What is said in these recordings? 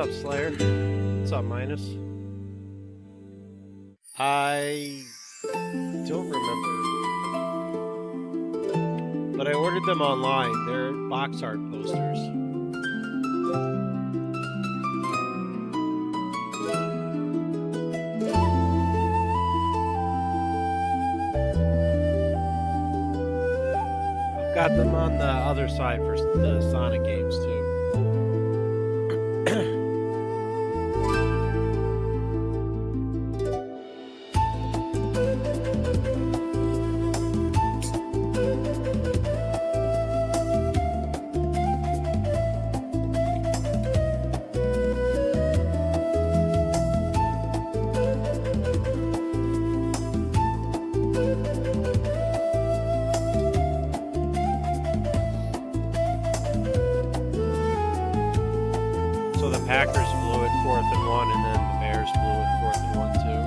up, Slayer? What's up, Minus? I don't remember, but I ordered them online. They're box art posters. I've got them on the other side for the Sonic games too. Packers blew it 4th and 1, and then the Bears blew it 4th and 1 too.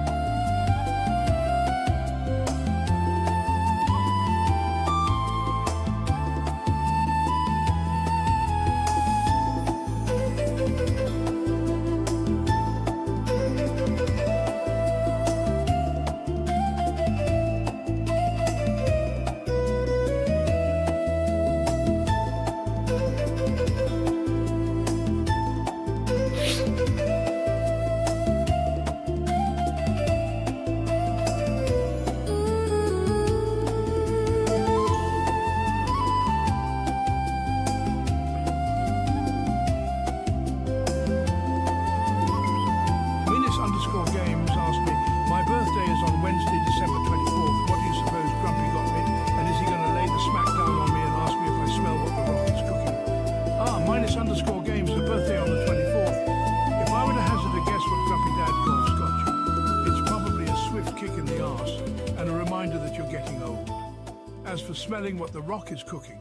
As for smelling what the Rock is cooking,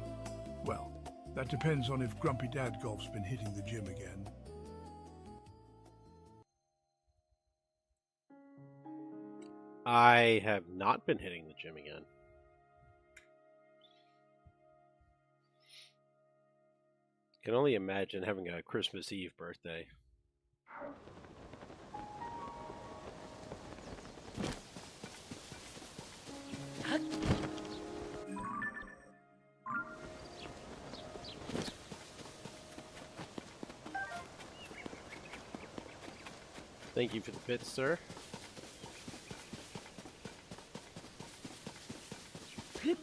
well, that depends on if Grumpy Dad Golf's been hitting the gym again. I have not been hitting the gym again. Can only imagine having a Christmas Eve birthday. Thank you for the bits, sir. I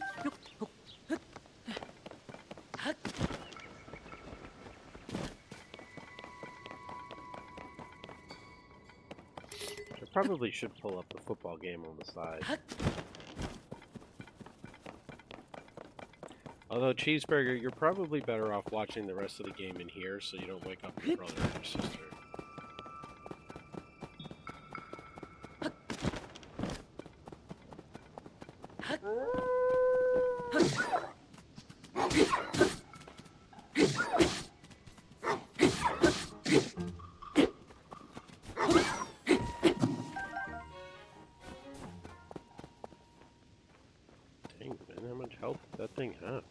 probably should pull up the football game on the side. Although, Cheeseburger, you're probably better off watching the rest of the game in here so you don't wake up your brother or your sister. Dang, man, how much health did that thing have?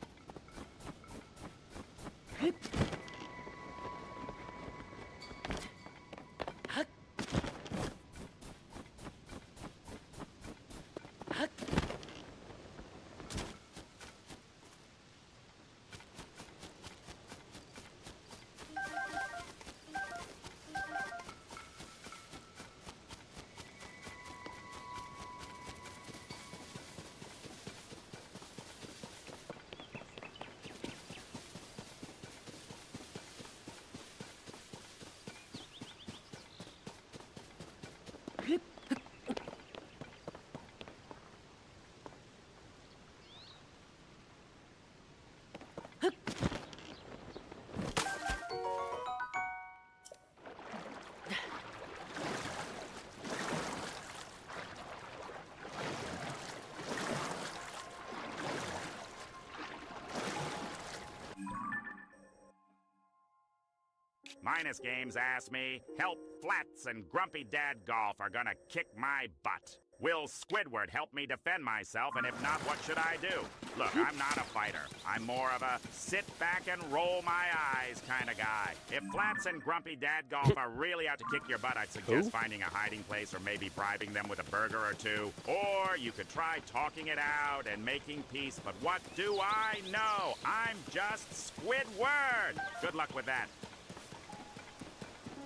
Minus Games asked me, Help Flats and Grumpy Dad Golf are gonna kick my butt. Will Squidward help me defend myself, and if not, what should I do? Look, I'm not a fighter. I'm more of a sit back and roll my eyes kind of guy. If Flats and Grumpy Dad Golf are really out to kick your butt, I'd suggest finding a hiding place or maybe bribing them with a burger or two. Or you could try talking it out and making peace. But what do I know? I'm just Squidward. Good luck with that.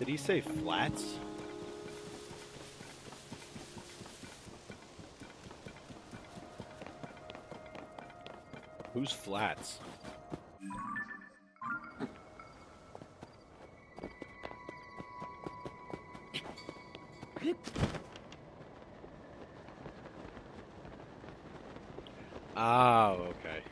Did he say Flats? Who's Flats? Oh, okay.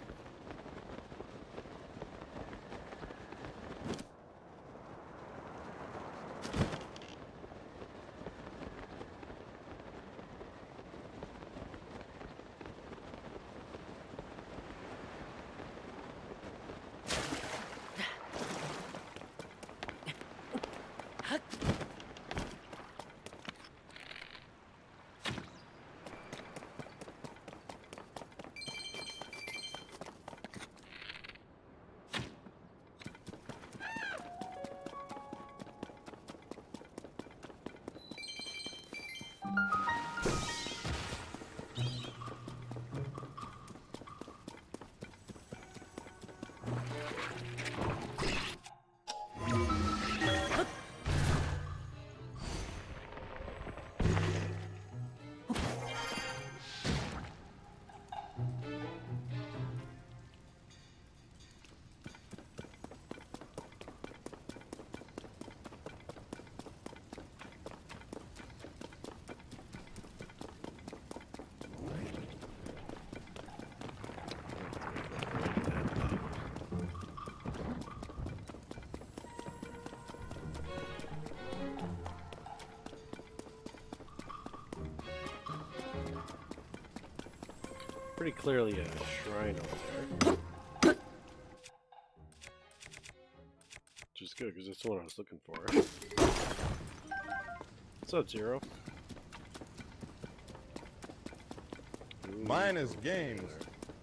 Pretty clearly a shrine over there. Which is good, because that's the one I was looking for. What's up, Zero? Minus Games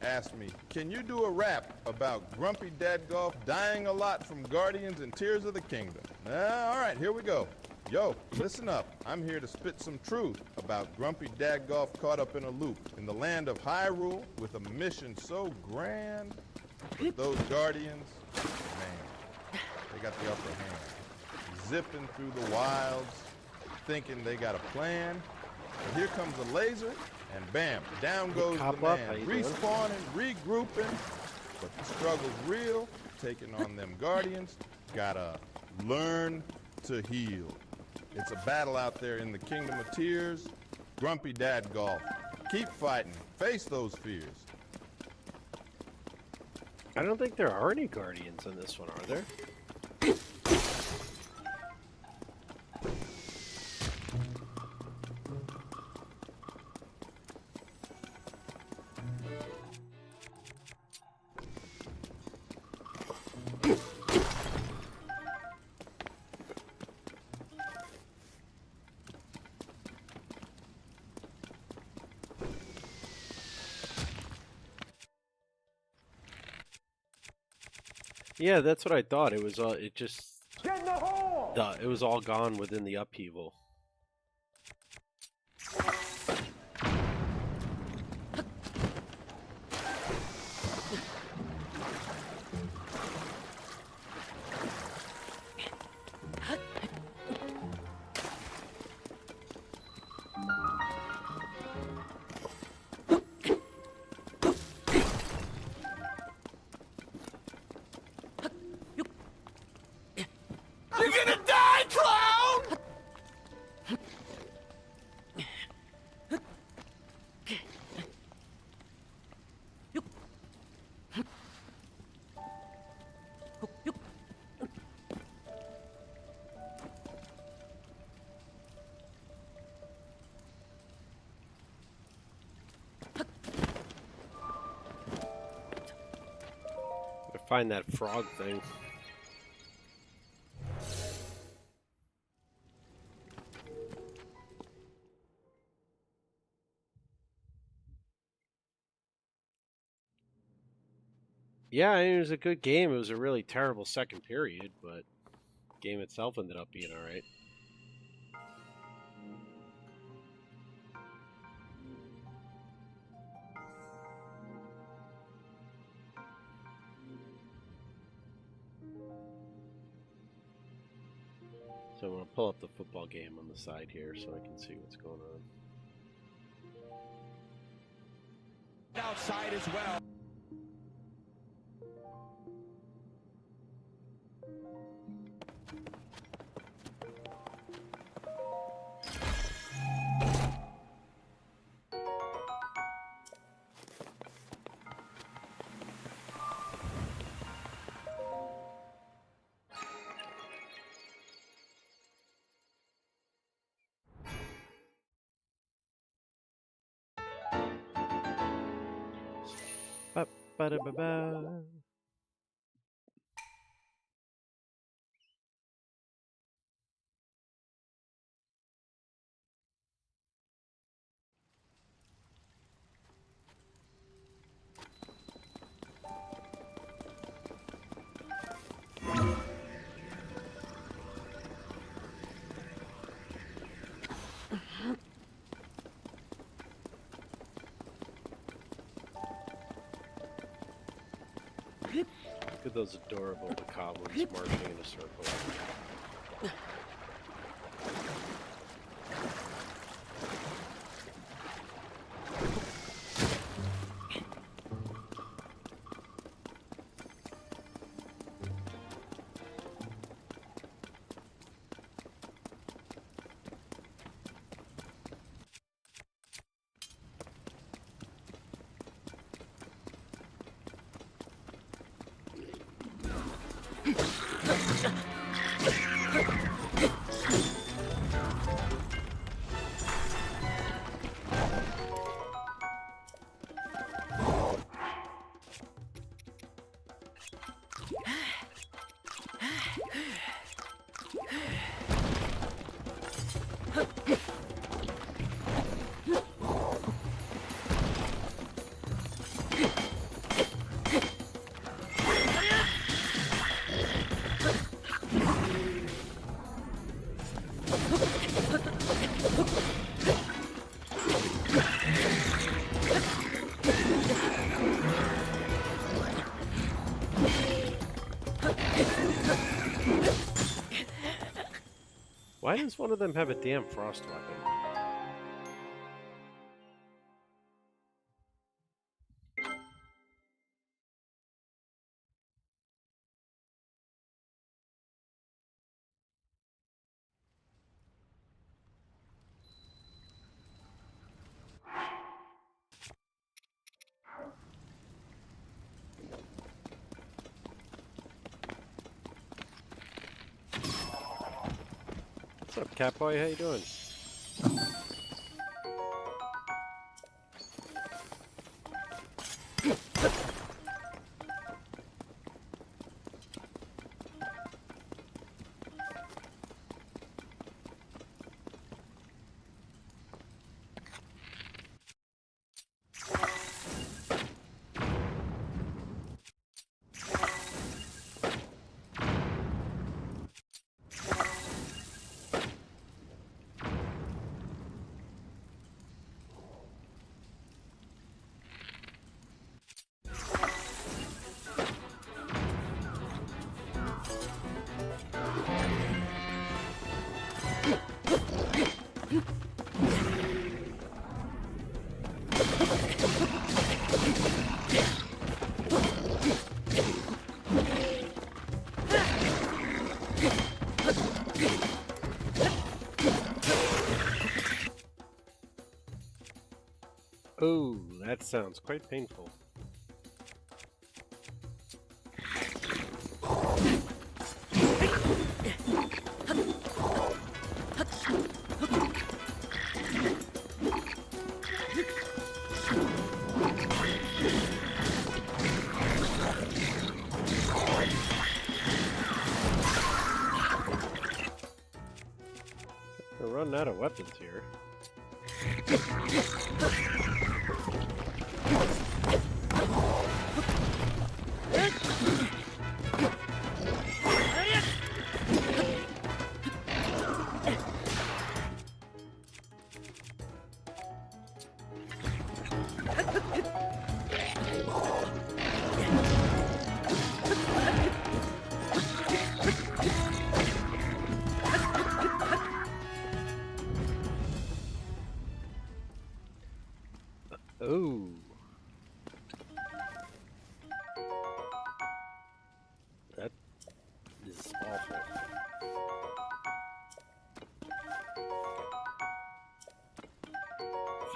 asked me, can you do a rap about Grumpy Dad Golf dying a lot from Guardians and Tears of the Kingdom? All right, here we go. Yo, listen up. I'm here to spit some truth about Grumpy Dad Golf caught up in a loop in the land of Hyrule with a mission so grand. But those Guardians, man, they got the upper hand. Zipping through the wilds, thinking they got a plan. But here comes a laser, and bam, down goes the man, respawning, regrouping. But the struggle's real, taking on them Guardians. Gotta learn to heal. It's a battle out there in the Kingdom of Tears. Grumpy Dad Golf. Keep fighting. Face those fears. I don't think there are any Guardians in this one, are there? Yeah, that's what I thought. It was it just it was all gone within the upheaval. Find that frog thing. Yeah, I mean, it was a good game. It was a really terrible second period, but the game itself ended up being all right. So I'm going to pull up the football game on the side here so I can see what's going on. Outside as well. Ba-ba-da-ba-ba. Look at those adorable goblins marching in a circle. Why does one of them have a damn frost weapon? What's up, Catboy? How you doing? Oh, that sounds quite painful. We're running out of weapons here.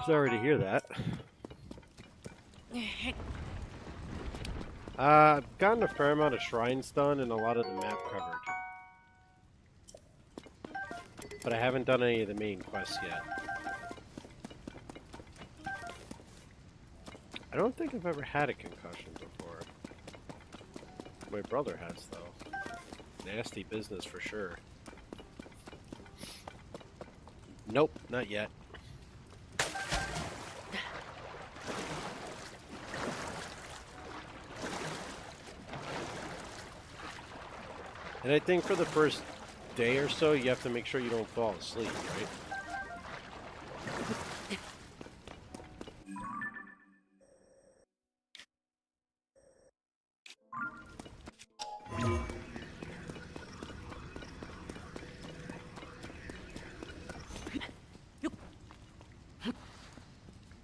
Sorry to hear that. I've gotten a fair amount of shrines done and a lot of the map covered. But I haven't done any of the main quests yet. I don't think I've ever had a concussion before. My brother has, though. Nasty business for sure. Nope, not yet. And I think for the first day or so, you have to make sure you don't fall asleep, right?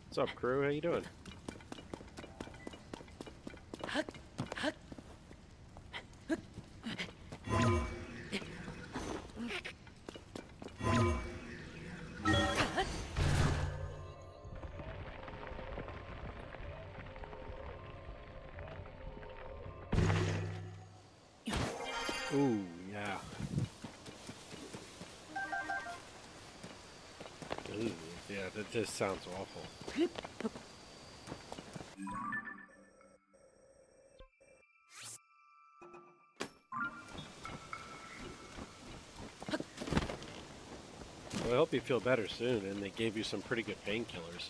What's up, crew? How you doing? Ooh, yeah. Ooh, yeah, that just sounds awful. Well, I hope you feel better soon, and they gave you some pretty good painkillers.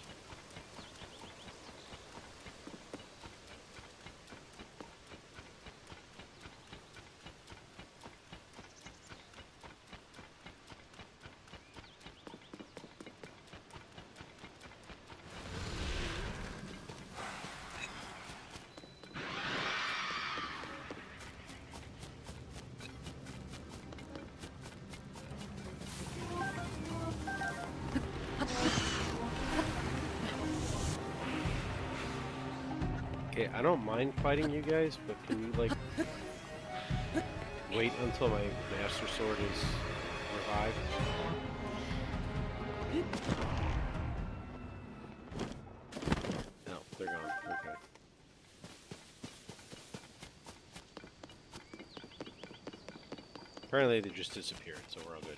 Okay, I don't mind fighting you guys, but can you, like, wait until my Master Sword is revived? No, they're gone. Okay. Apparently they just disappeared, so we're all good.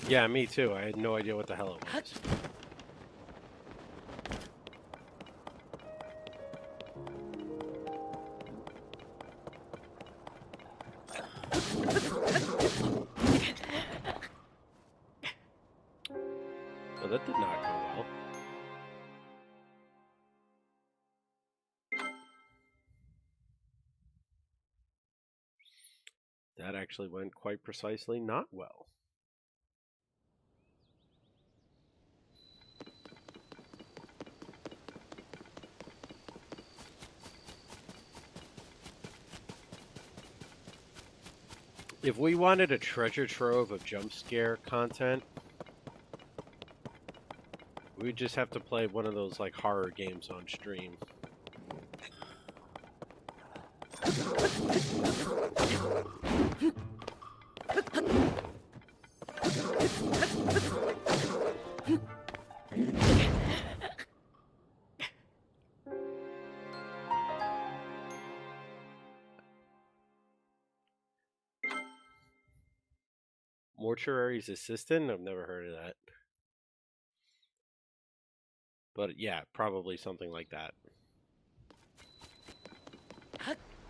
Yeah, me too. I had no idea what the hell it was. Well, that did not go well. That actually went quite precisely not well. If we wanted a treasure trove of jump scare content, we'd just have to play one of those like horror games on stream. Mortuary's assistant? I've never heard of that. But yeah, probably something like that.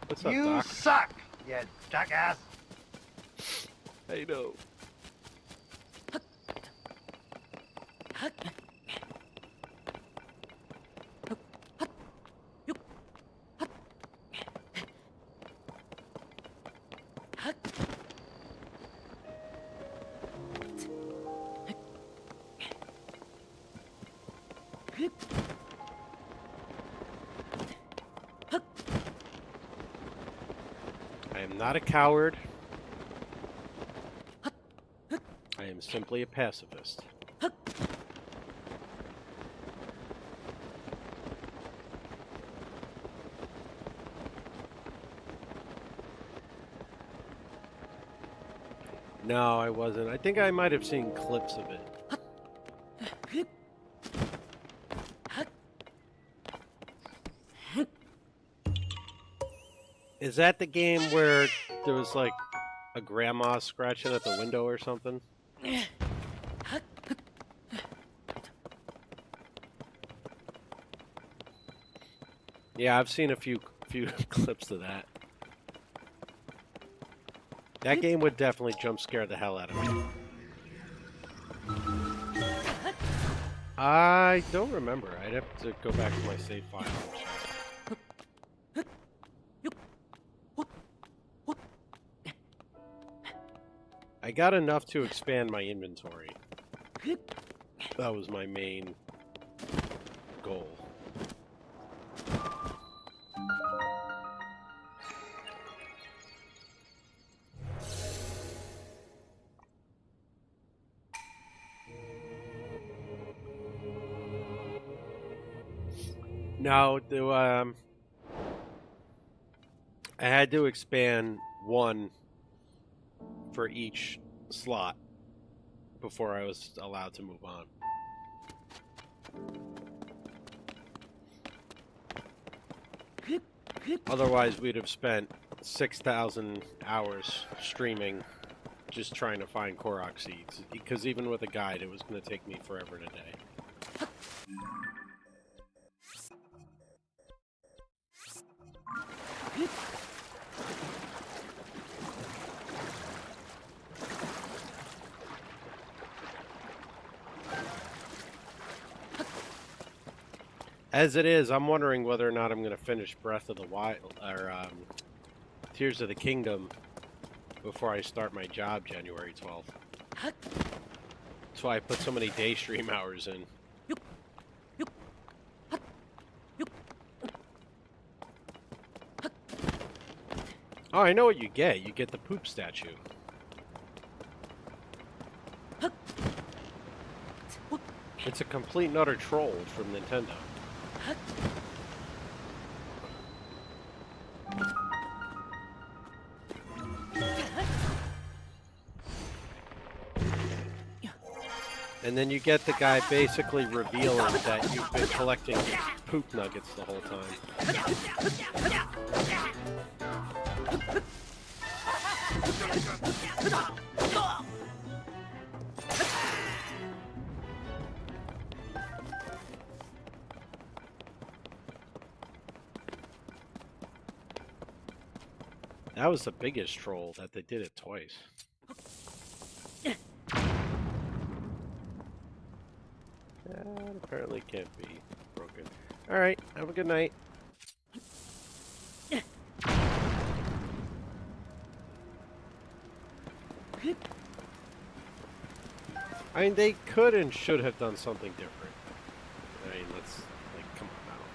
What's up, You Doc? suck, you jackass. I know. I am not a coward. I am simply a pacifist. No, I wasn't. I think I might have seen clips of it. Is that the game where there was like a grandma scratching at the window or something? Yeah, I've seen a few clips of that. That game would definitely jump scare the hell out of me. I don't remember. I'd have to go back to my save file. I got enough to expand my inventory. That was my main goal. No, I had to expand one for each slot before I was allowed to move on. Otherwise, we'd have spent 6,000 hours streaming just trying to find Korok seeds. Because even with a guide, it was going to take me forever and a day. As it is, I'm wondering whether or not I'm going to finish Breath of the Wild or Tears of the Kingdom before I start my job January 12th. That's why I put so many day stream hours in. Oh, I know what you get. You get the poop statue. It's a complete and utter troll from Nintendo. And then you get the guy basically revealing that you've been collecting poop nuggets the whole time. That was the biggest troll that they did it twice. That apparently can't be broken. Alright, have a good night. I mean, they could and should have done something different. I mean, let's, like, come on now.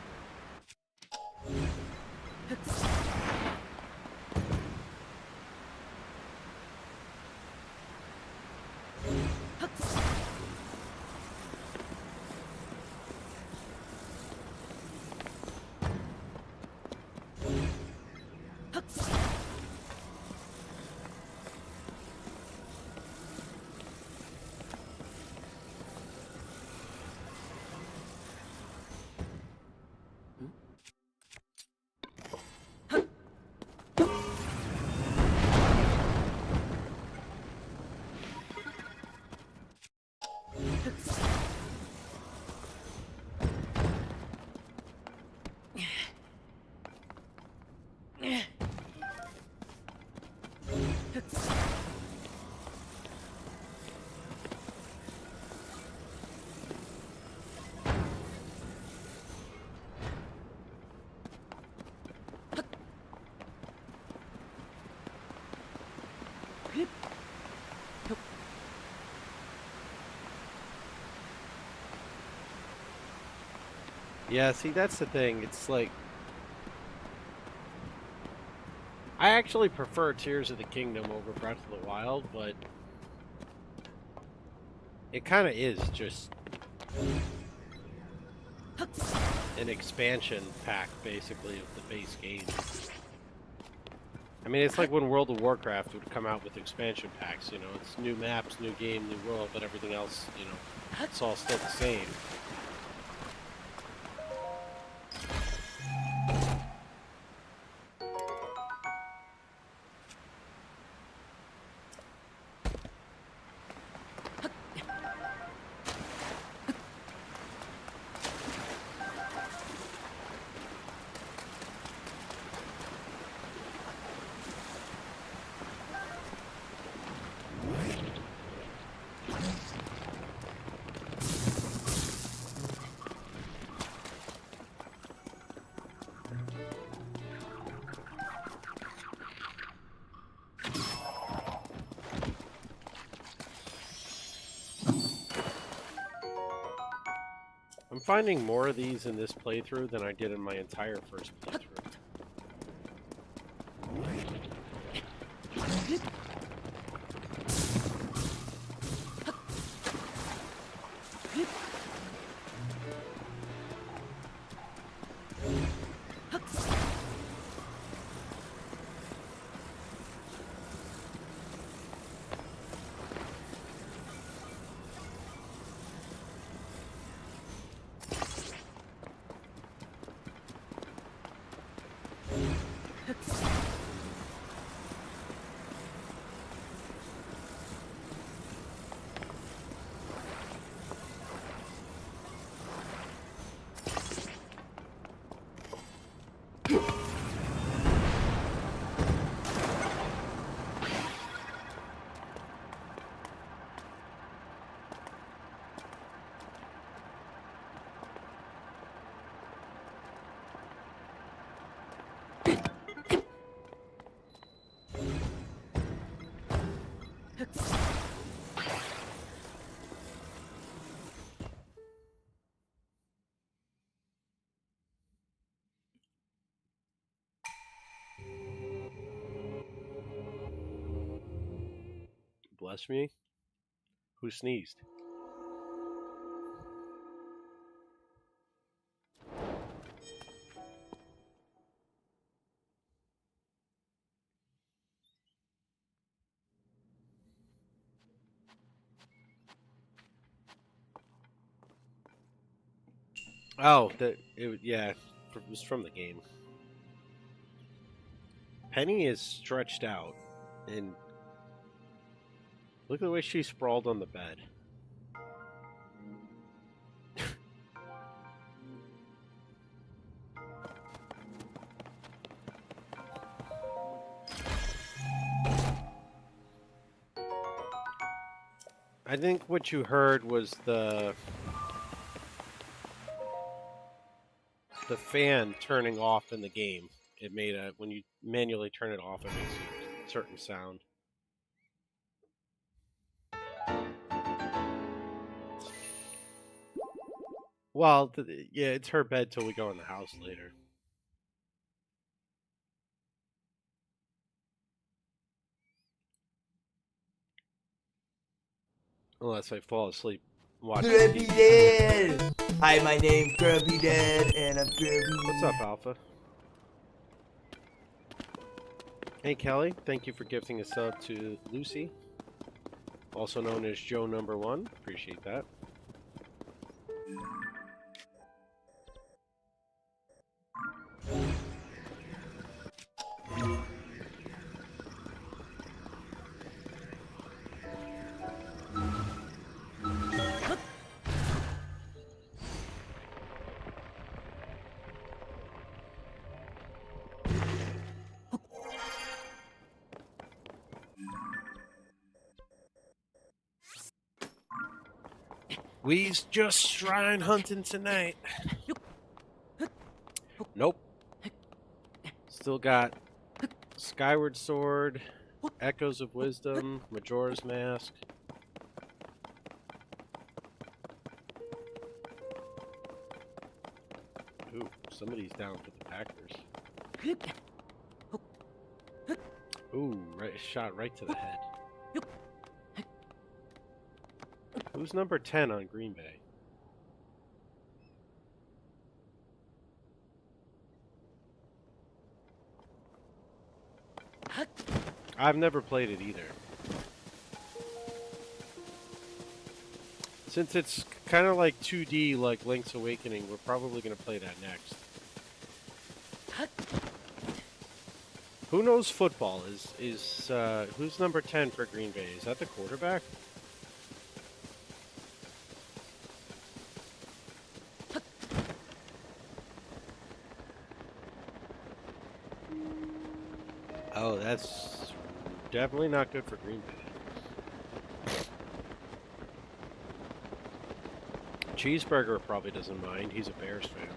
Yeah, see, that's the thing. It's like... I actually prefer Tears of the Kingdom over Breath of the Wild, but... it kind of is just... an expansion pack, basically, of the base game. I mean, it's like when World of Warcraft would come out with expansion packs, you know, it's new maps, new game, new world, but everything else, you know, it's all still the same. I'm finding more of these in this playthrough than I did in my entire first playthrough. Bless me. Who sneezed? Oh, yeah, it was from the game. Penny is stretched out, and look at the way she's sprawled on the bed. I think what you heard was the fan turning off in the game. It made when you manually turn it off, it makes a certain sound. Well, yeah, it's her bed till we go in the house later. Unless I fall asleep watching Grumpy TV. Dad! Hi, my name's Grumpy Dad, and I'm grumpy. What's up, Alpha? Hey, Kelly. Thank you for gifting a sub to Lucy, also known as Joe Number 1. Appreciate that. We's just shrine hunting tonight. Nope. Still got Skyward Sword, Echoes of Wisdom, Majora's Mask. Ooh, somebody's down for the Packers. Ooh, shot right to the head. Who's number 10 on Green Bay? I've never played it either. Since it's kind of like 2D, like Link's Awakening, we're probably going to play that next. Who knows football? Who's number 10 for Green Bay? Is that the quarterback? Oh, that's definitely not good for Green Bay. Cheeseburger probably doesn't mind. He's a Bears fan.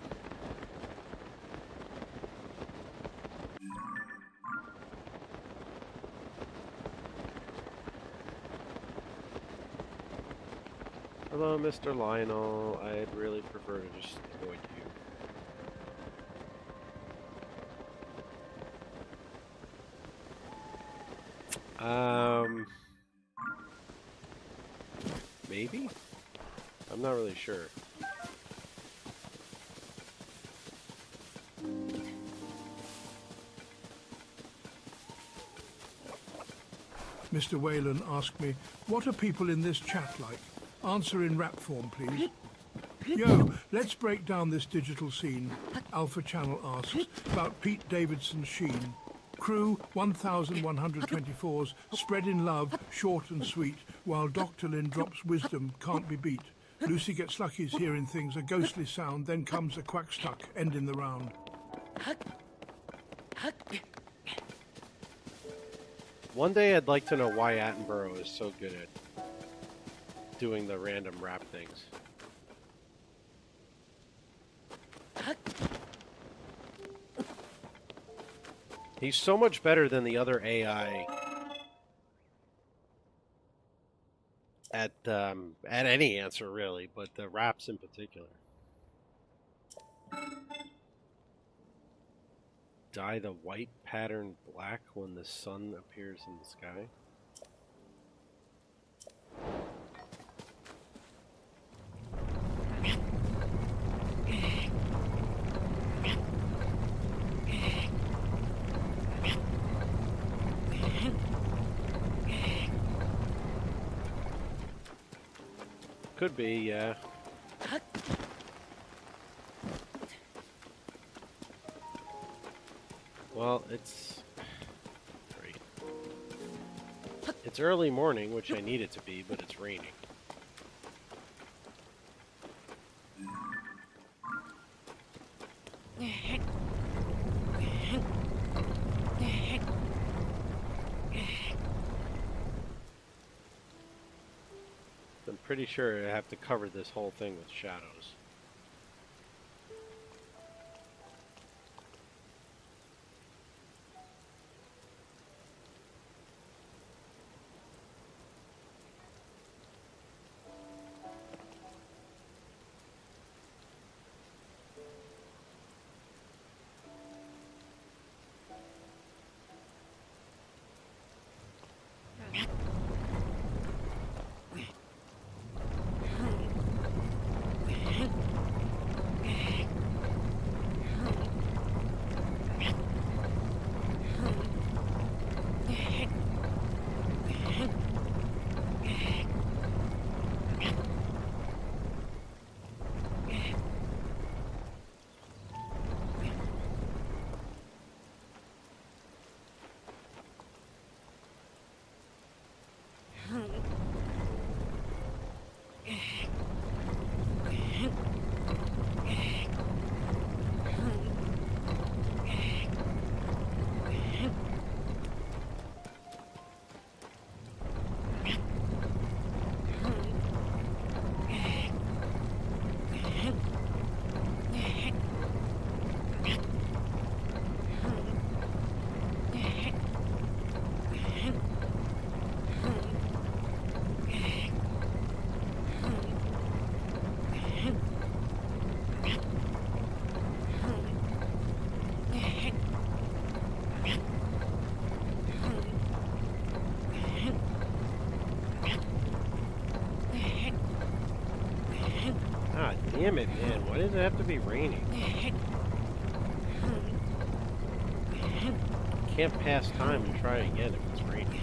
Hello, Mr. Lionel. I'd really prefer to just avoid you. Maybe? I'm not really sure. Mr. Whalen asked me, what are people in this chat like? Answer in rap form, please. Yo, let's break down this digital scene. Alpha Channel asks about Pete Davidson's Sheen. Crew 1124's spread in love, short and sweet, while Dr. Lynn drops wisdom, can't be beat. Lucy gets lucky's hearing things, a ghostly sound, then comes a quack stuck, ending the round. One day I'd like to know why Attenborough is so good at doing the random rap things. He's so much better than the other AI at any answer really, but the raps in particular. Dye the white pattern black when the sun appears in the sky. Could be, yeah. Well, it's early morning, which I need it to be, but it's raining. I'm pretty sure I have to cover this whole thing with shadows. Damn it, man. Why does it have to be raining? Can't pass time and try again if it's raining.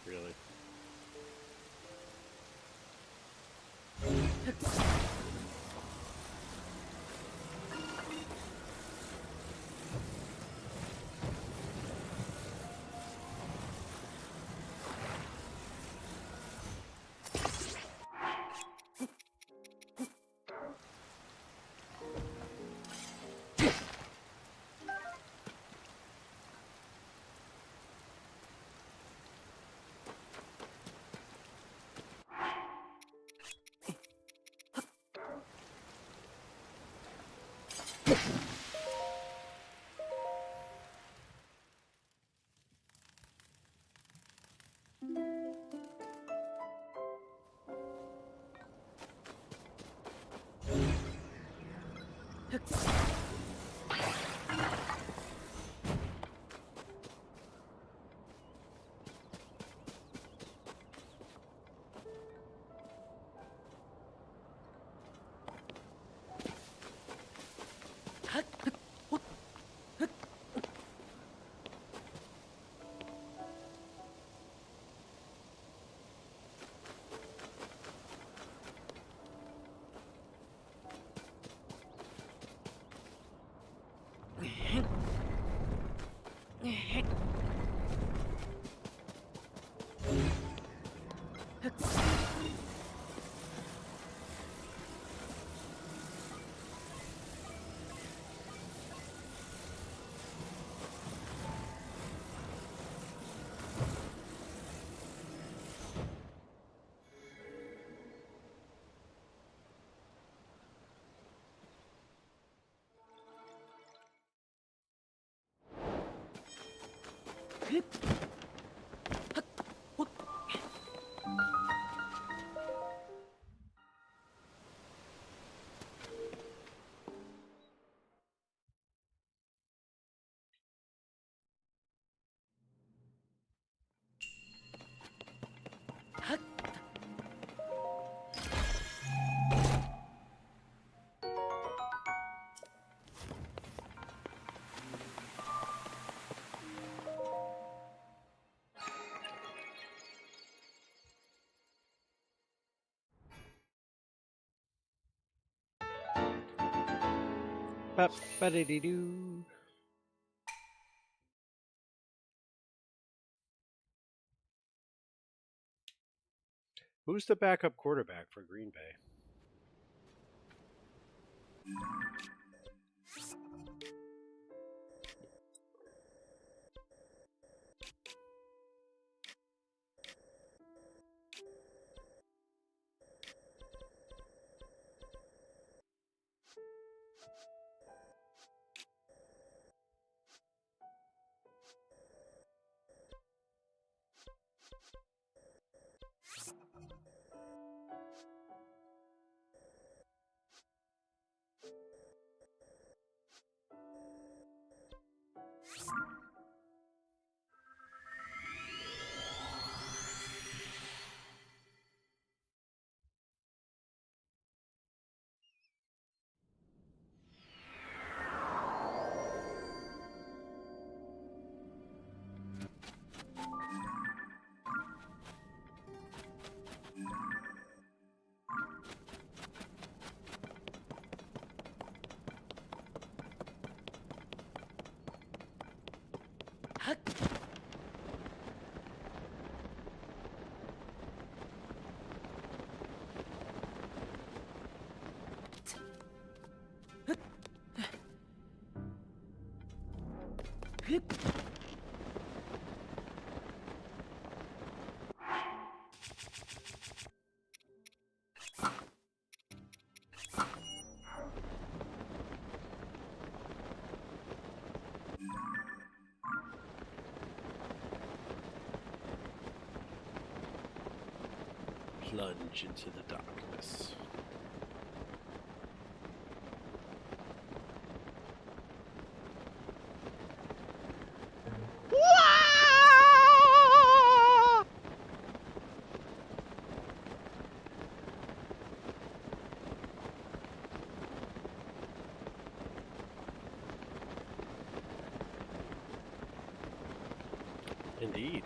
Really? Ba-ba-dee-dee-doo. Who's the backup quarterback for Green Bay? Plunge into the darkness. Indeed.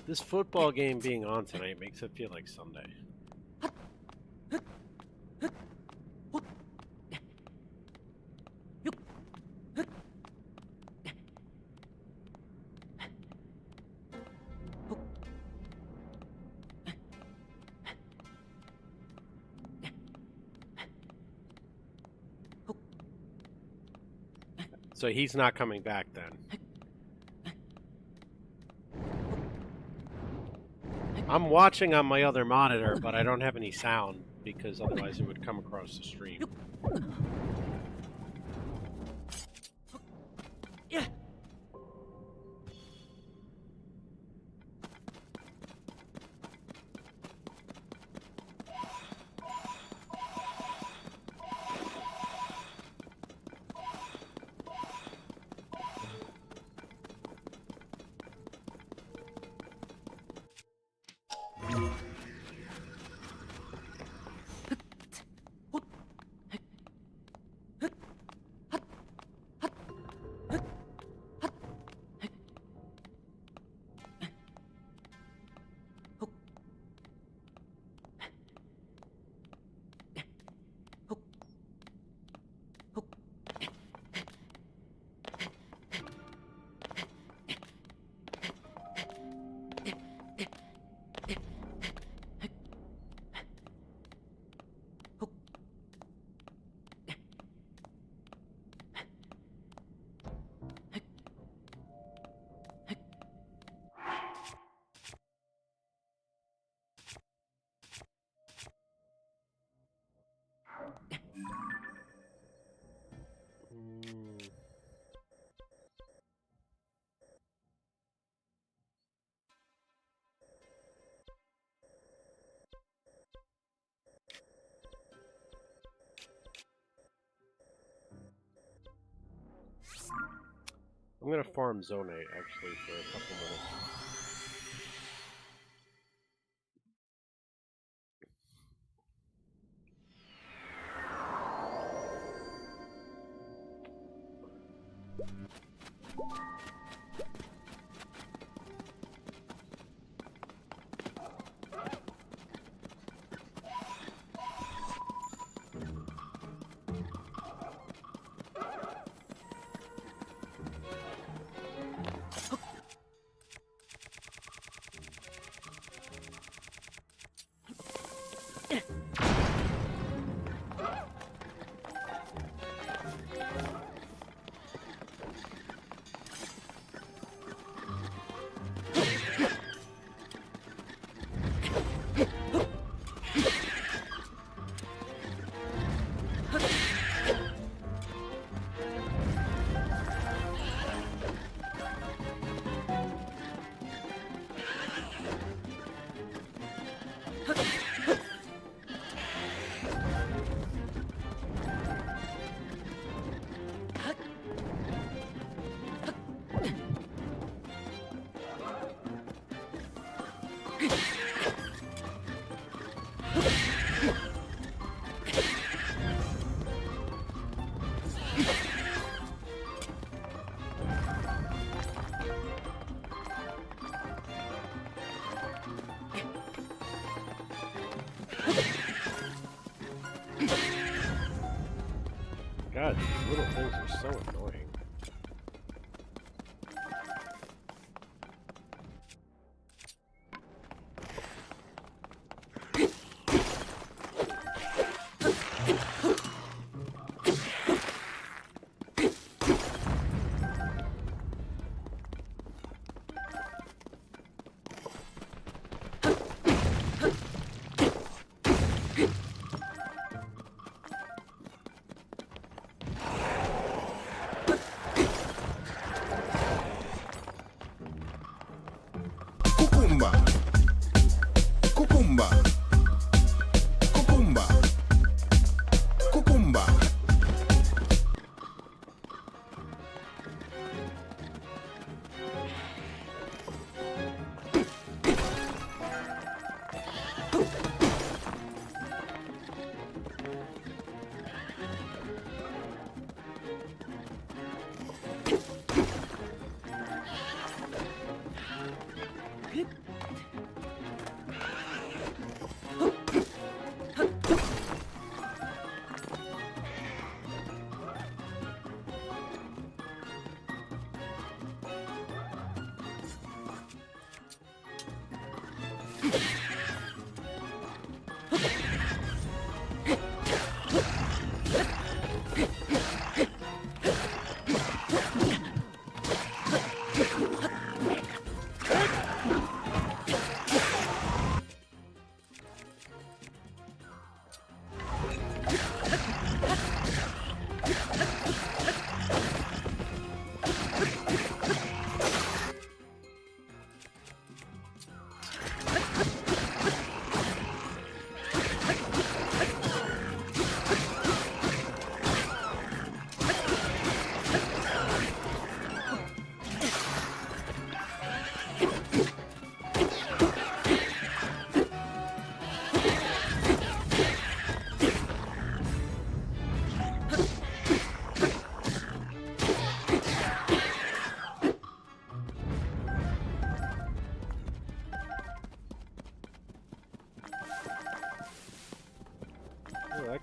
This football game being on tonight makes it feel like Sunday. So he's not coming back then. I'm watching on my other monitor, but I don't have any sound because otherwise it would come across the stream. I'm gonna farm Zone 8 actually for a couple minutes. God, these little things are so annoying.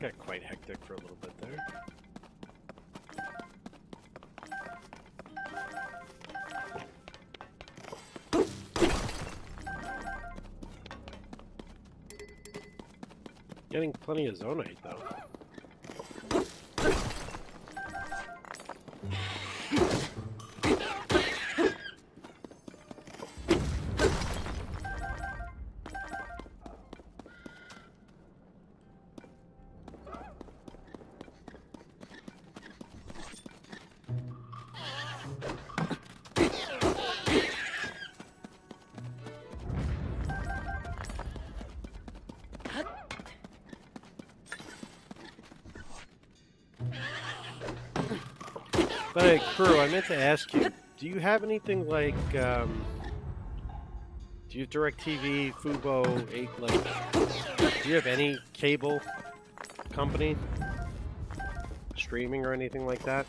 got quite hectic for a little bit there. Getting plenty of zonite, though. But crew, I meant to ask you, do you have anything like, do you have DirecTV, Fubo, 8, like, do you have any cable company streaming or anything like that?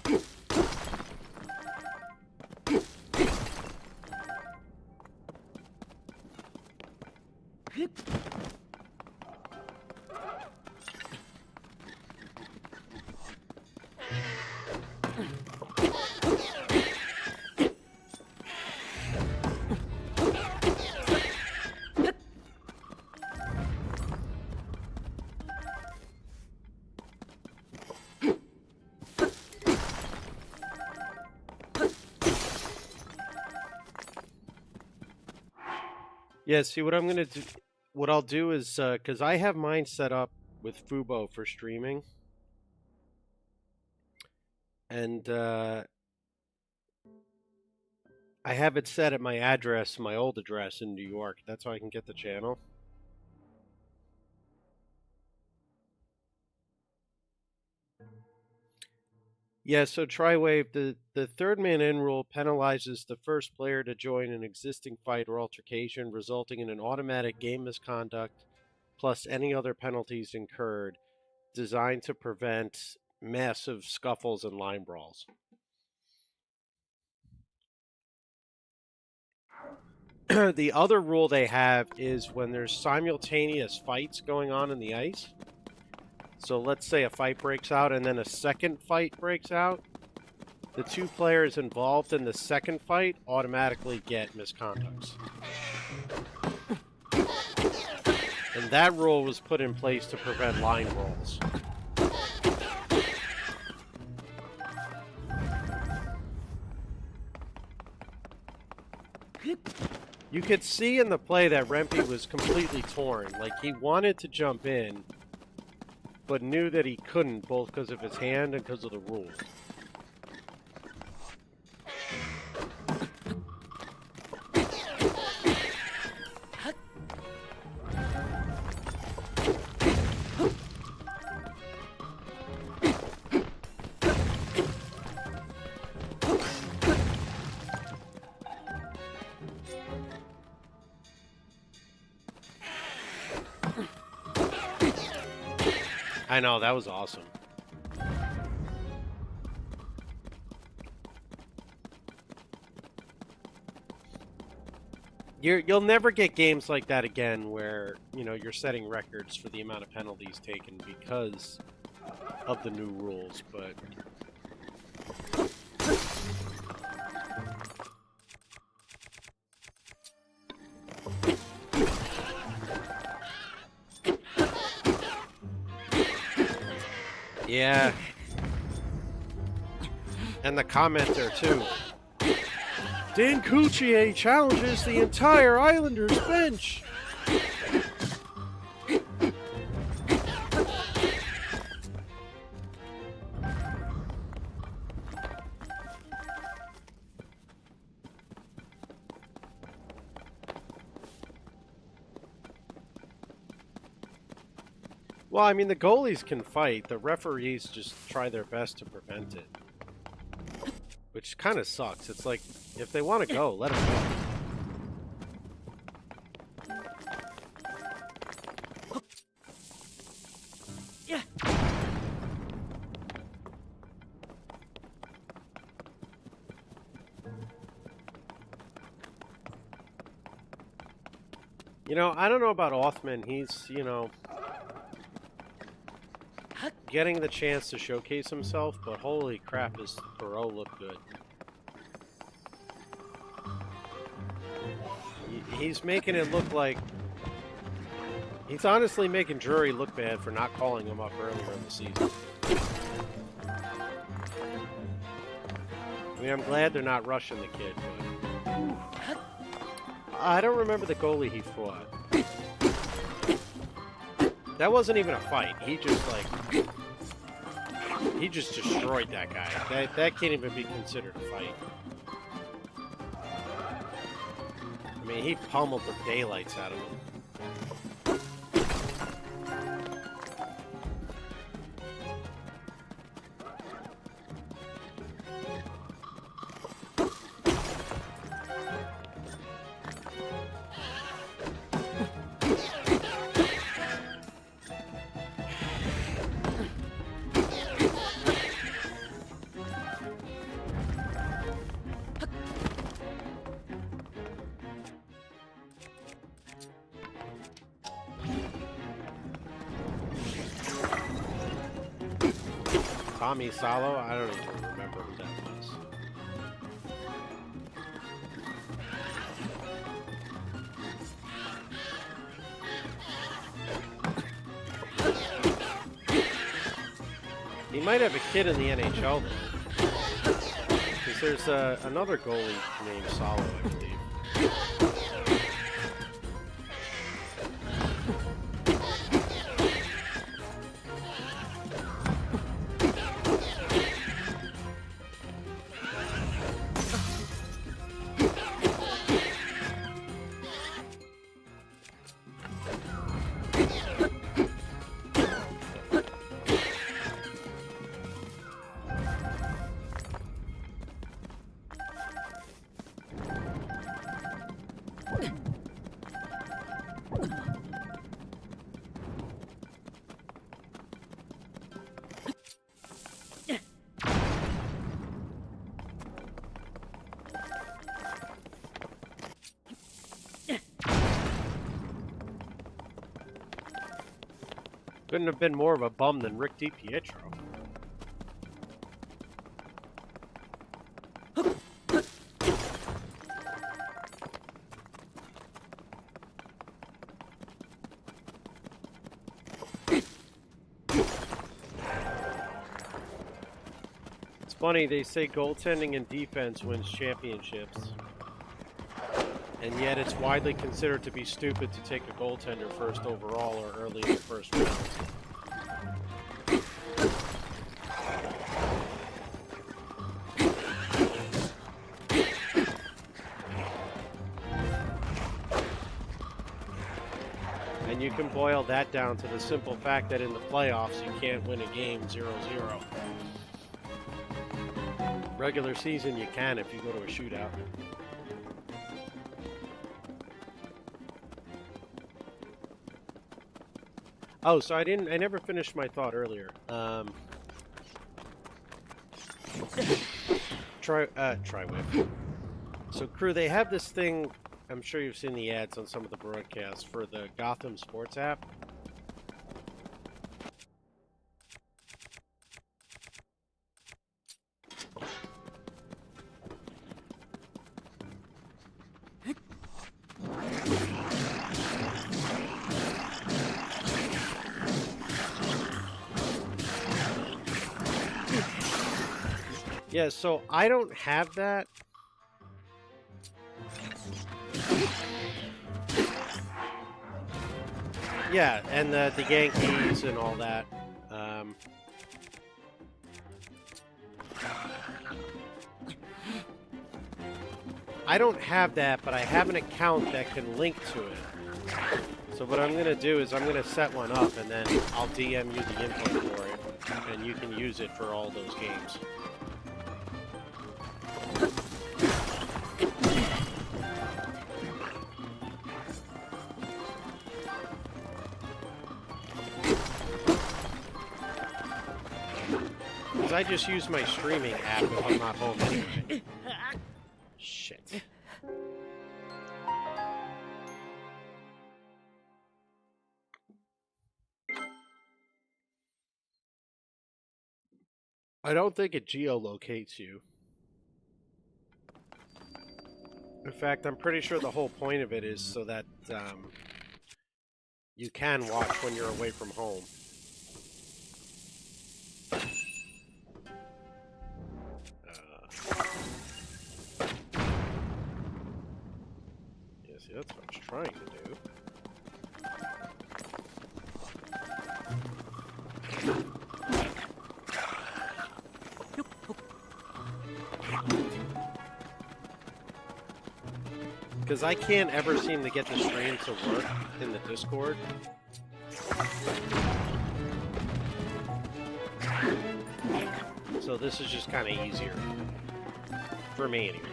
Yeah, see what I'm gonna do. What I'll do is, because I have mine set up with Fubo for streaming, and I have it set at my address, my old address in New York. That's how I can get the channel. Yeah, so Triwave, the third man in rule penalizes the first player to join an existing fight or altercation, resulting in an automatic game misconduct plus any other penalties incurred, designed to prevent massive scuffles and line brawls. The other rule they have is when there's simultaneous fights going on in the ice. So let's say a fight breaks out and then a second fight breaks out. The two players involved in the second fight automatically get misconducts. And that rule was put in place to prevent line brawls. You could see in the play that Rempe was completely torn. Like, he wanted to jump in, but knew that he couldn't, both because of his hand and because of the rules. I know, that was awesome. You'll never get games like that again where, you know, you're setting records for the amount of penalties taken because of the new rules, but... Yeah. And the commenter, too. Dan Cuccier challenges the entire Islanders bench. Well, I mean, the goalies can fight. The referees just try their best to prevent it. Which kind of sucks. It's like, if they want to go, let them go. Yeah. You know, I don't know about Othman. He's, you know... getting the chance to showcase himself, but holy crap, his throw looked good. He's making it look like... He's honestly making Drury look bad for not calling him up earlier in the season. I mean, I'm glad they're not rushing the kid, but... I don't remember the goalie he fought. That wasn't even a fight. He just, like... He just destroyed that guy. That can't even be considered a fight. I mean, he pummeled the daylights out of him. Tommy Salo? I don't even remember who that was. He might have a kid in the NHL though. Because there's another goalie named Salo, I believe. Couldn't have been more of a bum than Rick DiPietro. It's funny, they say goaltending and defense wins championships. And yet it's widely considered to be stupid to take a goaltender first overall or early in the first round. And you can boil that down to the simple fact that in the playoffs you can't win a game 0-0. Regular season you can if you go to a shootout. Oh, so I never finished my thought earlier. Try whip. So crew, they have this thing, I'm sure you've seen the ads on some of the broadcasts for the Gotham Sports app. Yeah, so I don't have that. Yeah, and the Yankees and all that. I don't have that, but I have an account that can link to it. So what I'm going to do is I'm going to set one up, and then I'll DM you the info for it, and you can use it for all those games. Because I just use my streaming app if I'm not home anyway. Shit. I don't think it geolocates you. In fact, I'm pretty sure the whole point of it is so that you can watch when you're away from home. Yeah, see, that's what I was trying to do. Because I can't ever seem to get the stream to work in the Discord. So this is just kind of easier. For me, anyway.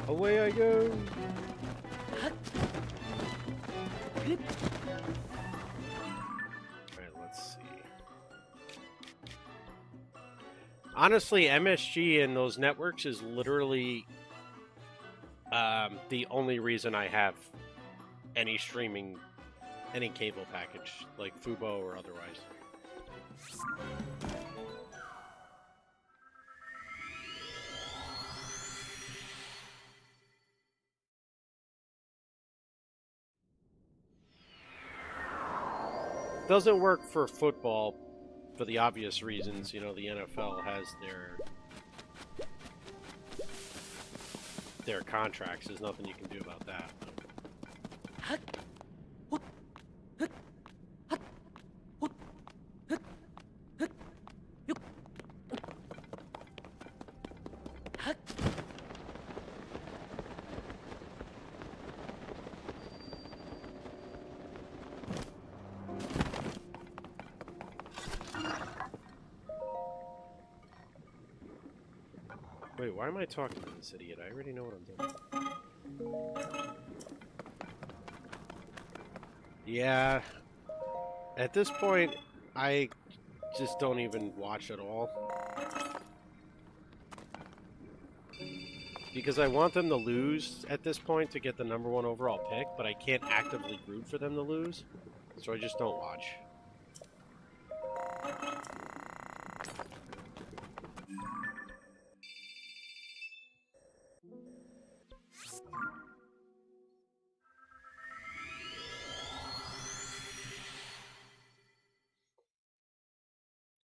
Away I go! Honestly, MSG and those networks is literally the only reason I have any streaming, any cable package, like Fubo or otherwise. Doesn't work for football for the obvious reasons. You know, the NFL has their contracts. There's nothing you can do about that. Wait, why am I talking to this idiot? I already know what I'm doing. Yeah. At this point, I just don't even watch at all. Because I want them to lose at this point to get the #1 overall pick, but I can't actively root for them to lose. So I just don't watch.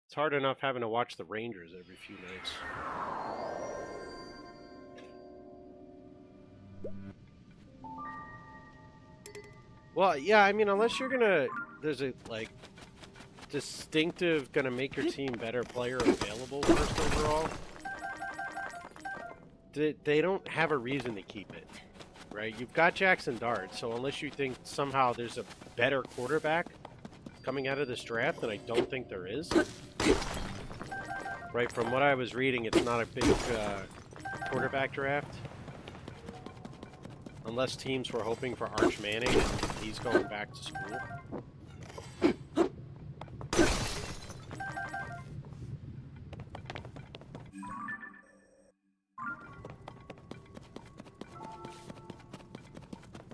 It's hard enough having to watch the Rangers every few nights. Well, yeah, I mean, unless you're gonna... There's a, like, distinctive, gonna make your team better player available first overall. They don't have a reason to keep it, right? You've got Jackson Dart, so unless you think somehow there's a better quarterback coming out of this draft, and I don't think there is. Right, from what I was reading, it's not a big quarterback draft. Unless teams were hoping for Arch Manning and he's going back to school.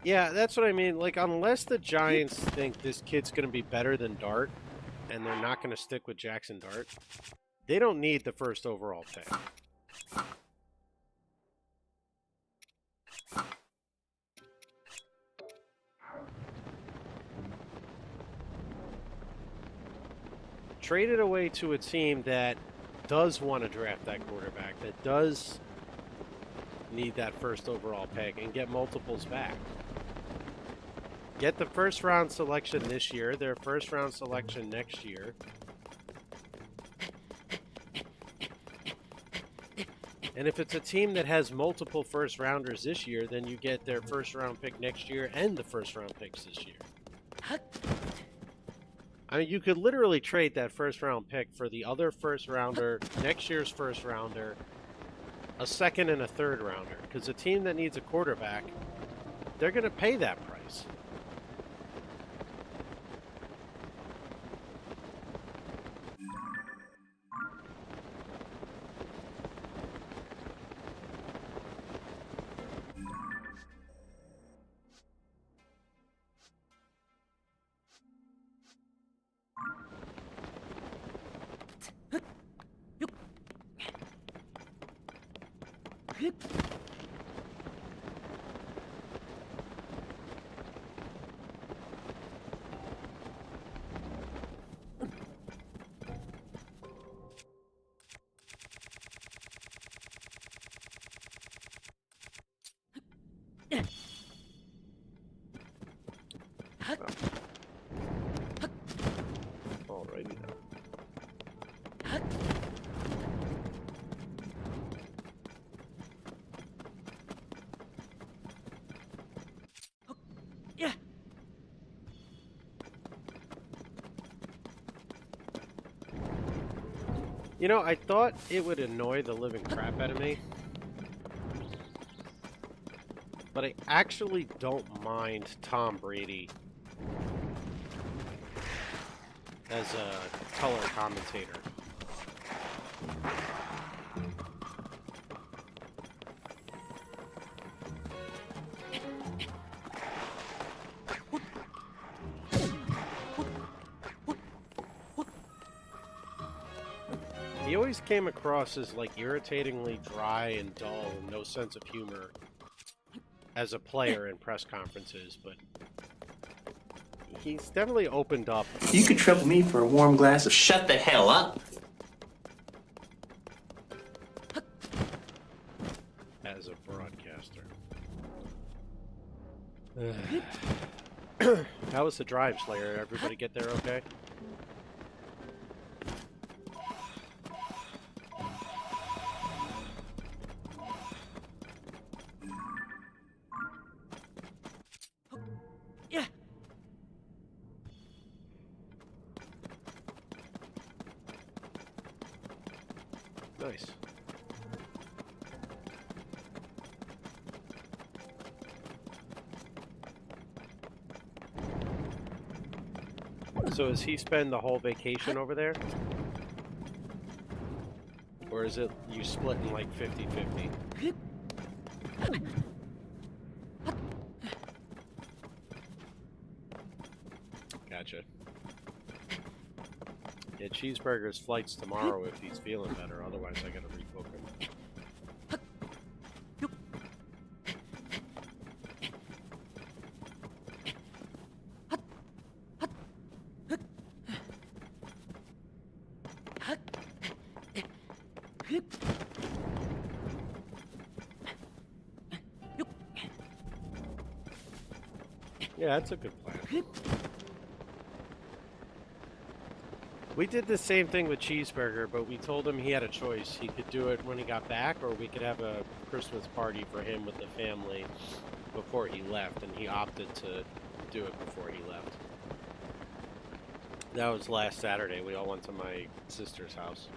Yeah, that's what I mean. Like, unless the Giants think this kid's going to be better than Dart, and they're not going to stick with Jackson Dart, they don't need the first overall pick. Trade it away to a team that does want to draft that quarterback, that does need that first overall pick, and get multiples back. Get the first round selection this year, their first round selection next year. And if it's a team that has multiple first rounders this year, then you get their first round pick next year and the first round picks this year. I mean, you could literally trade that first round pick for the other first rounder, next year's first rounder, a second and a third rounder. Because a team that needs a quarterback, they're going to pay that price. Alrighty then. Yeah. You know, I thought it would annoy the living crap out of me. But I actually don't mind Tom Brady as a color commentator. He always came across as like irritatingly dry and dull and no sense of humor as a player in press conferences, but he's definitely opened up. You could trouble me for a warm glass of shut the hell up. As a broadcaster. How was the drive, Slayer? Everybody get there okay? Yeah. Nice. So does he spend the whole vacation over there? Or is it you splitting like 50-50? Gotcha. Yeah, Cheeseburger's flight's tomorrow if he's feeling better, otherwise I gotta rebook him. Yeah, that's a good plan. We did the same thing with Cheeseburger, but we told him he had a choice. He could do it when he got back, or we could have a Christmas party for him with the family before he left, and he opted to do it before he left. That was last Saturday. We all went to my sister's house.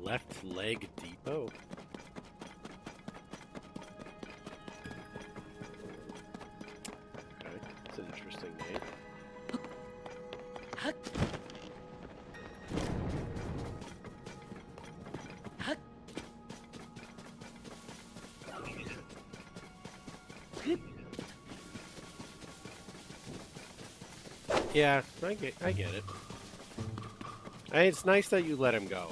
Left Leg Depot? Okay, that's an interesting name. Yeah, I get it. And it's nice that you let him go.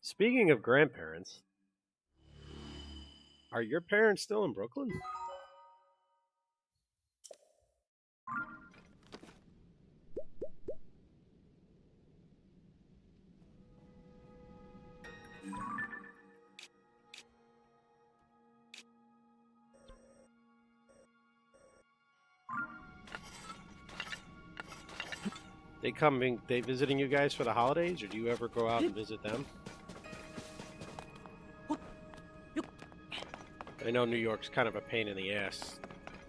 Speaking of grandparents, are your parents still in Brooklyn? They visiting you guys for the holidays, or do you ever go out and visit them? I know New York's kind of a pain in the ass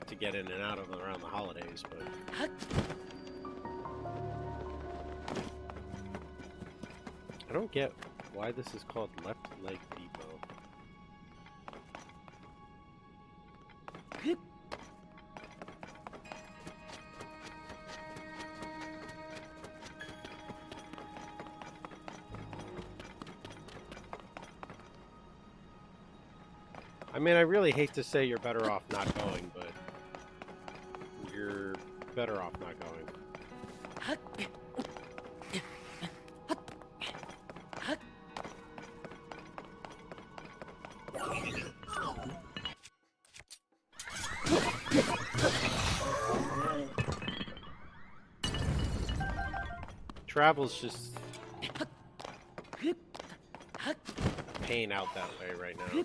to get in and out of around the holidays, but... I don't get why this is called Left Leg Depot. I mean, I really hate to say you're better off not going, but you're better off not going. Travel's just pain out that way right now.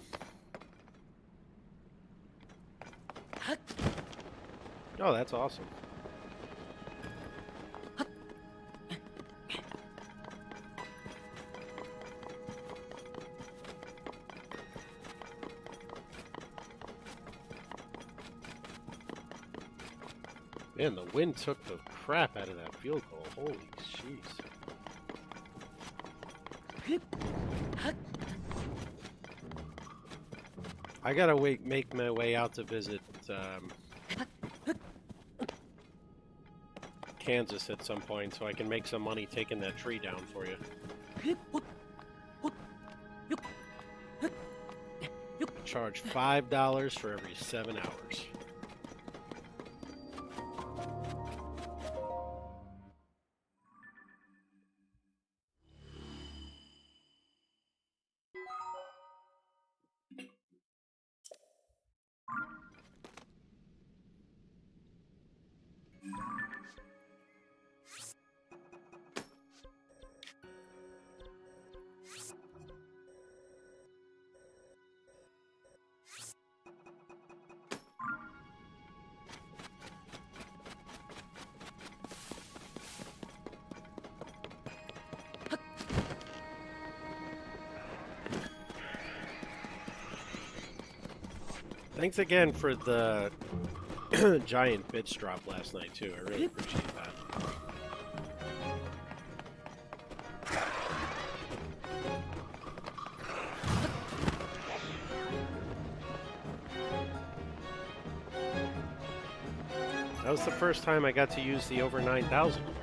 Oh, that's awesome. Man, the wind took the crap out of that field goal. Holy jeez. I gotta make my way out to visit Kansas at some point so I can make some money taking that tree down for you. Charge $5 for every 7 hours. Thanks again for the giant bits drop last night, too. I really appreciate that. That was the first time I got to use the over 9,000 alert.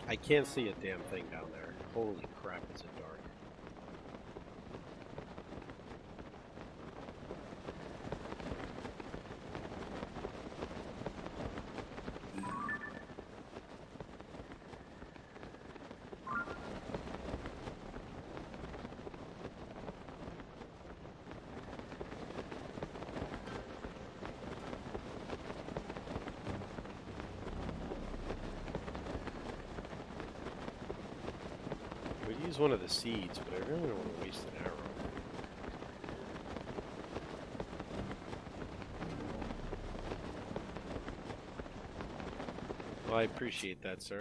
I can't see a damn thing down there. Holy crap, is it dark. Use one of the seeds, but I really don't want to waste an arrow. Well, I appreciate that, sir.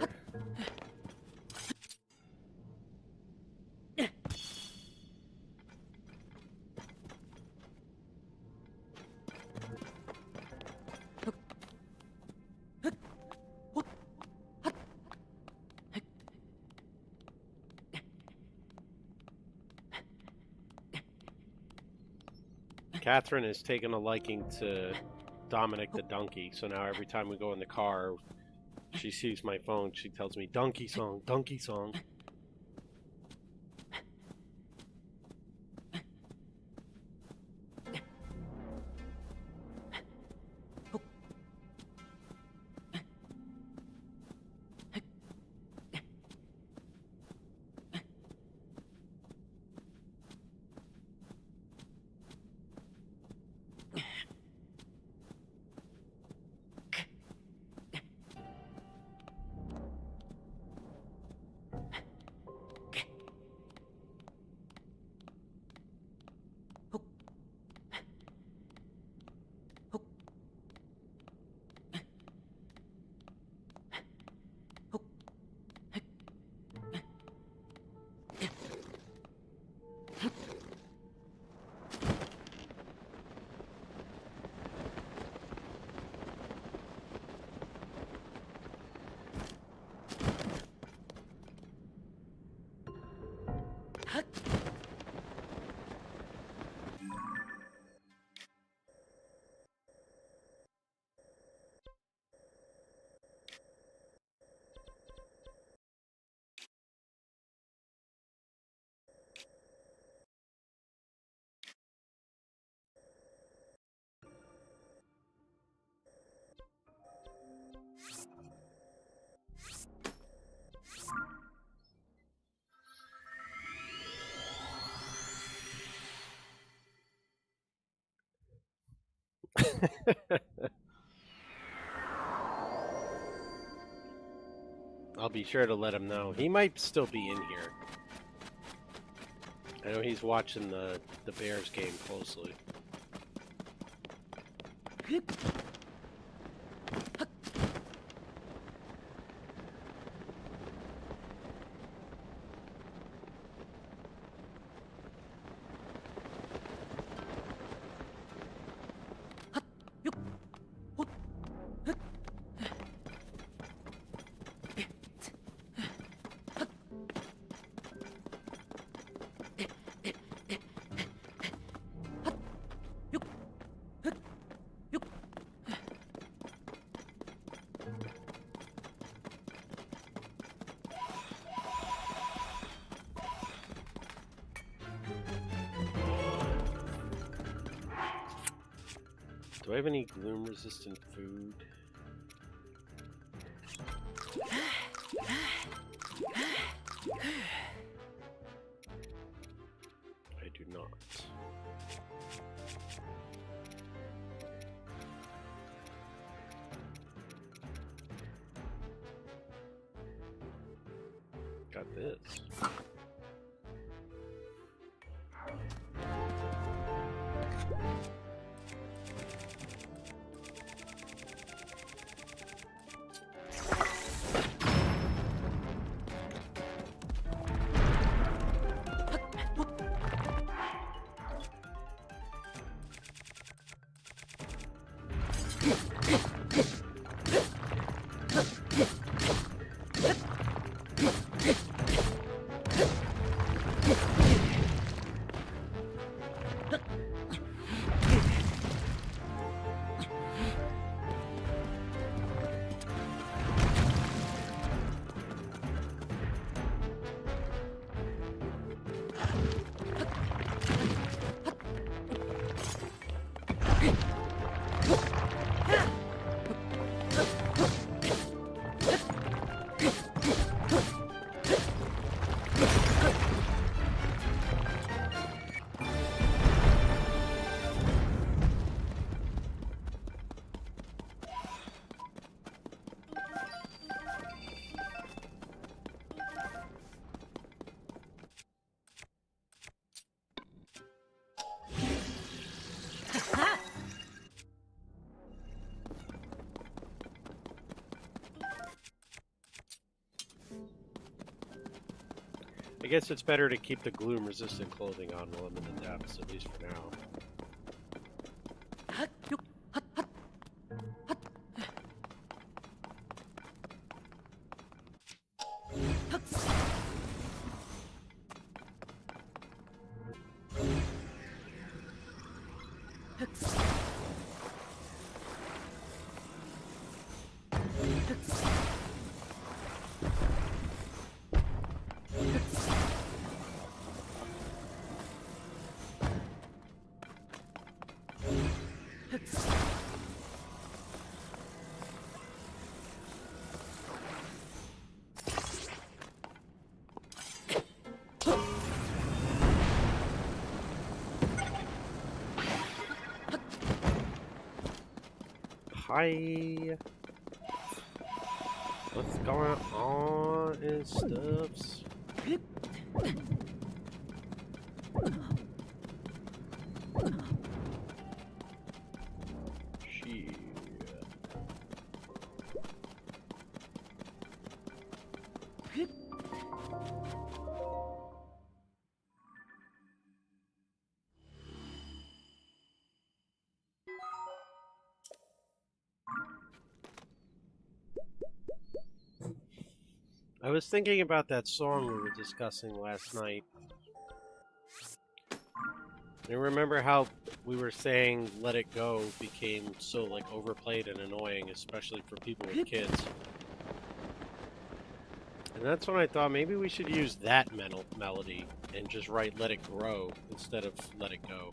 Catherine has taken a liking to Dominic the donkey, so now every time we go in the car, she sees my phone, she tells me, donkey song, donkey song. I'll be sure to let him know. He might still be in here. I know he's watching the Bears game closely. Do I have any gloom-resistant food? I do not. Got this. I guess it's better to keep the gloom-resistant clothing on while I'm in the depths, at least for now. Hi. What's going on and stuffs? Shit. I was thinking about that song we were discussing last night. And remember how we were saying Let It Go became so like overplayed and annoying, especially for people with kids. And that's when I thought maybe we should use that melody and just write Let It Grow instead of Let It Go.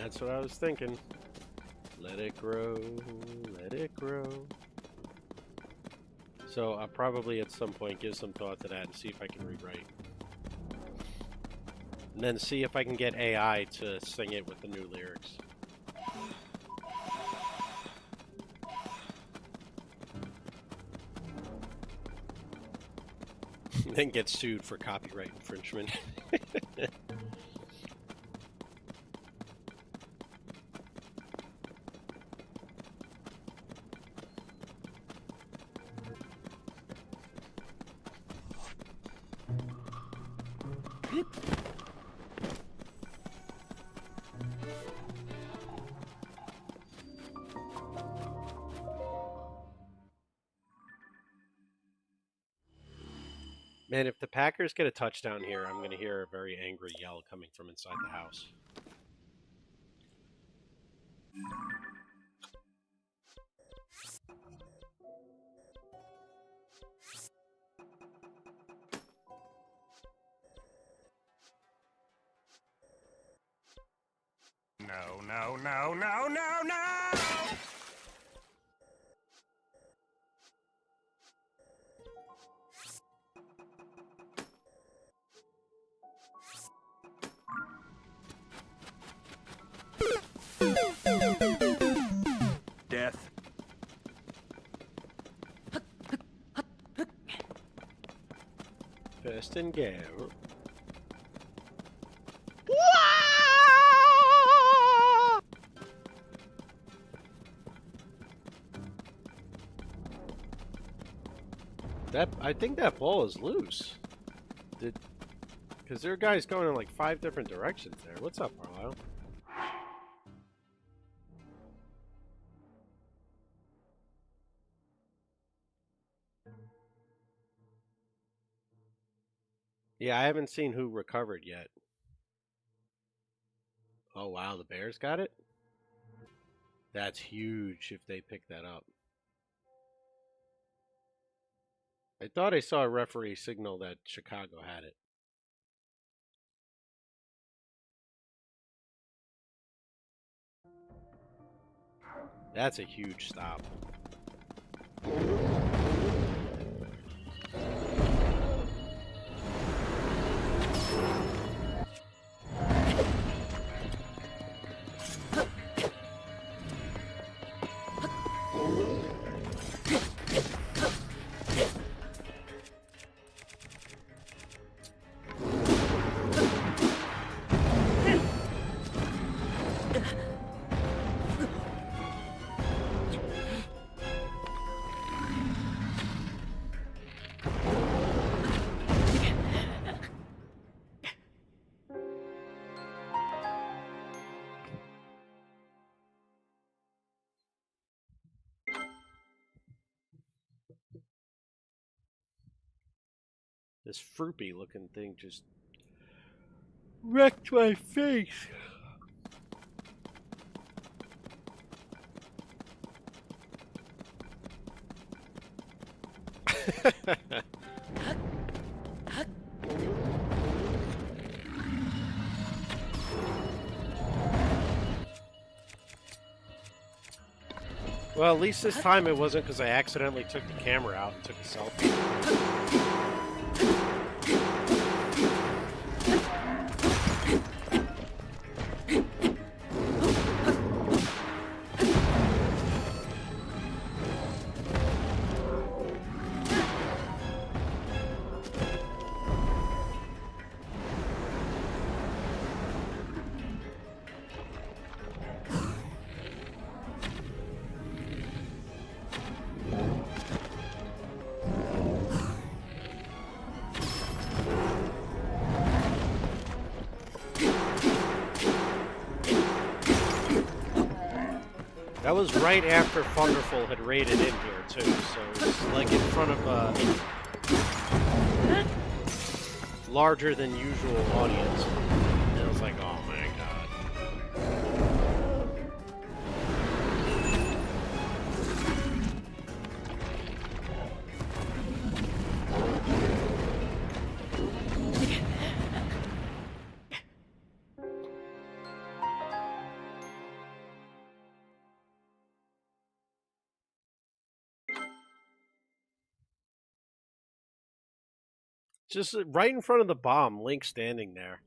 That's what I was thinking. Let it grow, let it grow. So I'll probably at some point give some thought to that and see if I can rewrite. And then see if I can get AI to sing it with the new lyrics. Then get sued for copyright infringement. Man, if the Packers get a touchdown here, I'm going to hear a very angry yell coming from inside the house. No, no, no, no, no, no! Death. First and go. I think that ball is loose. Because there are guys going in like 5 different directions there. What's up, Carlisle? Yeah, I haven't seen who recovered yet. Oh wow, the Bears got it? That's huge if they pick that up. I thought I saw a referee signal that Chicago had it. That's a huge stop. This fruity looking thing just wrecked my face. Well, at least this time it wasn't because I accidentally took the camera out and took a selfie. That was right after Thunderful had raided in here, too, so it was like in front of a larger than usual audience. And it was like, oh my god. Just right in front of the bomb, Link standing there.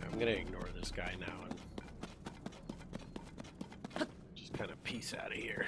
I'm gonna ignore this guy now and just kind of peace out of here.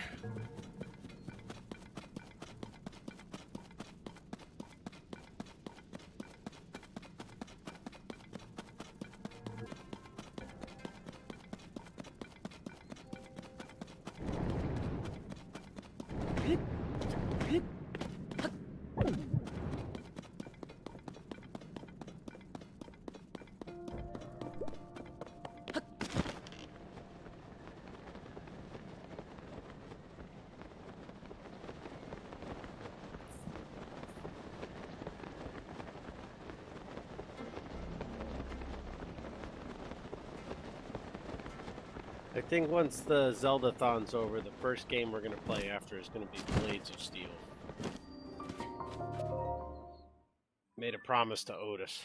I think once the Zelda-thon's over, the first game we're going to play after is going to be Blades of Steel. Made a promise to Otis.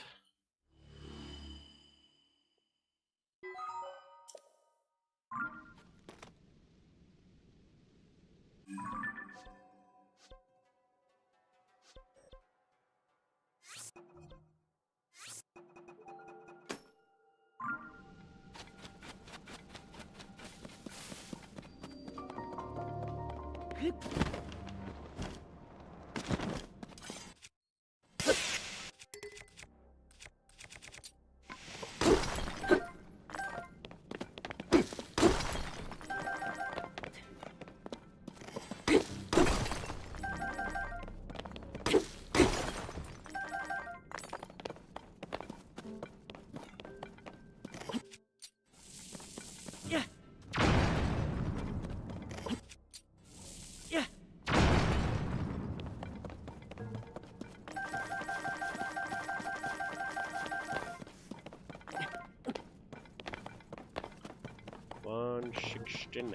One 69.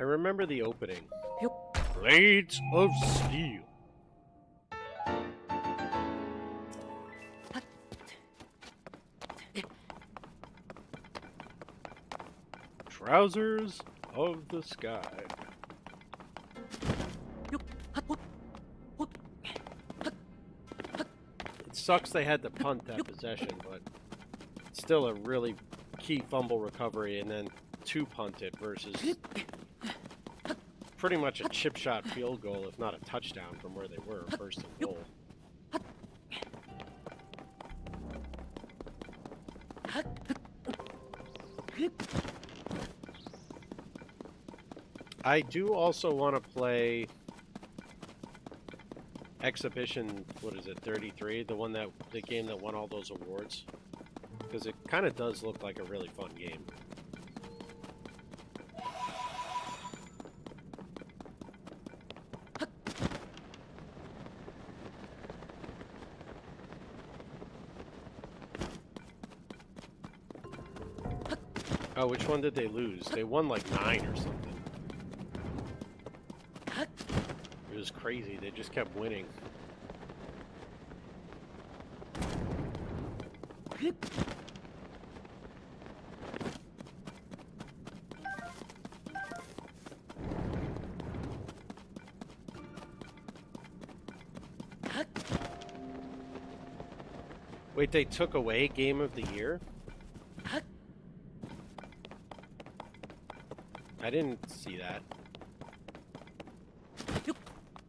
I remember the opening. Blades of Steel. Trousers of the Sky. It sucks they had to punt that possession, but it's still a really key fumble recovery and then to punt it versus pretty much a chip shot field goal, if not a touchdown from where they were, first and goal. I do also want to play Exhibition, what is it, 33? The game that won all those awards. Because it kind of does look like a really fun game. Oh, which one did they lose? They won like 9 or something. It was crazy. They just kept winning. Wait, they took away Game of the Year? I didn't see that.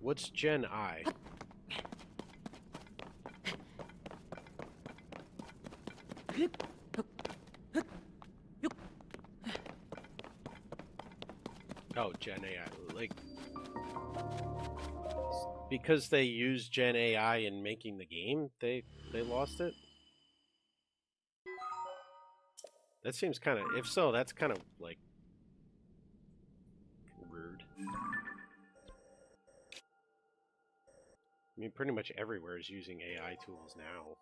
What's Gen I? Oh, Gen AI. Like, Because they used Gen AI in making the game, they lost it? That seems kind of, if so, that's kind of like rude. I mean, pretty much everywhere is using AI tools now.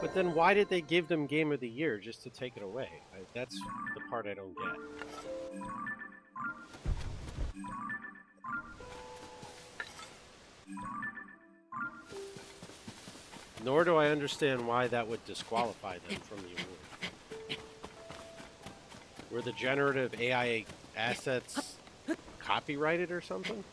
But then why did they give them Game of the Year just to take it away? That's the part I don't get. Nor do I understand why that would disqualify them from the award. Were the generative AI assets copyrighted or something?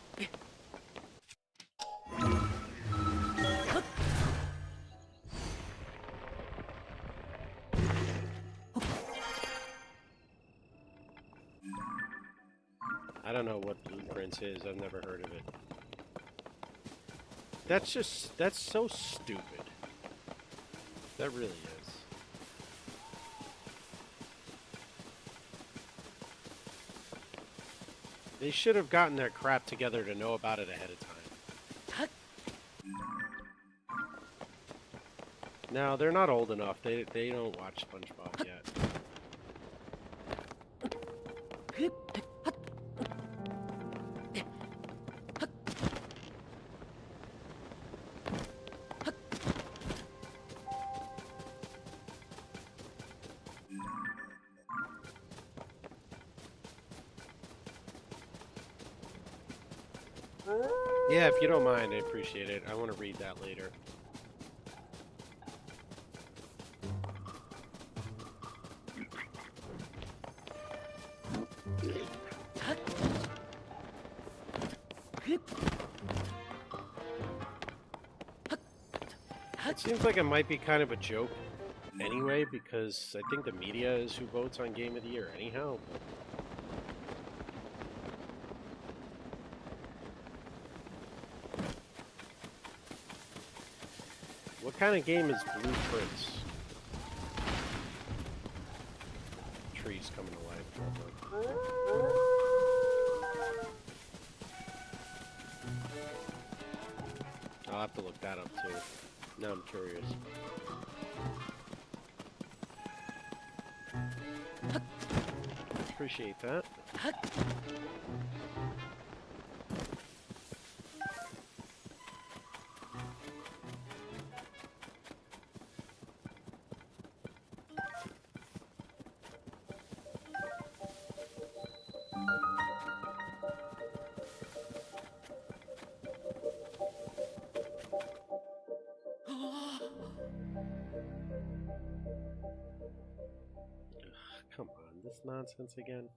I don't know what Blueprints is. I've never heard of it. That's so stupid. That really is. They should have gotten their crap together to know about it ahead of time. No, they're not old enough. They don't watch SpongeBob yet. Yeah, if you don't mind, I appreciate it. I want to read that later. It seems like it might be kind of a joke anyway, because I think the media is who votes on Game of the Year anyhow. What kind of game is Blueprints? Trees coming to life. I'll have to look that up too. Now I'm curious. Appreciate that. Come on, this nonsense again.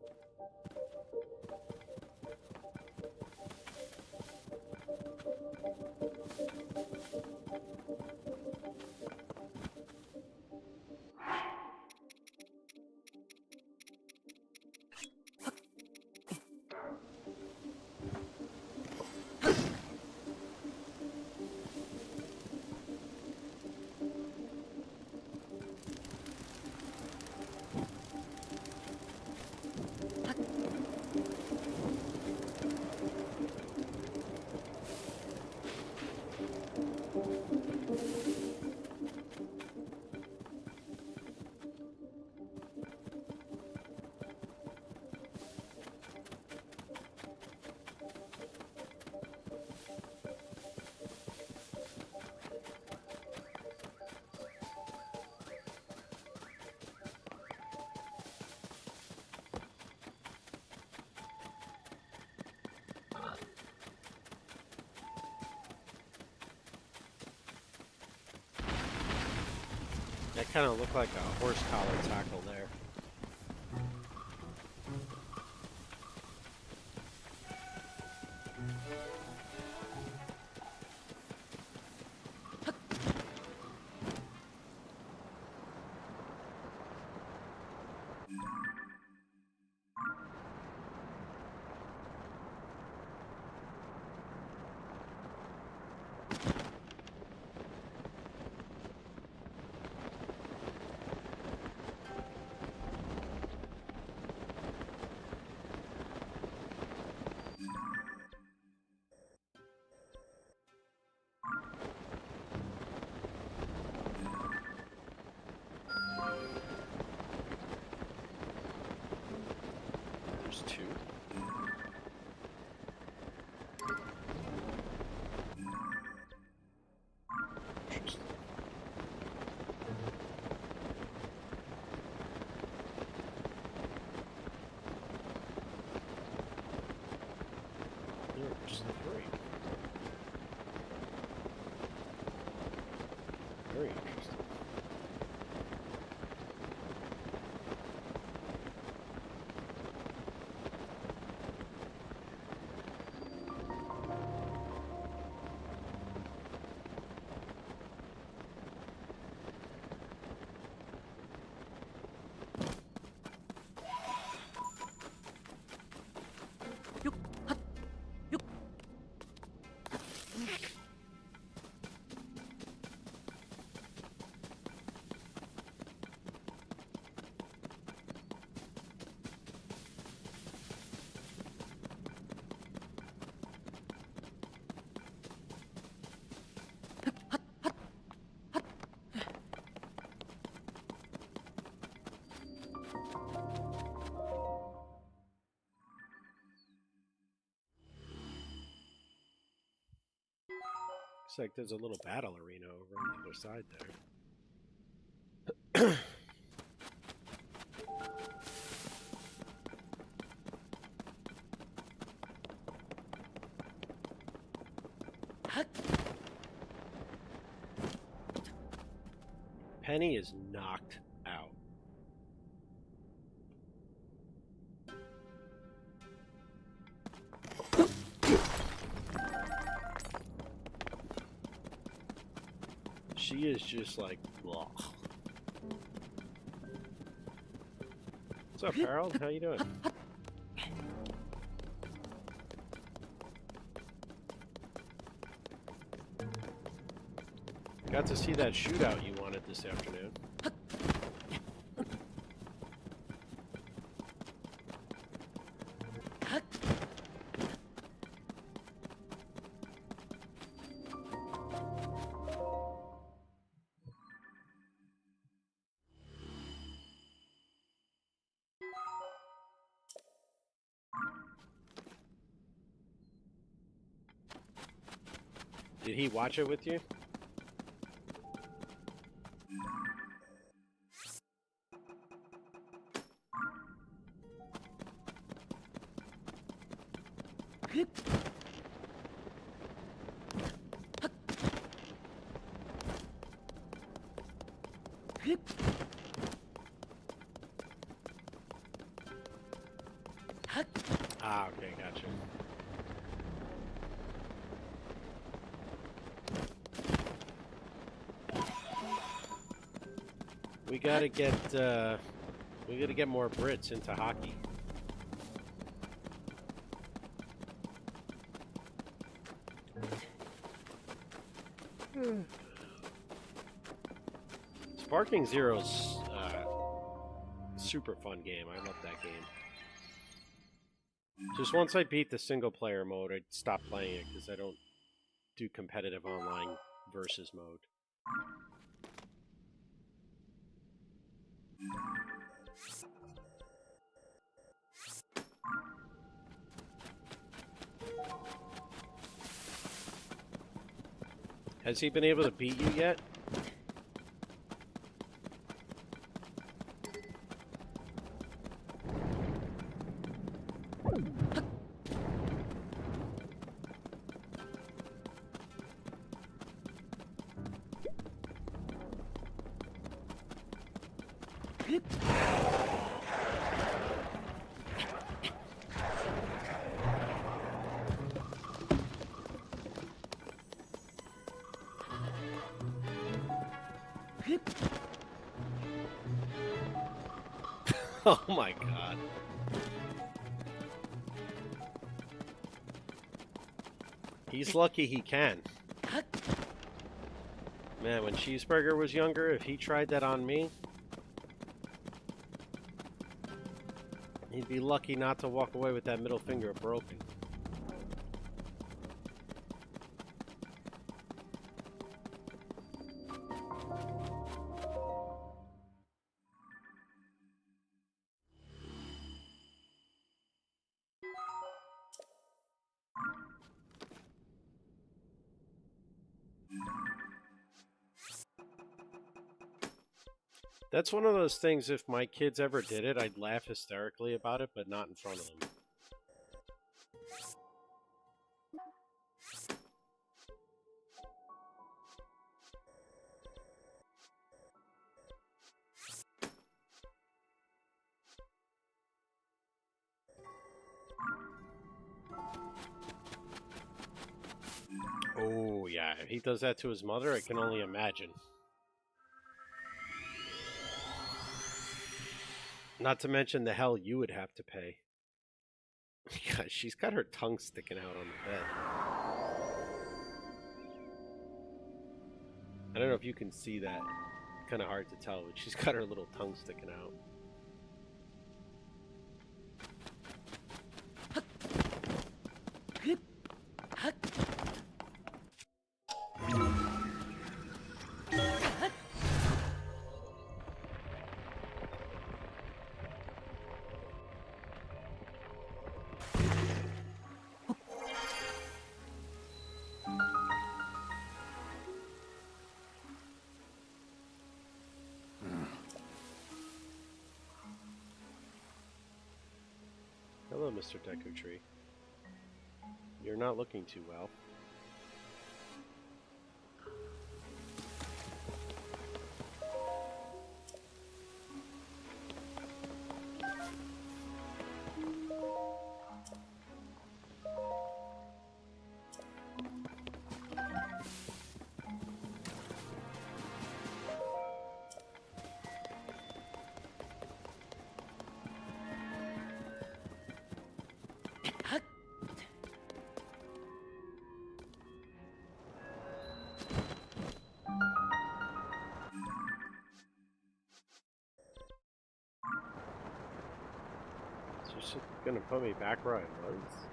Kind of look like a horse collar tackle there. There's two. Interesting. There's three. Very interesting. Looks like there's a little battle arena over on the other side there. Penny is knocked out. She is just like, blah. What's up, Harold? How you doing? Got to see that shootout you wanted this afternoon. Did he watch it with you? Ah, okay, gotcha. We gotta get more Brits into hockey. Sparking Zero's super fun game. I love that game. Just once I beat the single player mode, I stopped playing it because I don't do competitive online versus mode. Has he been able to beat you yet? Oh my god. He's lucky he can. Man, when Cheeseburger was younger, if he tried that on me, he'd be lucky not to walk away with that middle finger broken. That's one of those things, if my kids ever did it, I'd laugh hysterically about it, but not in front of them. Oh, yeah. If he does that to his mother, I can only imagine. Not to mention the hell you would have to pay. God, she's got her tongue sticking out on the bed. I don't know if you can see that. Kind of hard to tell, but she's got her little tongue sticking out. Hello, Mr. Deku Tree. You're not looking too well. She's gonna put me back where I was.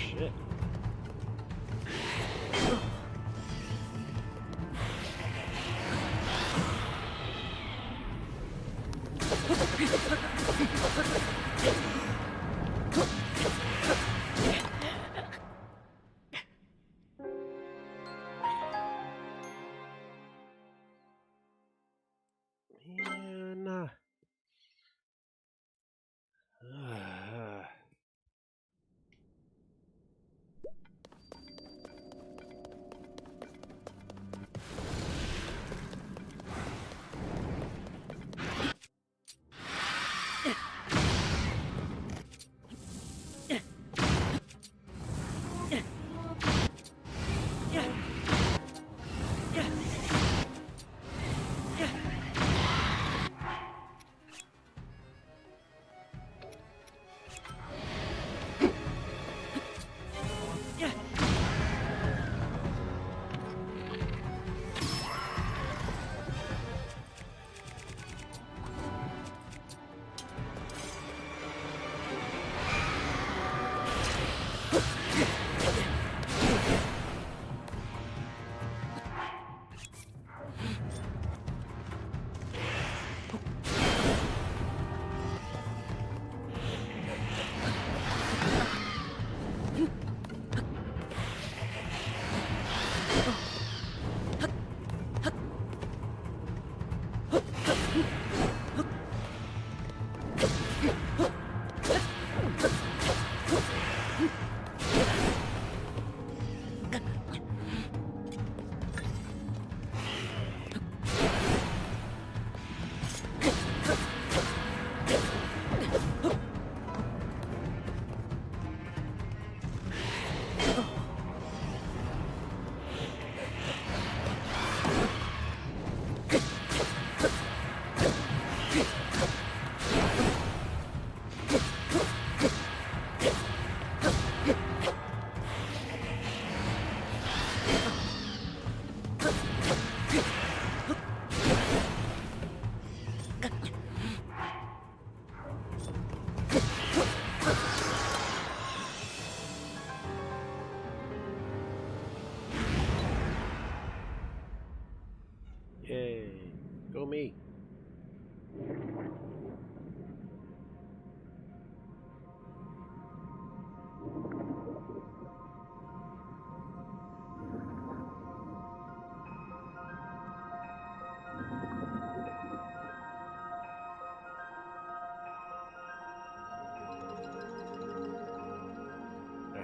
Shit. Man.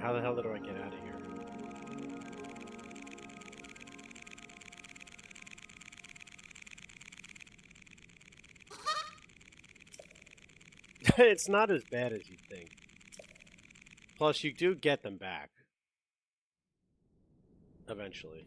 how the hell do I get out of here? It's not as bad as you think. Plus, you do get them back. Eventually.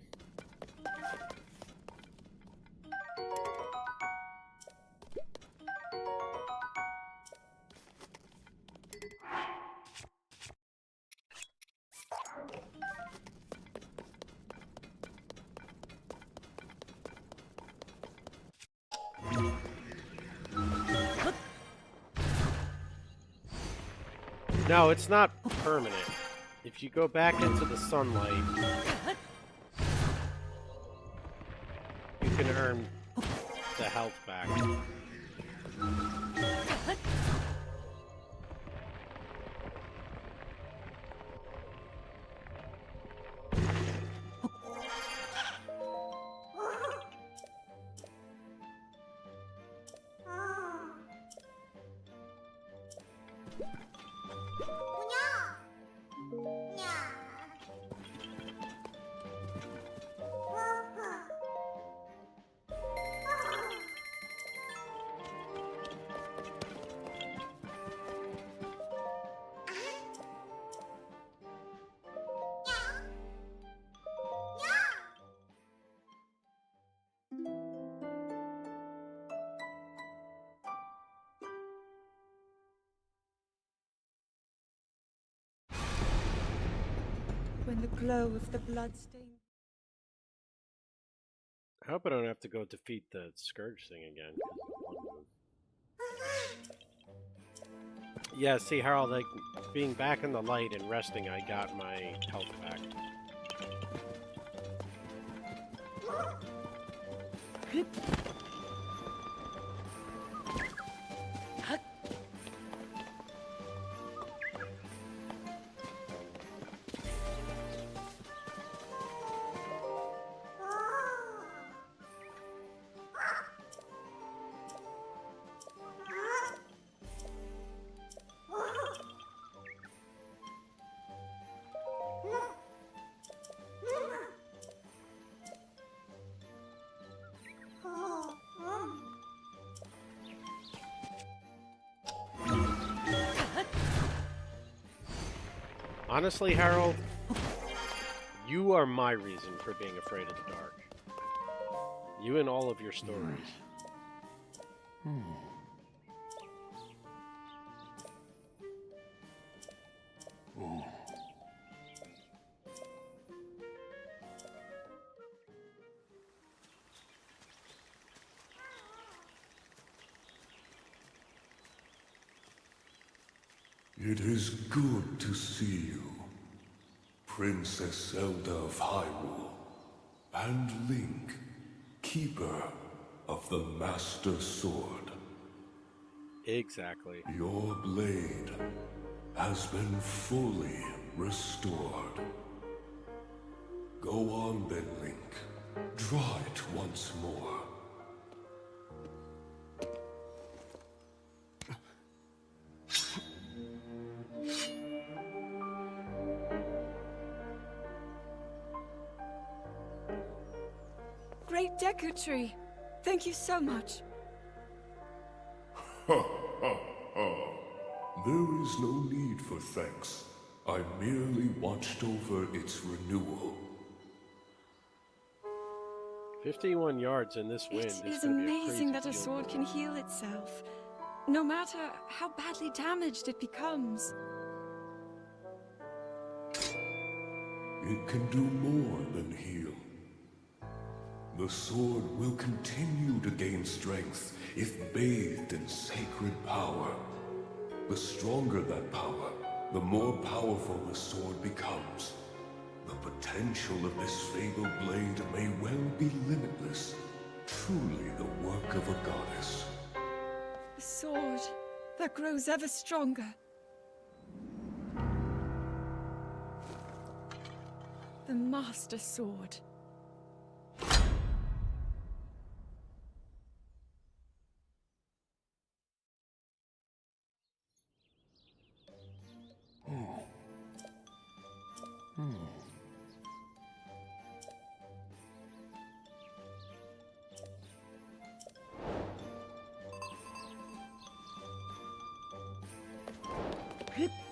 No, it's not permanent. If you go back into the sunlight, you can earn the health back. When the glow of the bloodstain. I hope I don't have to go defeat the Scourge thing again. Yeah, see, Harold, like, being back in the light and resting, I got my health back. Honestly, Harold, you are my reason for being afraid of the dark. You and all of your stories. It is good to see you, Princess Zelda of Hyrule, and Link, Keeper of the Master Sword. Exactly. Your blade has been fully restored. Go on then, Link. Draw it once more. Great Deku Tree. Thank you so much. Ha ha ha. There is no need for thanks. I merely watched over its renewal. 51 yards in this wind It is gonna be amazing that a crazy sword can heal itself, no matter how badly damaged it becomes. It can do more than heal. The sword will continue to gain strength if bathed in sacred power. The stronger that power, the more powerful the sword becomes. The potential of this fabled blade may well be limitless. Truly the work of a goddess. A sword that grows ever stronger. The Master Sword. Okay.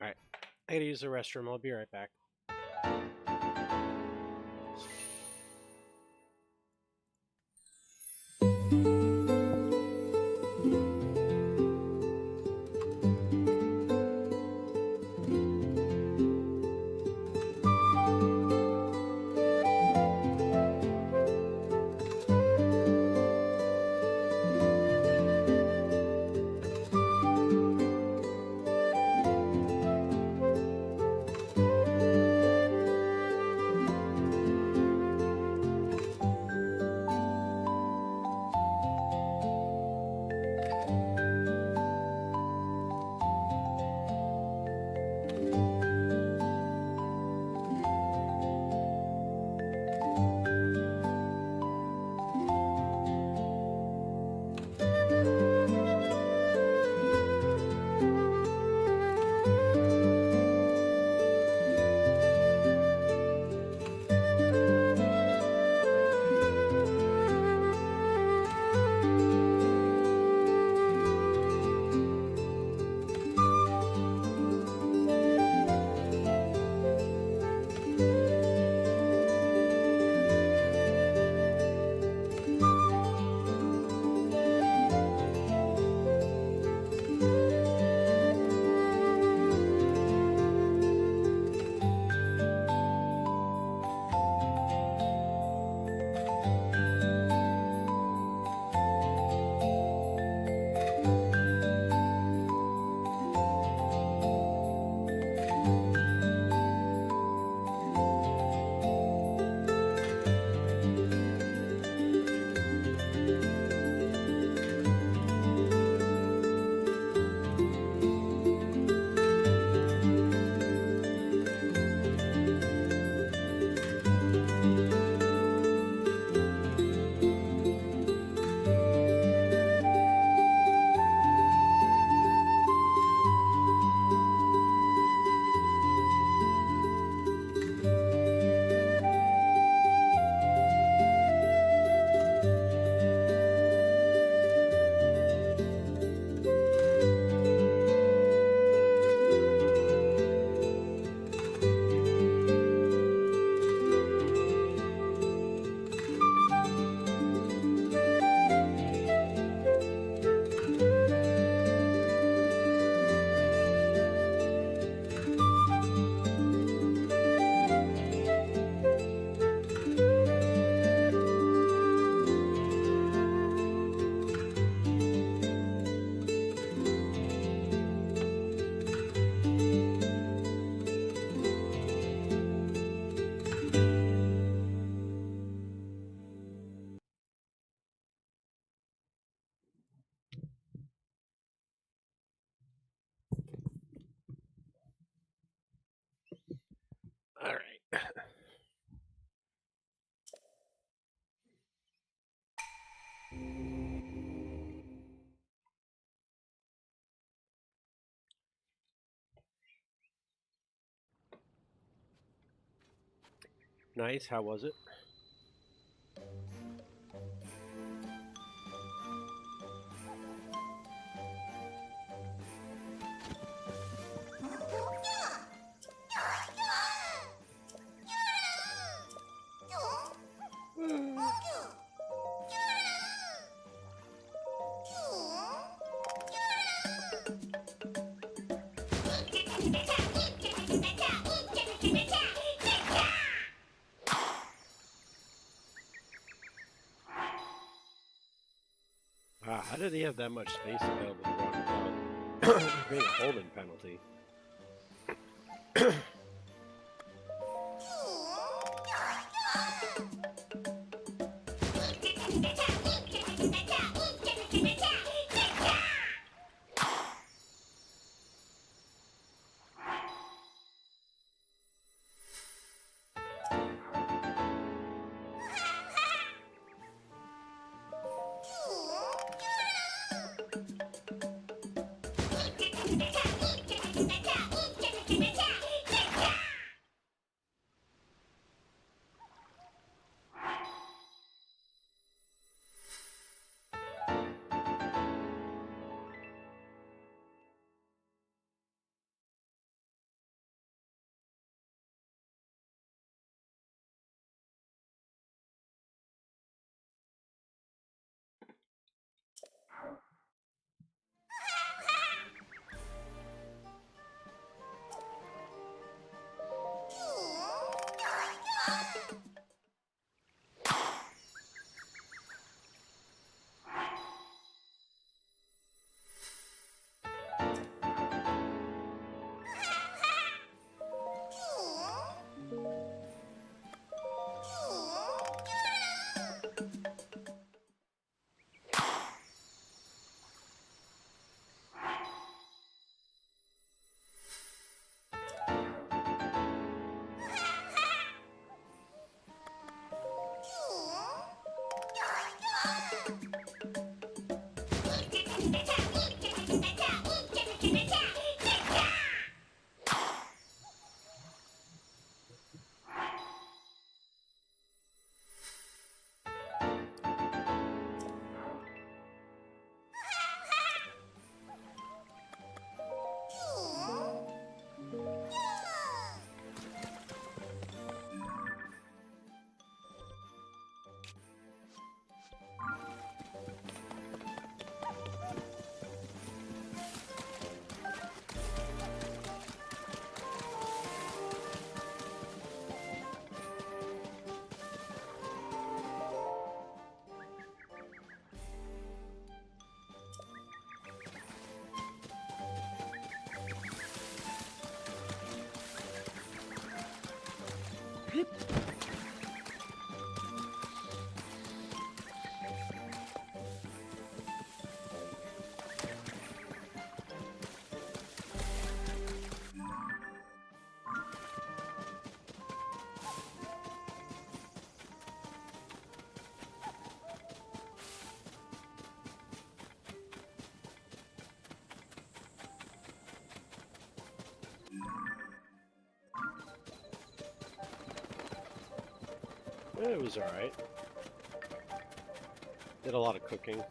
All right. I gotta use the restroom. I'll be right back. Nice. How was it? Wow, how did he have that much space available to run without being a holding penalty? It was alright. Did a lot of cooking.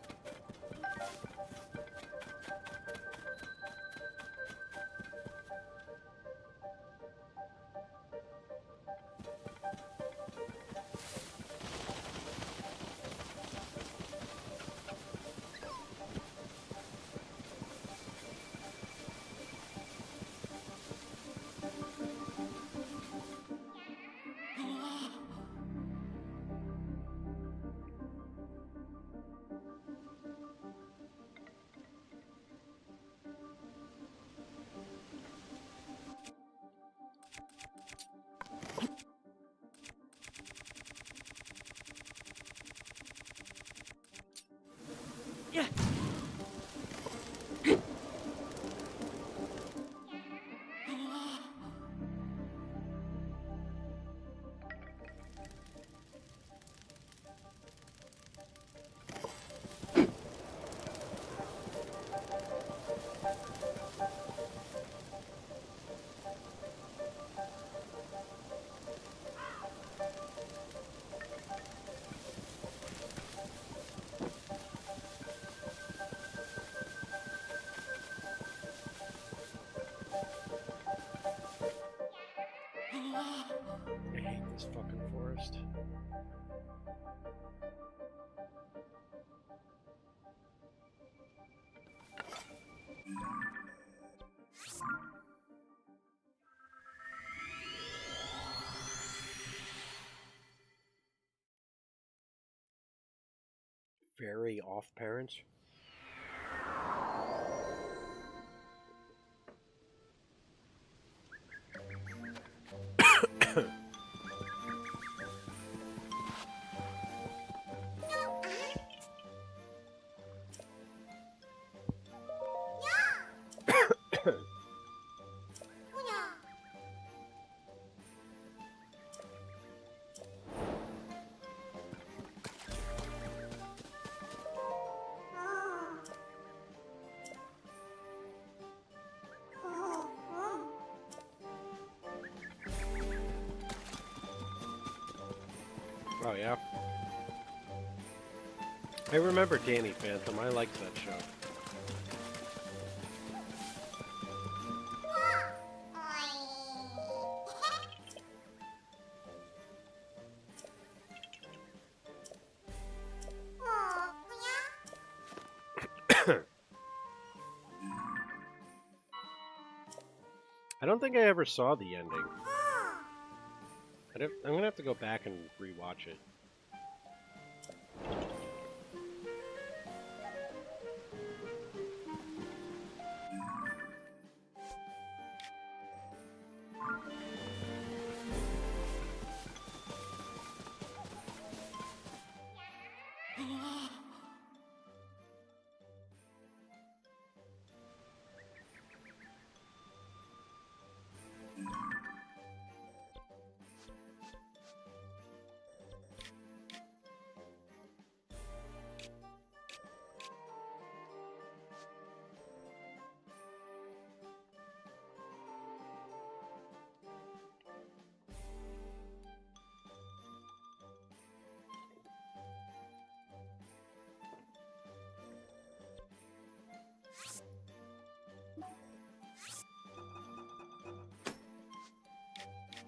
Very off parents. Oh, yeah? I remember Danny Phantom. I liked that show. I don't think I ever saw the ending. I'm gonna have to go back and rewatch it.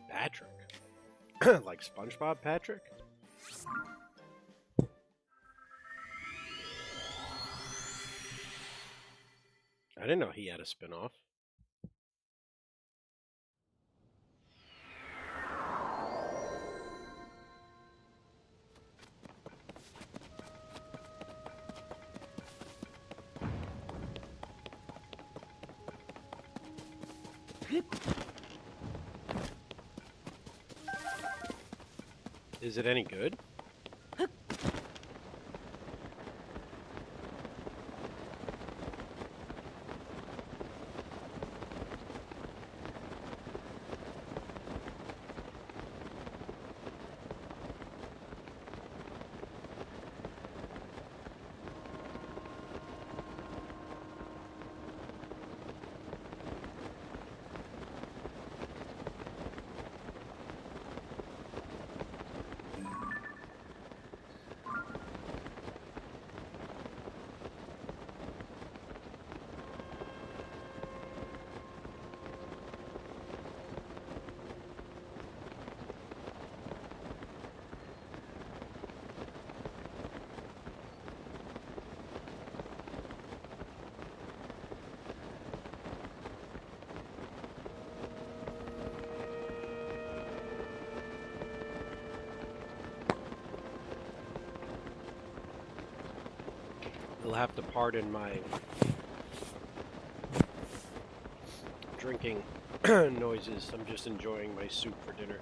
Patrick. Like SpongeBob Patrick? I didn't know he had a spin-off. Is it any good? You'll have to pardon my drinking noises. I'm just enjoying my soup for dinner.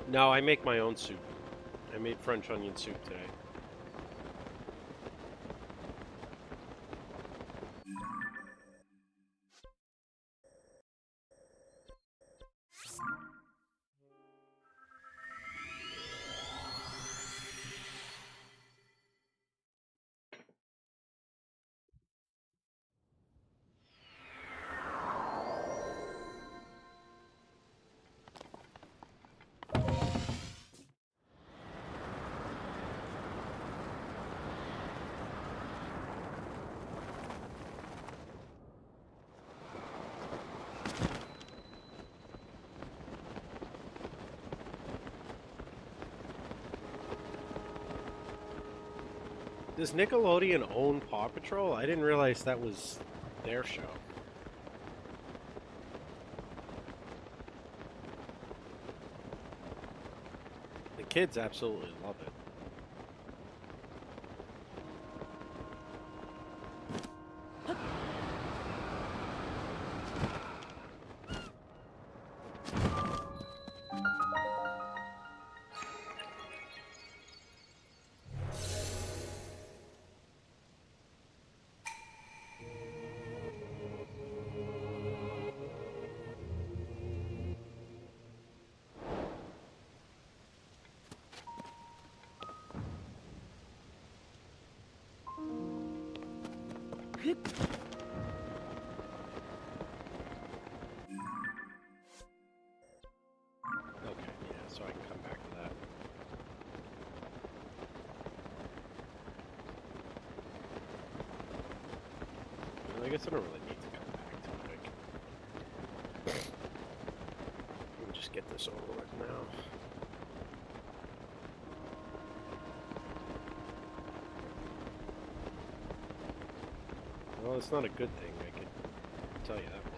No, I make my own soup. I made French onion soup today. Does Nickelodeon own Paw Patrol? I didn't realize that was their show. The kids absolutely love it. Okay, yeah, so I can come back to that. Well, I guess I don't really need to come back to it. Let me just get this over with now. Well, it's not a good thing, I can tell you that much.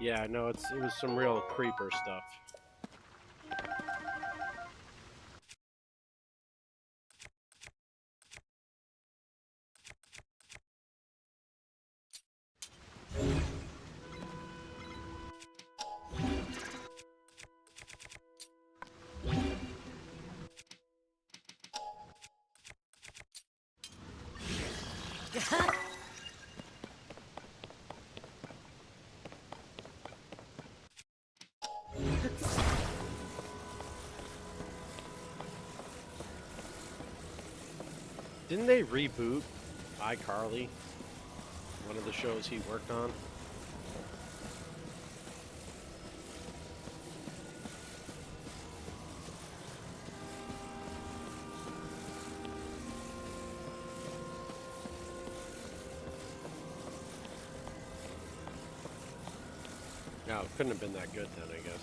Yeah, no, it was some real creeper stuff. Didn't they reboot iCarly? One of the shows he worked on? No, it couldn't have been that good then, I guess.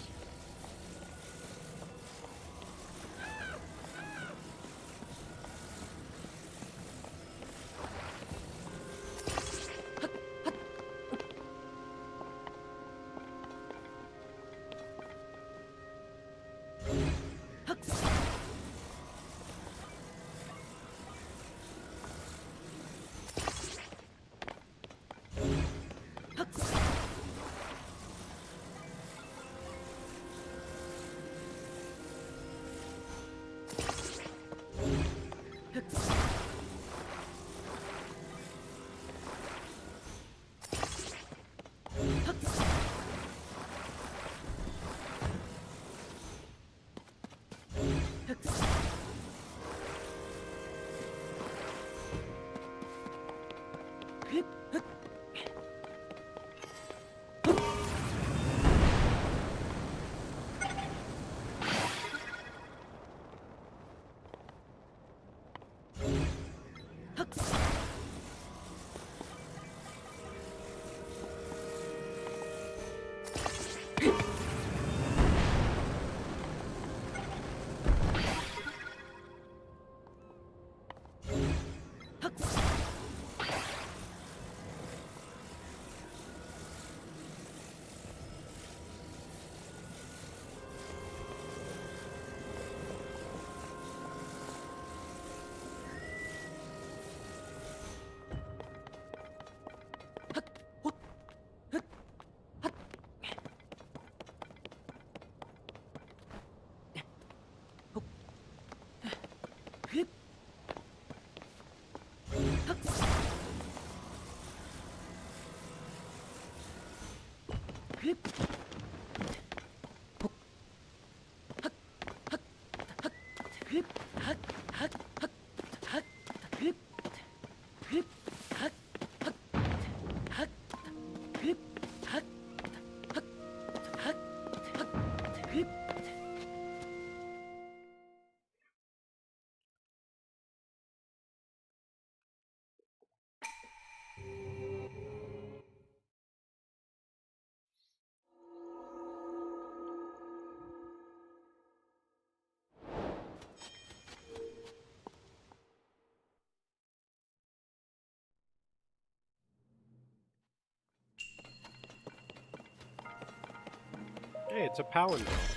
Hey, it's a palindrome.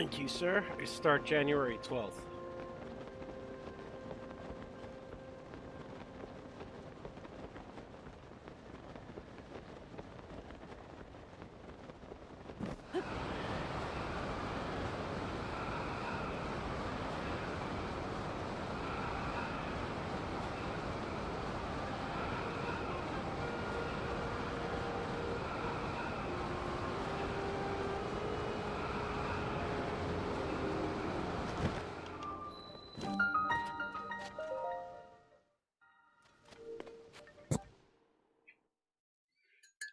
Thank you, sir. I start January 12th.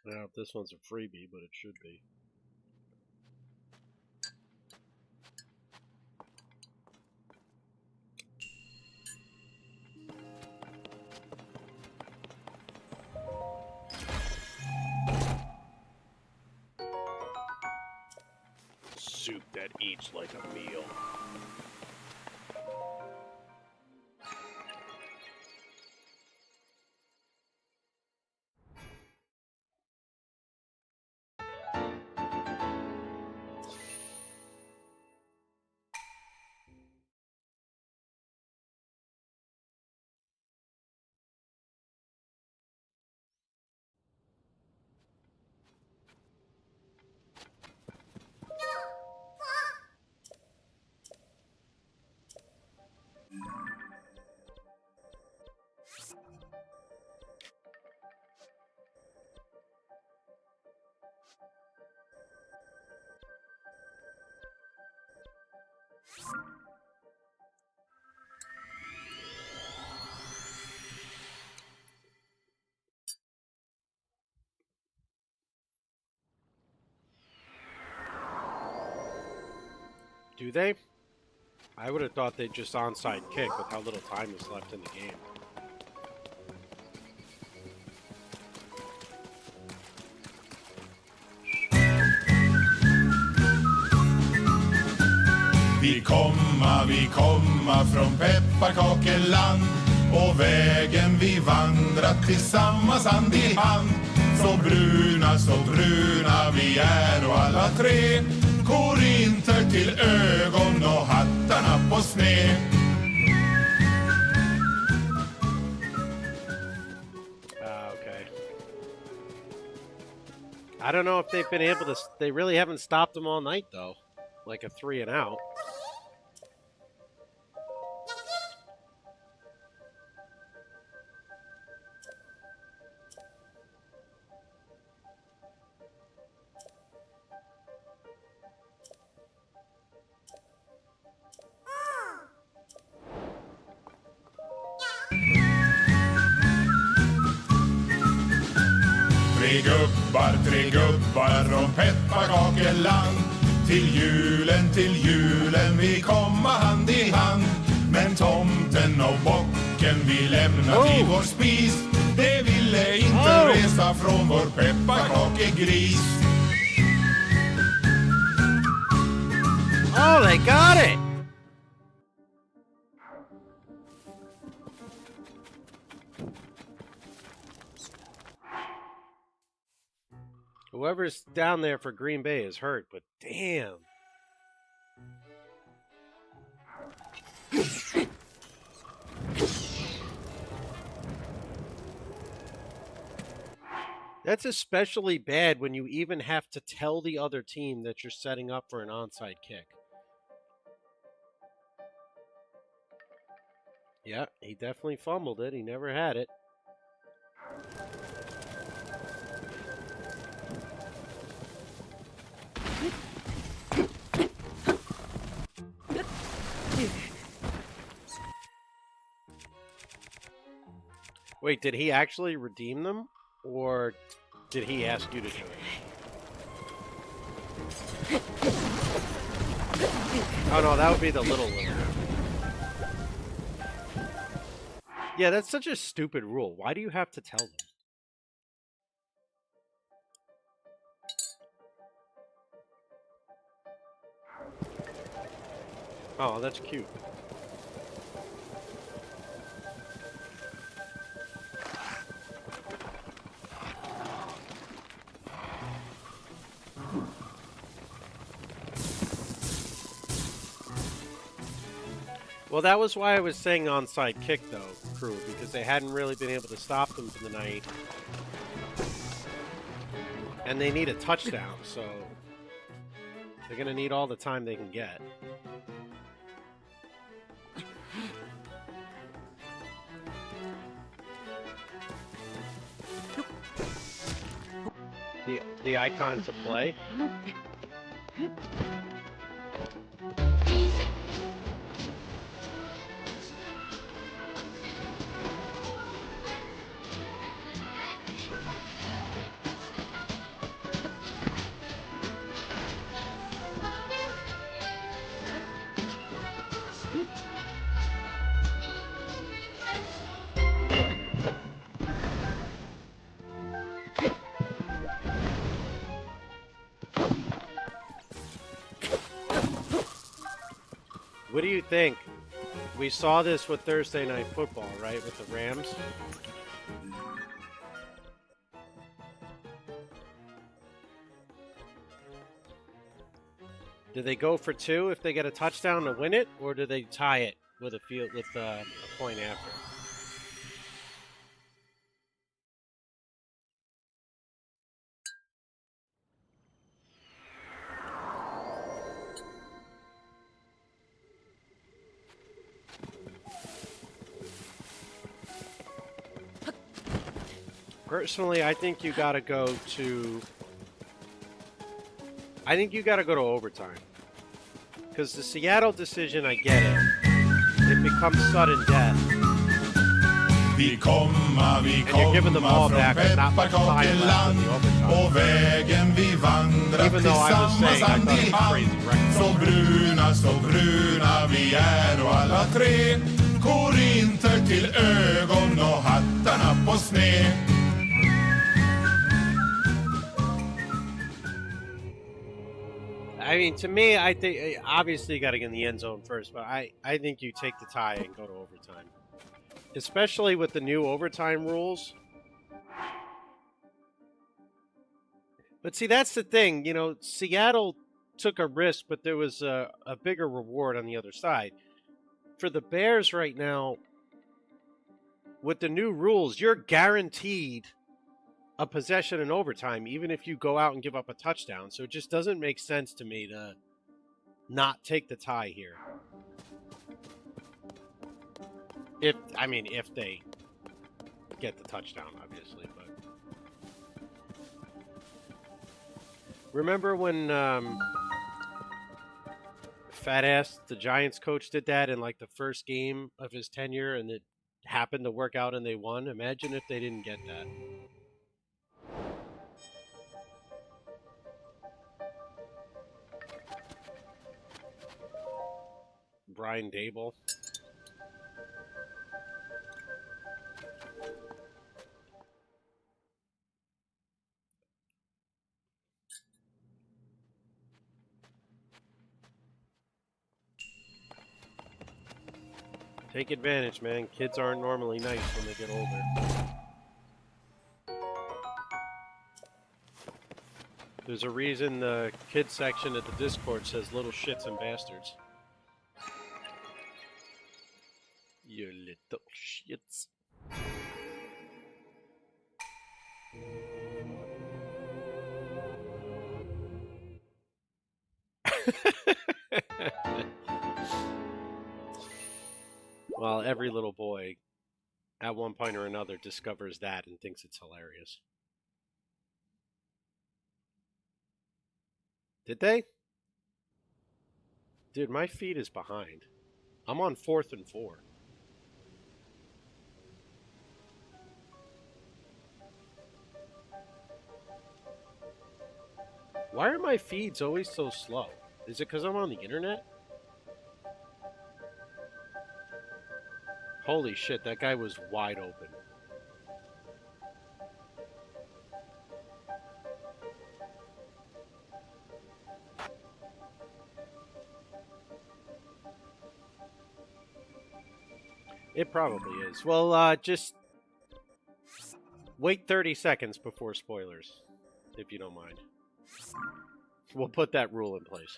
Now, this one's a freebie, but it should be. Soup that eats like a meal. Do they? I would have thought they'd just onside kick with how little time is left in the game. Vi komma från pepparkakeland och vägen vi vandrat tillsammans hand i hand. Så bruna vi är och alla tre korinter till ögon och hattarna på sned. Okay. I don't know if they've been able to... They really haven't stopped them all night, though. Like a 3 and out. Tre gubbar från pepparkakeland till julen vi komma hand i hand. Men tomten och bocken vi lämna till vår spis. Det ville inte resa från vår pepparkakegris. Oh, they got it! Whoever's down there for Green Bay is hurt, but damn. That's especially bad when you even have to tell the other team that you're setting up for an onside kick. Yeah, he definitely fumbled it. He never had it. Wait, did he actually redeem them? Or did he ask you to do it? Oh no, that would be the little one. Yeah, that's such a stupid rule. Why do you have to tell them? Oh, that's cute. Well, that was why I was saying onside kick, though, crew, because they hadn't really been able to stop them for the night. And they need a touchdown, so they're going to need all the time they can get. The icon to play. What do you think? We saw this with Thursday Night Football, right? With the Rams. Do they go for two if they get a touchdown to win it, or do they tie it with a point after? Personally, I think you got to go to. I think you got to go to overtime. Because the Seattle decision, I get it. It becomes sudden death. Vi komma från pepparkakeland och vägen vi vandrat tillsammans hand i hand. Så bruna vi är och alla tre. Korinter till ögon och hattarna på sned. I mean, to me, I think obviously you got to get in the end zone first, but I think you take the tie and go to overtime, especially with the new overtime rules. But see, that's the thing, you know, Seattle took a risk, but there was a bigger reward on the other side. For the Bears right now, with the new rules, you're guaranteed a possession in overtime, even if you go out and give up a touchdown. So it just doesn't make sense to me to not take the tie here. If they get the touchdown, obviously. But remember when fat ass the Giants coach did that in like the first game of his tenure, and it happened to work out and they won? Imagine if they didn't get that. Brian Dable. Take advantage, man. Kids aren't normally nice when they get older. There's a reason the kids section at the Discord says little shits and bastards. You little shits. Well, every little boy, at one point or another, discovers that and thinks it's hilarious. Did they? Dude, my feed is behind. I'm on 4th and 4. Why are my feeds always so slow? Is it because I'm on the internet? Holy shit, that guy was wide open. It probably is. Well, just wait 30 seconds before spoilers, if you don't mind. We'll put that rule in place.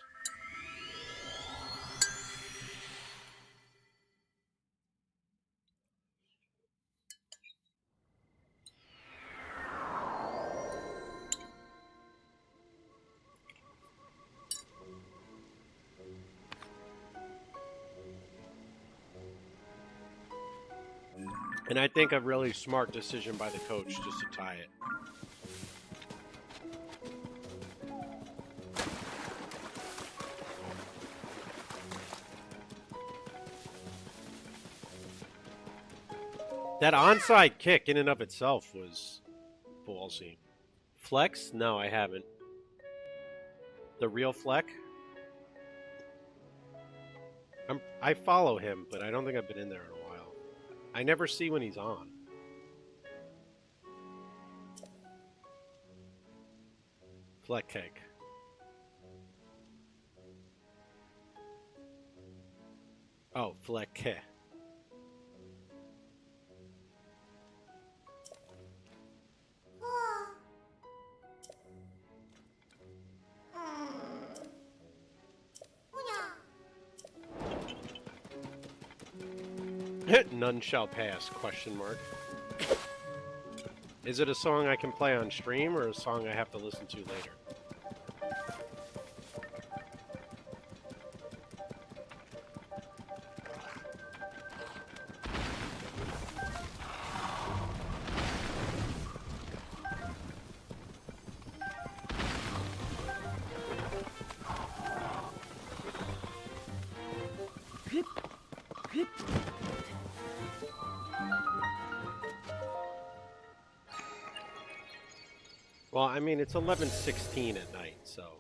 And I think a really smart decision by the coach just to tie it. That onside kick in and of itself was ballsy. Flex? No, I haven't. The real Fleck? I follow him, but I don't think I've been in there in a while. I never see when he's on. Fleck cake. Oh, Fleck cake. None shall pass, question mark. Is it a song I can play on stream or a song I have to listen to later? Well, I mean, it's 11:16 at night, so...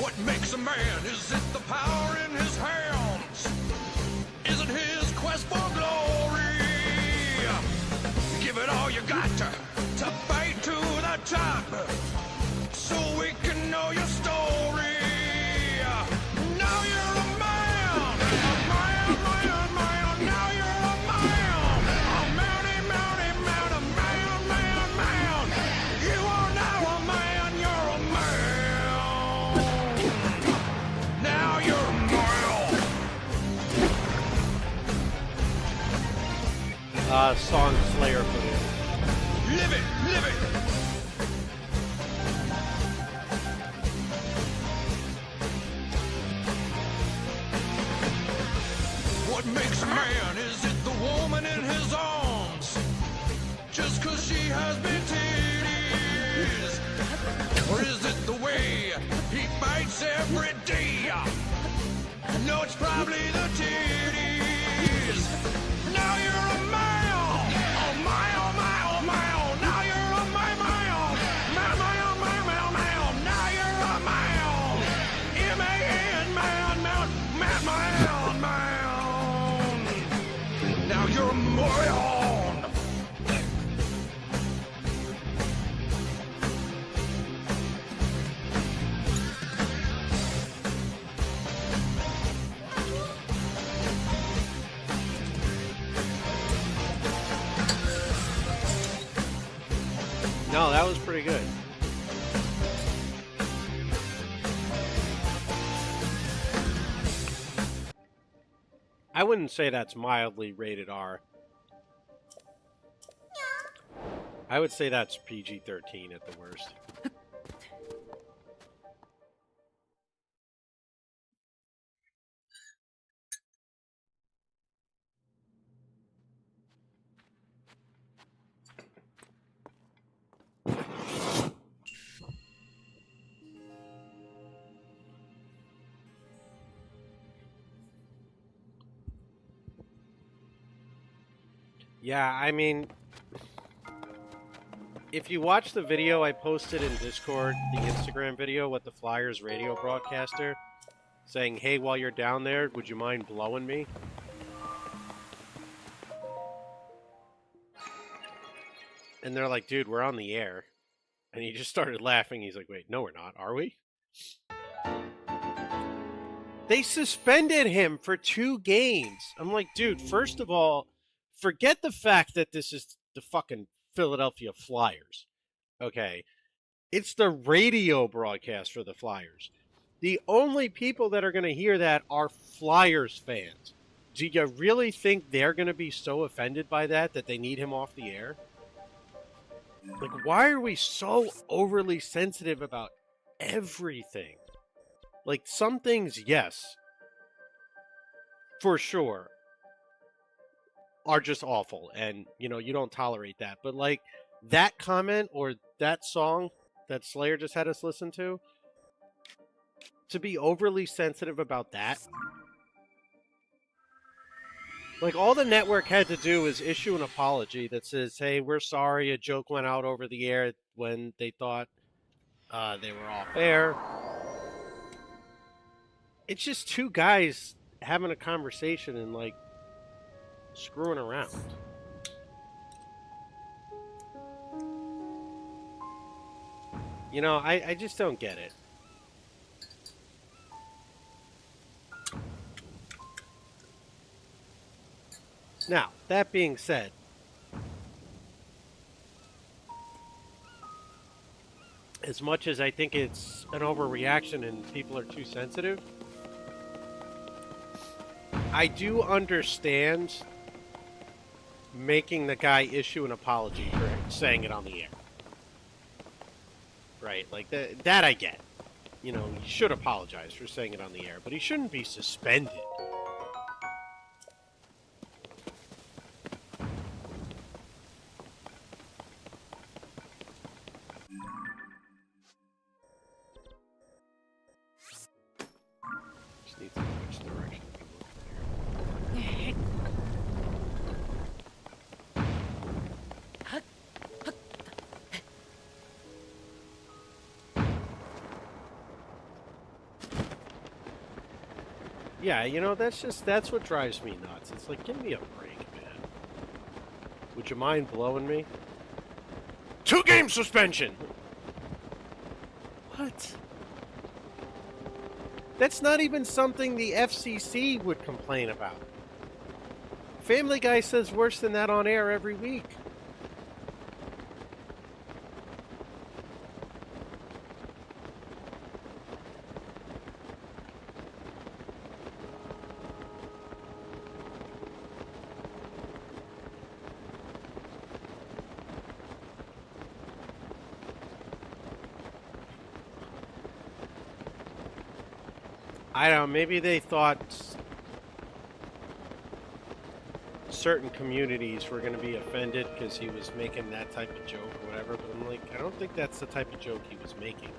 What makes a man? Is it the power in his hands? Is it his quest for glory? Give it all you got to fight to the top, so we can know your story. Now you're a man, man. Now you're a man, man. You are now a man. You're a man. Now you're a man. Song Slayer for me. Live it, live it. What makes a man? Is it the woman in his arms? Just 'cause she Flyers every day. No, it's probably the titties. Now you're a male. Oh my, oh my, oh my, oh. Now you're a my, oh my. Now you're a male. M-A-N, man. Now you're a moron. No, that was pretty good. I wouldn't say that's mildly rated R. I would say that's PG-13 at the worst. Yeah, I mean, if you watch the video I posted in Discord, the Instagram video with the Flyers radio broadcaster saying, hey, while you're down there, would you mind blowing me? And they're like, dude, we're on the air. And he just started laughing. He's like, wait, no, we're not. Are we? They suspended him for 2 games. I'm like, dude, first of all, forget the fact that this is the fucking Philadelphia Flyers. Okay? It's the radio broadcast for the Flyers. The only people that are going to hear that are Flyers fans. Do you really think they're going to be so offended by that they need him off the air? Like, why are we so overly sensitive about everything? Like, some things, yes, for sure, are just awful. And, you know, you don't tolerate that. But, like, that comment or that song that Slayer just had us listen to be overly sensitive about that? Like, all the network had to do is issue an apology that says, hey, we're sorry, a joke went out over the air when they thought they were off air. It's just 2 guys having a conversation and, like, screwing around. You know, I just don't get it. Now, that being said, as much as I think it's an overreaction and people are too sensitive, I do understand making the guy issue an apology for saying it on the air. Right? Like, that I get. You know, he should apologize for saying it on the air, but he shouldn't be suspended. Just need to know which direction to be looking here. Yeah, you know, that's what drives me nuts. It's like, give me a break, man. Would you mind blowing me? 2-game suspension! What? That's not even something the FCC would complain about. Family Guy says worse than that on air every week. I don't know, maybe they thought certain communities were going to be offended because he was making that type of joke or whatever, but I'm like, I don't think that's the type of joke he was making.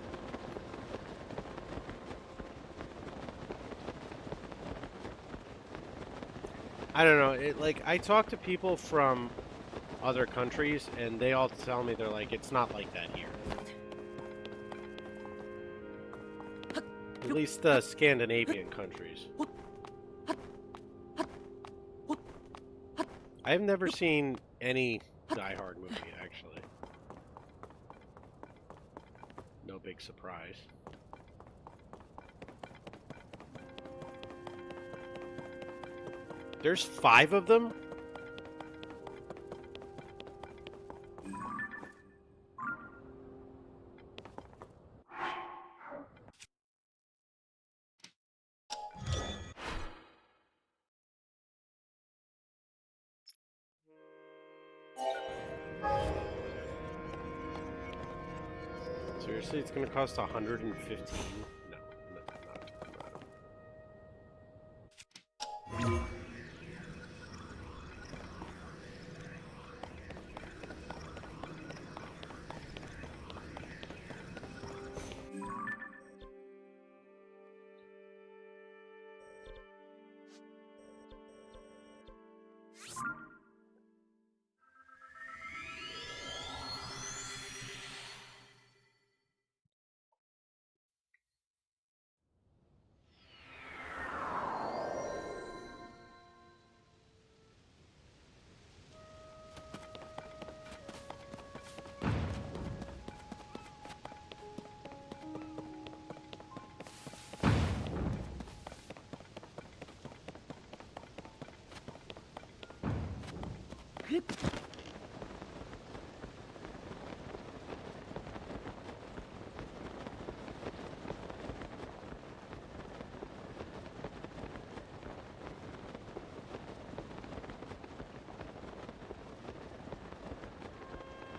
I don't know. Like I talk to people from other countries, and they all tell me they're like, it's not like that here. At least the Scandinavian countries. I've never seen any Die Hard movie, actually. No big surprise. There's 5 of them? Seriously, it's gonna cost 115? No, not.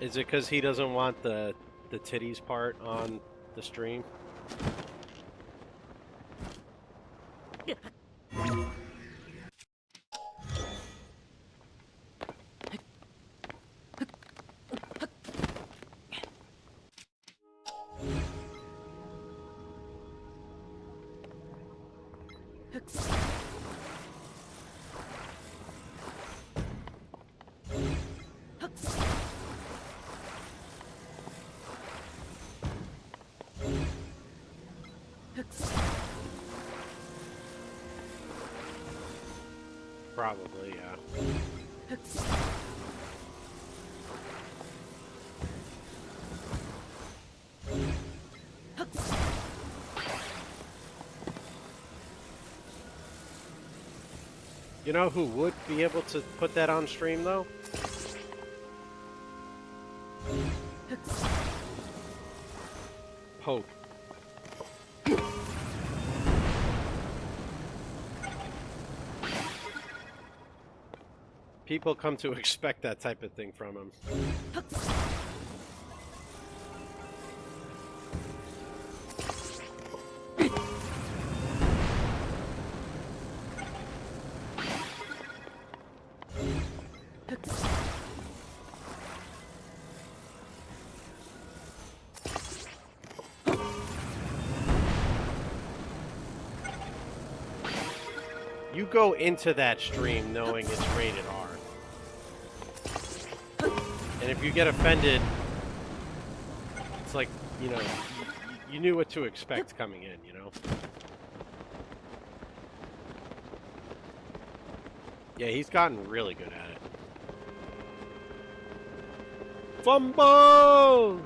Is it because he doesn't want the titties part on the stream? Probably, yeah. You know who would be able to put that on stream, though? Pope. People come to expect that type of thing from him. You go into that stream knowing it's rated R. And if you get offended, it's like, you know, you knew what to expect coming in, you know? Yeah, he's gotten really good at it. Fumble!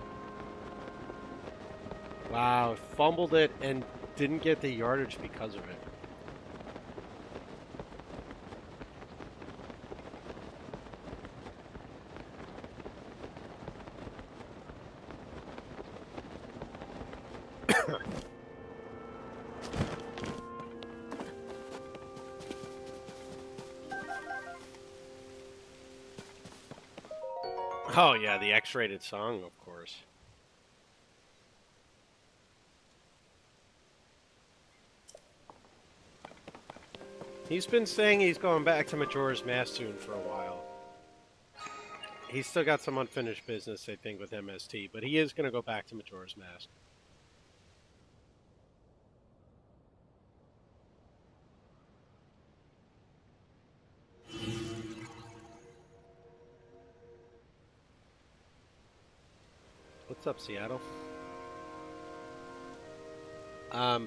Wow, fumbled it and didn't get the yardage because of it. Oh yeah, the X-rated song, of course. He's been saying he's going back to Majora's Mask soon for a while. He's still got some unfinished business, I think, with MST, but he is going to go back to Majora's Mask. What's up, Seattle? I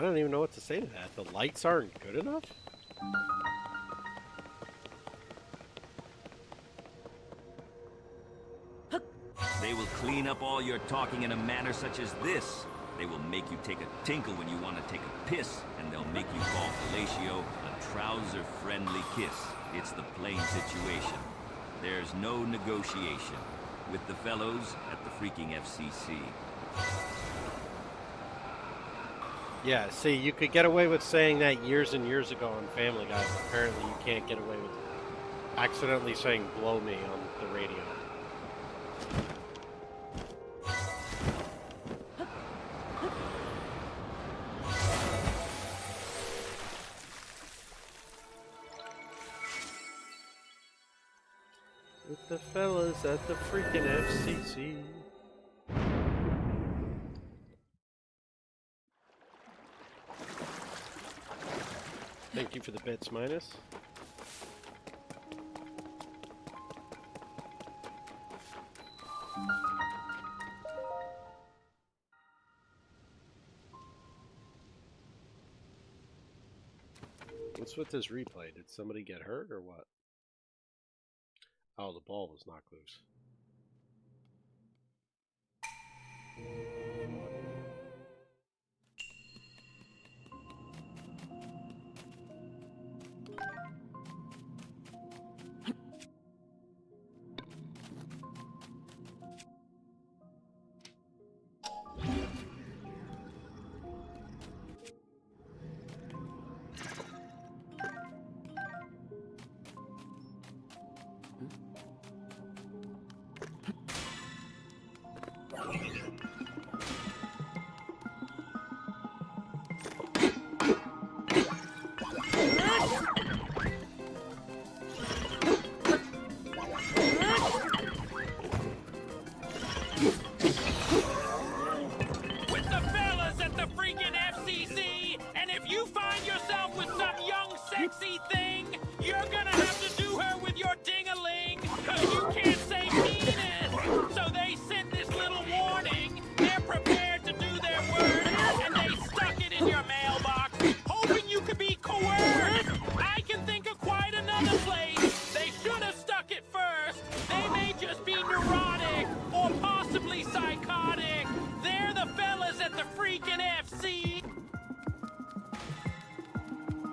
don't even know what to say to that. The lights aren't good enough? They will clean up all your talking in a manner such as this. They will make you take a tinkle when you want to take a piss, and they'll make you call fellatio a trouser-friendly kiss. It's the plain situation. There's no negotiation. With the fellows at the freaking FCC. Yeah, see, you could get away with saying that years and years ago on Family Guy, but apparently you can't get away with accidentally saying blow me on the radio. With the fellas at the freaking FCC. Thank you for the bits, Minus. What's with this replay? Did somebody get hurt or what? Oh, the ball was knocked loose.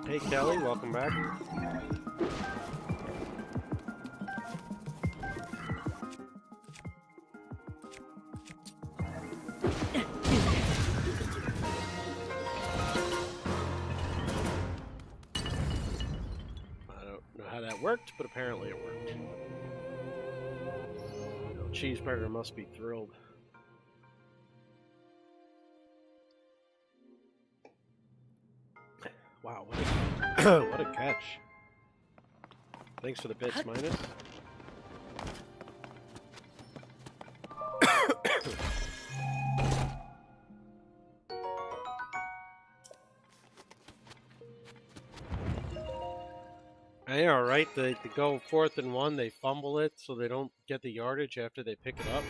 Hey Kelly, welcome back. I don't know how that worked, but apparently it worked. Cheeseburger must be thrilled. Wow, what a, what a catch. Thanks for the bits, Minus. I know, right? They go 4th and 1, they fumble it so they don't get the yardage after they pick it up.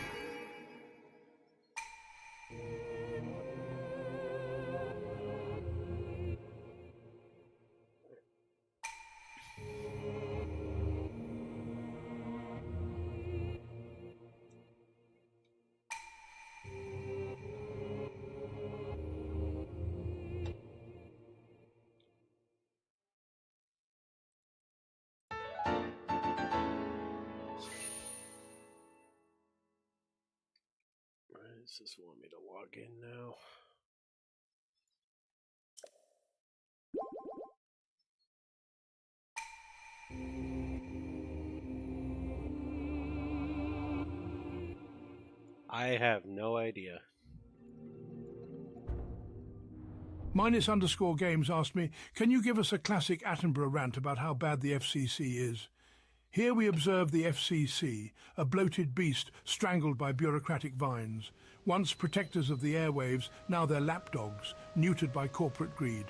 Does this want me to log in now? I have no idea. Minus_games asked me, can you give us a classic Attenborough rant about how bad the FCC is? Here we observe the FCC, a bloated beast strangled by bureaucratic vines. Once protectors of the airwaves, now they're lapdogs, neutered by corporate greed.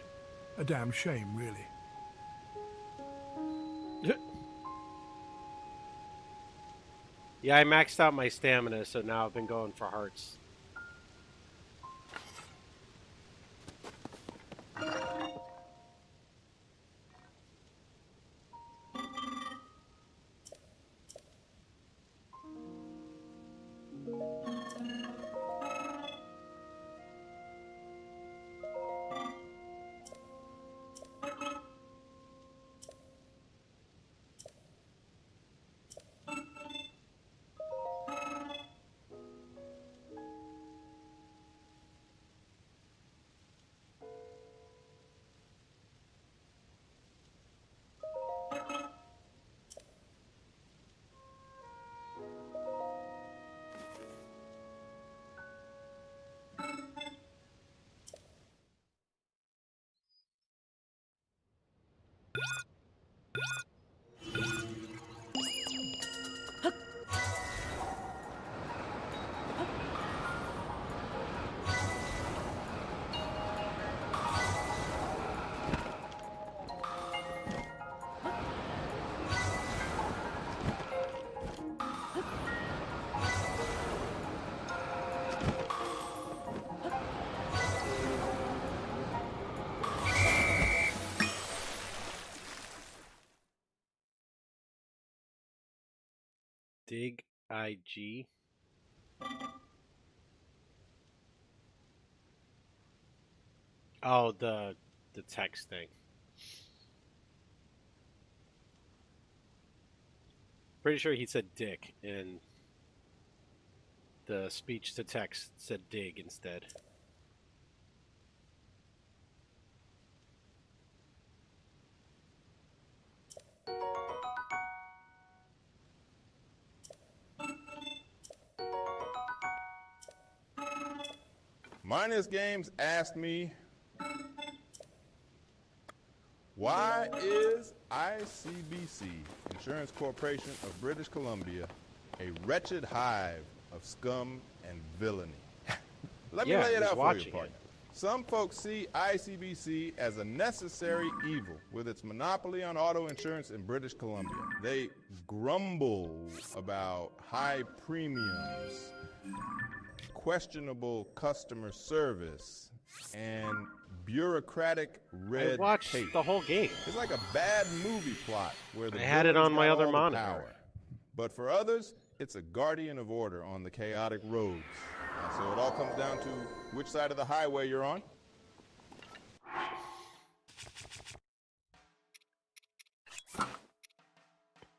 A damn shame, really. Yeah, I maxed out my stamina, so now I've been going for hearts. Dig IG. Oh, the text thing. Pretty sure he said dick, and the speech to text said dig instead. Minus Games asked me, why is ICBC, Insurance Corporation of British Columbia, a wretched hive of scum and villainy? Let me lay it out for you, partner. Some folks see ICBC as a necessary evil with its monopoly on auto insurance in British Columbia. They grumble about high premiums, questionable customer service, and bureaucratic red I watched tape. the whole game. It's like a bad movie plot where the I had it on my got other all the monitor. power. But for others, it's a guardian of order on the chaotic roads. So it all comes down to which side of the highway you're on.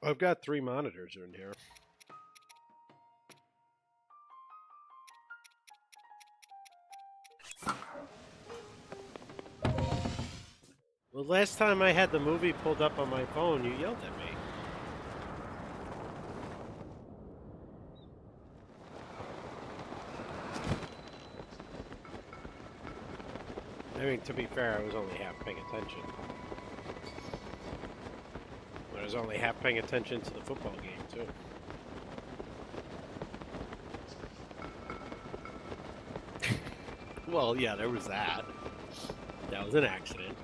I've got 3 monitors in here. Well, last time I had the movie pulled up on my phone, you yelled at me. I mean, to be fair, I was only half paying attention. I was only half paying attention to the football game, too. Well, yeah, there was that. That was an accident.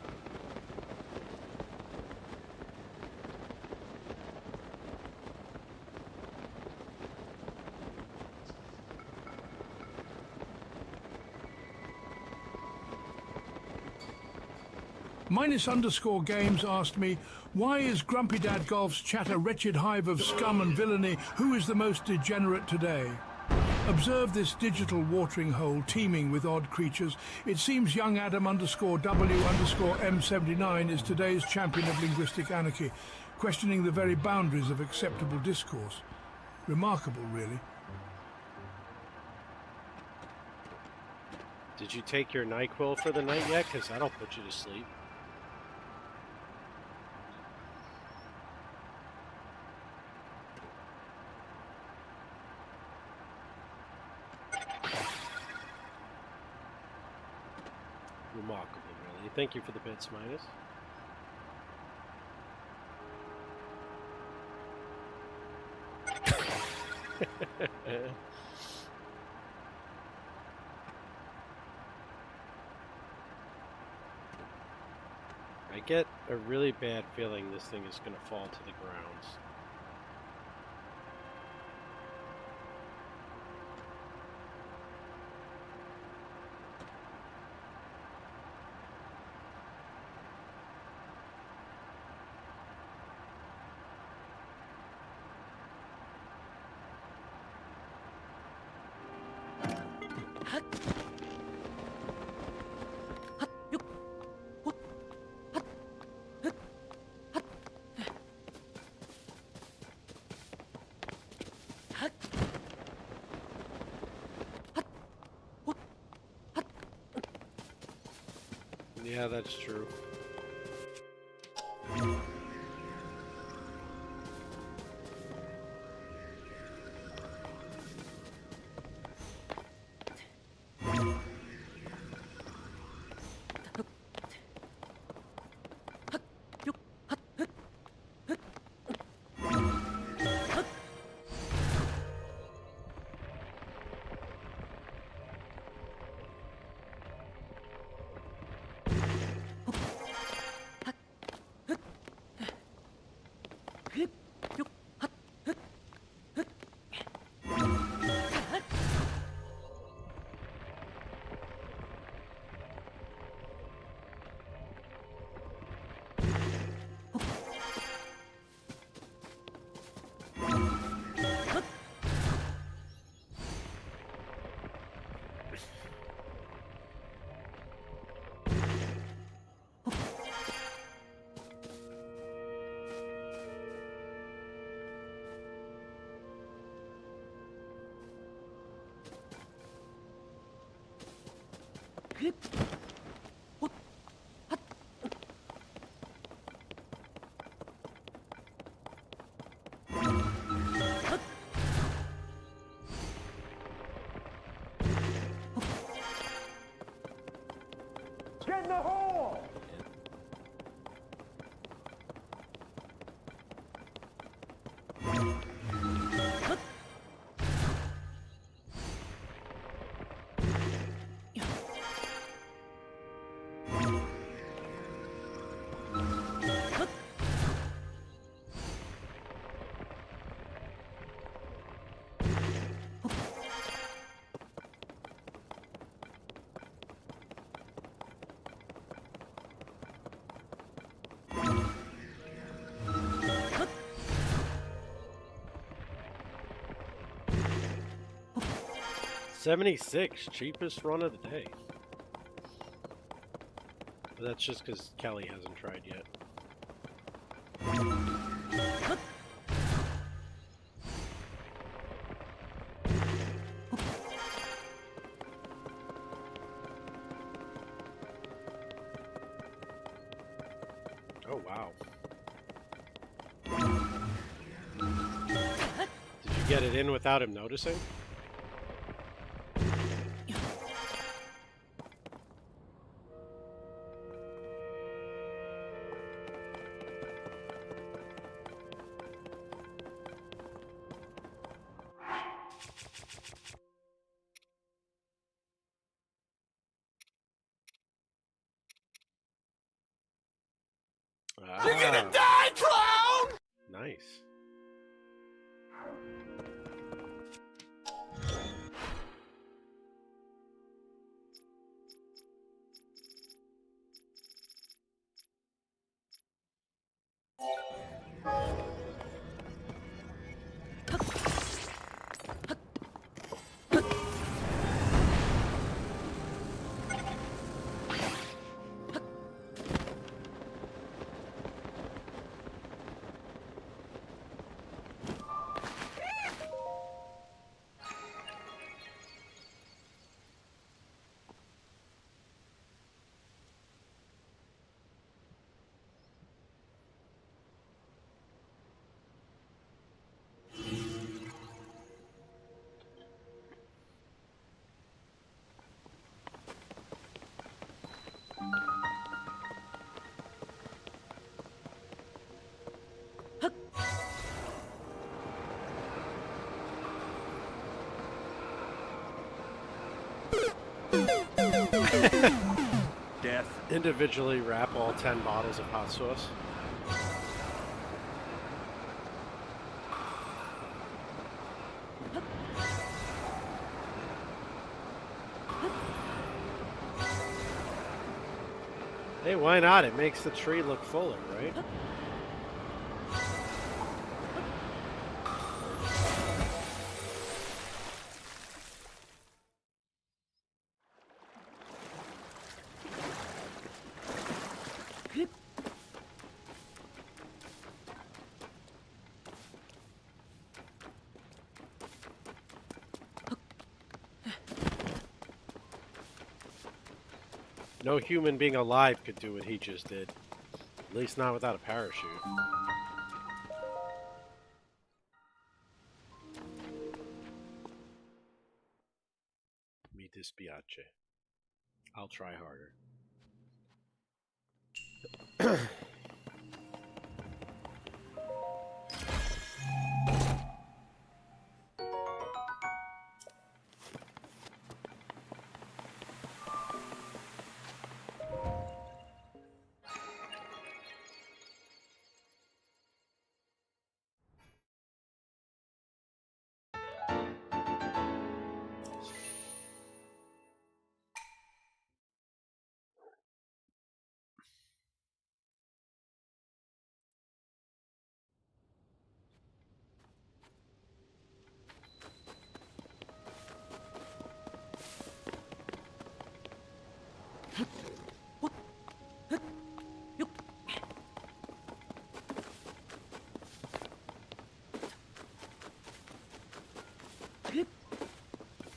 Minus_games asked me, why is Grumpy Dad Golf's chat a wretched hive of scum and villainy? Who is the most degenerate today? Observe this digital watering hole teeming with odd creatures. It seems young Adam_W_M79 is today's champion of linguistic anarchy, questioning the very boundaries of acceptable discourse. Remarkable, really. Did you take your NyQuil for the night yet? Because that'll put you to sleep. Remarkable, really. Thank you for the bits, Minus. I get a really bad feeling this thing is going to fall to the ground. Yeah, that's true. Get in the hole! $76, cheapest run of the day. But that's just because Kelly hasn't tried yet. Oh, wow. Did you get it in without him noticing? You're gonna die, clown! Nice. Death. Individually wrap all 10 bottles of hot sauce. Hey, why not? It makes the tree look fuller, right? No human being alive could do what he just did. At least not without a parachute. Mi dispiace. I'll try harder.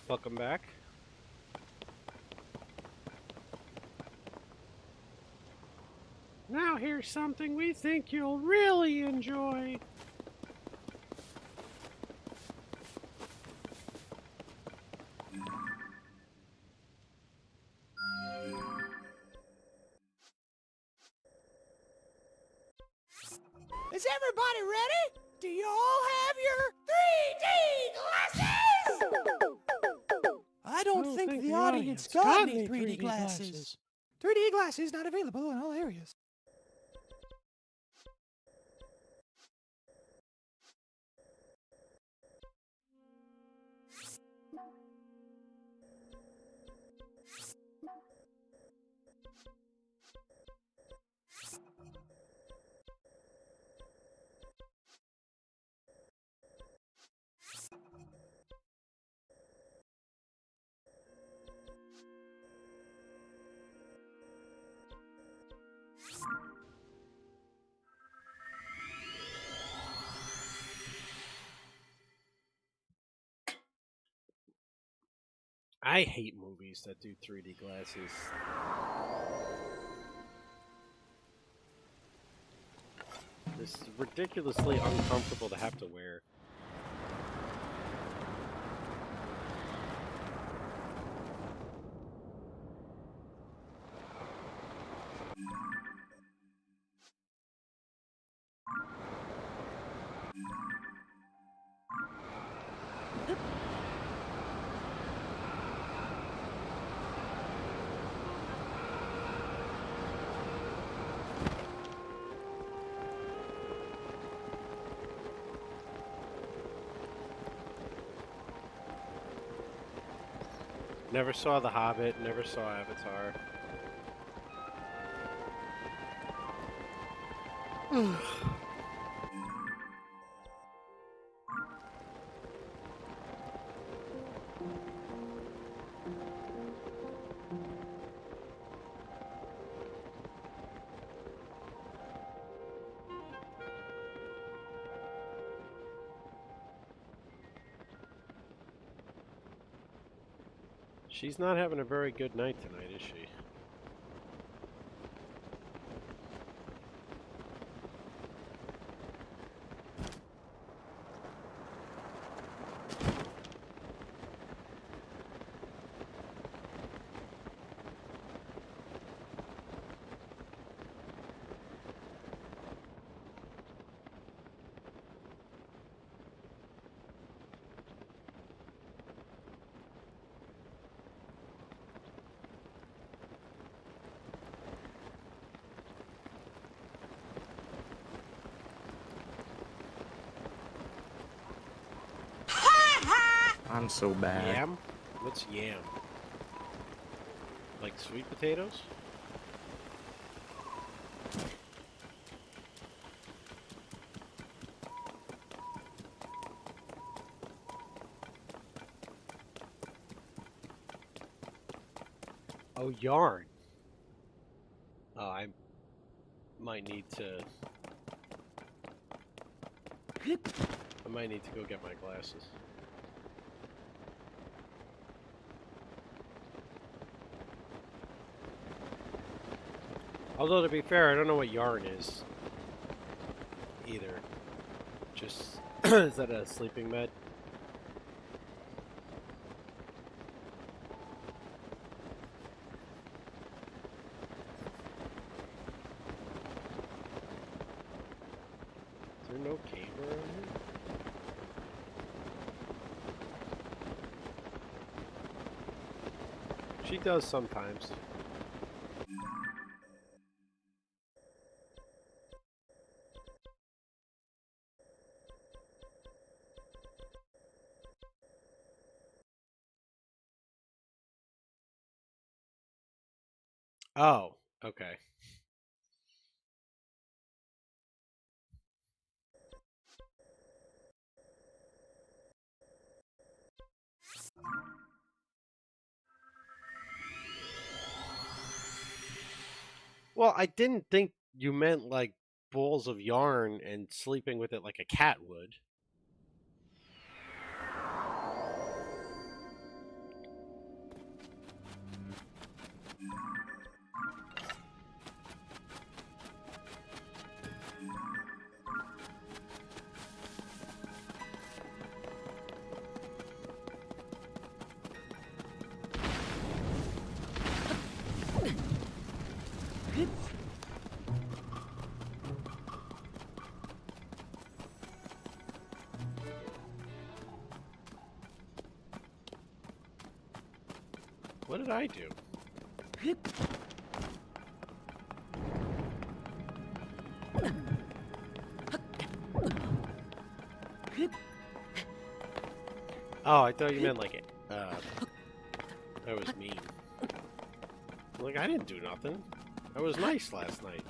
Welcome back. Now here's something we think you'll really enjoy. Is everybody ready? Do you all have your 3D glasses? I don't think the audience got any 3D glasses. 3D glasses not available in all areas. I hate movies that do 3D glasses. This is ridiculously uncomfortable to have to wear. Never saw The Hobbit, never saw Avatar. She's not having a very good night tonight, is she? I'm so bad. Yam? What's yam? Like sweet potatoes? Oh, yarn. Oh, I might need to... I might need to go get my glasses. Although, to be fair, I don't know what yarn is either. Just, is that a sleeping med? Is there no cave around here? She does sometimes. Oh, okay. Well, I didn't think you meant like balls of yarn and sleeping with it like a cat would. What did I do? Oh, I thought you meant like it. That was mean. Like, I didn't do nothing. I was nice last night.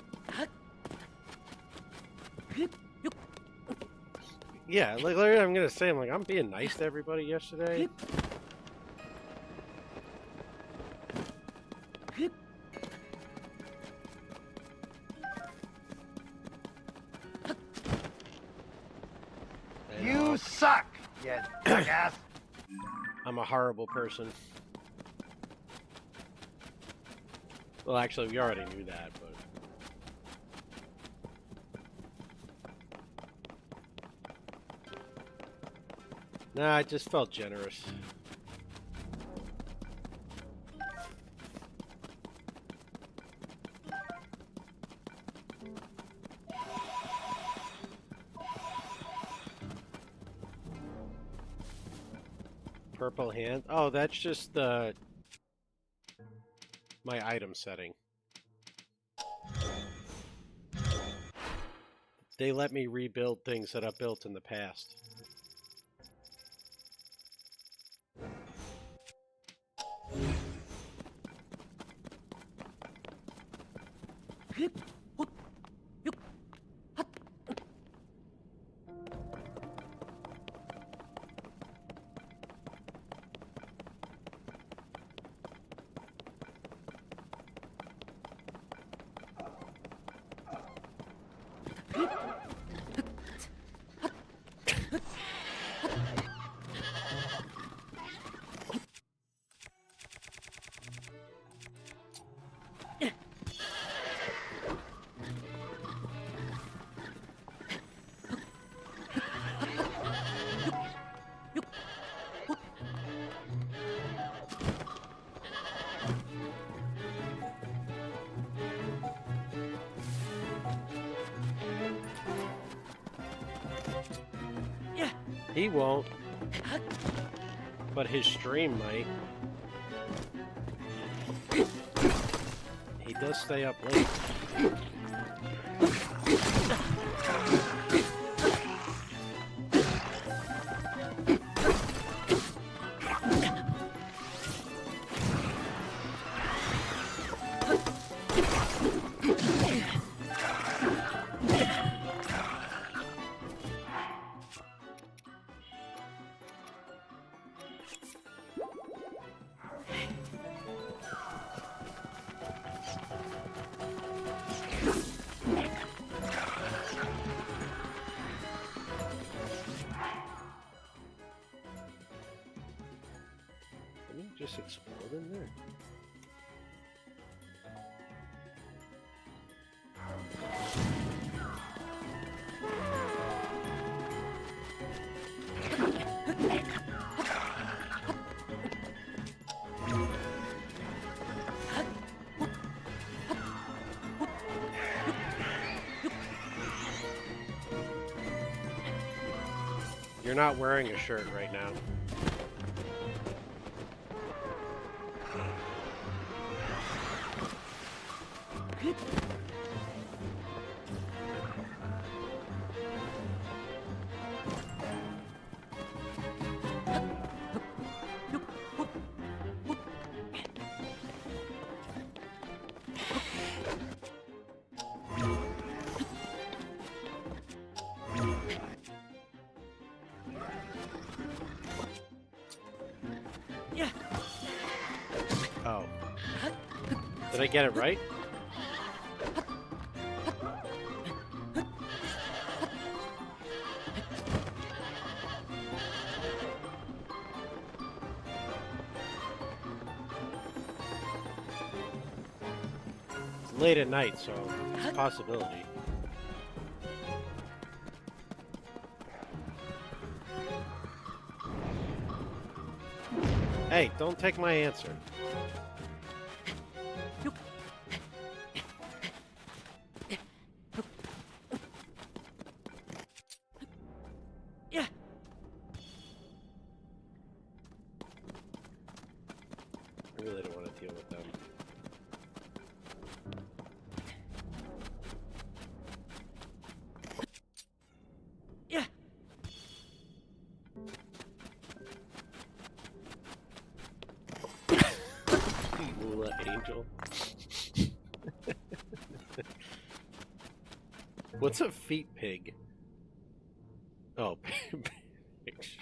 Yeah, like literally, I'm gonna say, I'm being nice to everybody yesterday. You suck, you jackass. I'm a horrible person. Well, actually, we already knew that, but... Nah, I just felt generous. Purple hand? Oh, that's just my item setting. They let me rebuild things that I built in the past. He won't. But his stream might. He does stay up late. Just explode in there. You're not wearing a shirt right now. Oh. Did I get it right? It's late at night, so it's a possibility. Hey, don't take my answer. I really don't want to deal with them. Moolah Angel. What's a feet pig? Oh, pictures.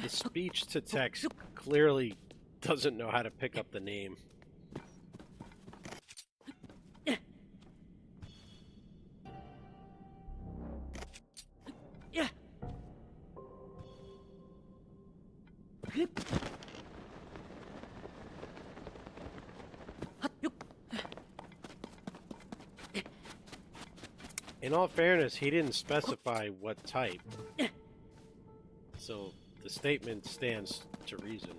The speech to text clearly doesn't know how to pick up the name. In all fairness, he didn't specify what type. So the statement stands to reason.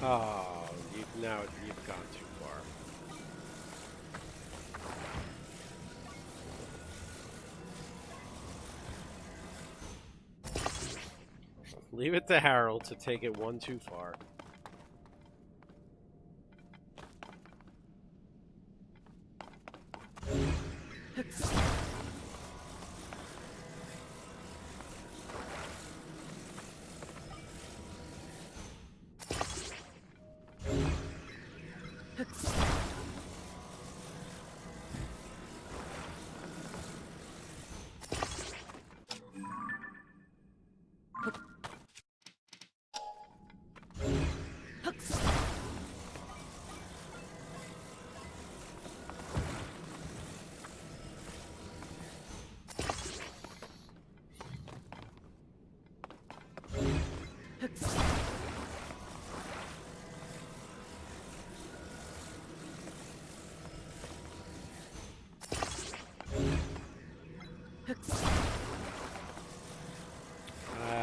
Oh, you've gone too far. Leave it to Harold to take it one too far.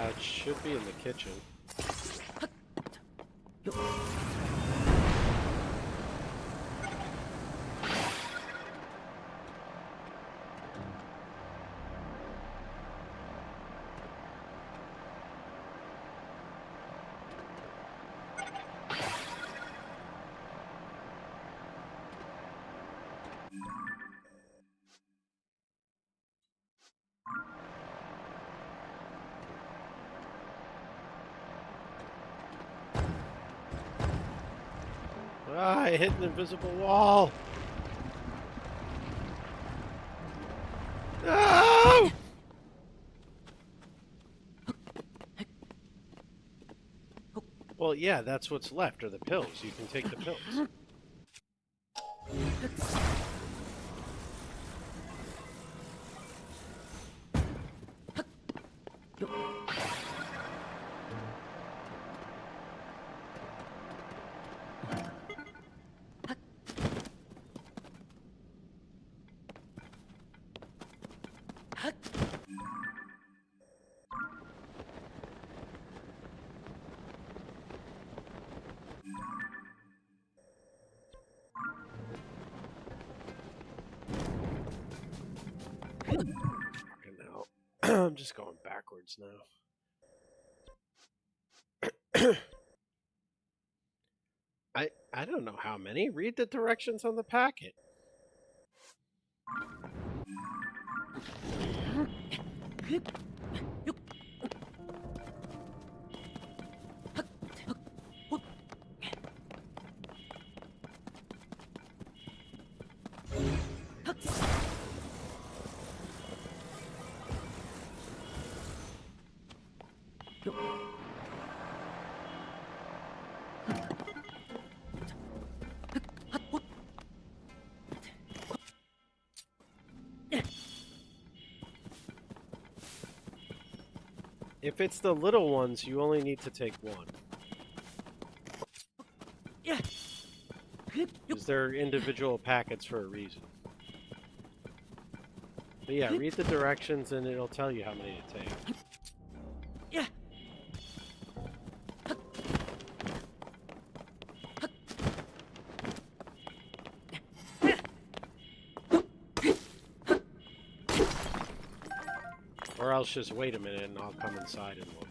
It should be in the kitchen. Ah, I hit an invisible wall. No! Well, yeah, that's what's left are the pills. You can take the pills. Fucking hell. I'm just going backwards now. I don't know how many. Read the directions on the packet. If it's the little ones, you only need to take one. Because they're individual packets for a reason. But yeah, read the directions and it'll tell you how many to take. Or else just wait a minute and I'll come inside and look.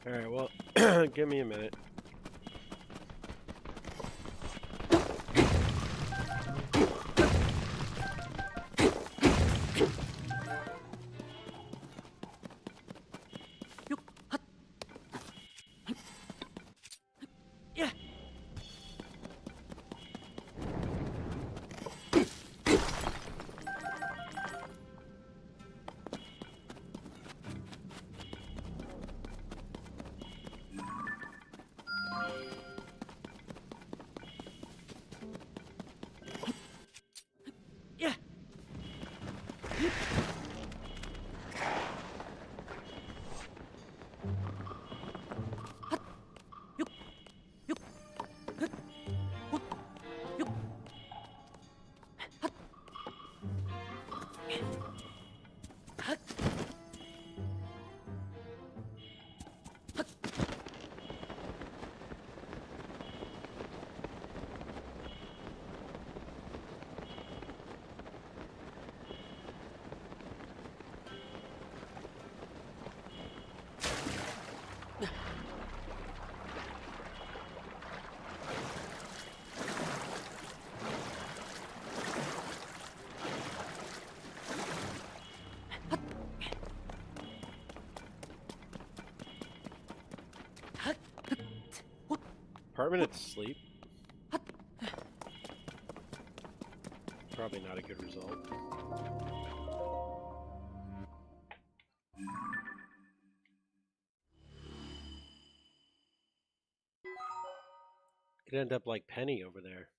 Alright, well, give me a minute. Permanent sleep. Probably not a good result. Could end up like Penny over there.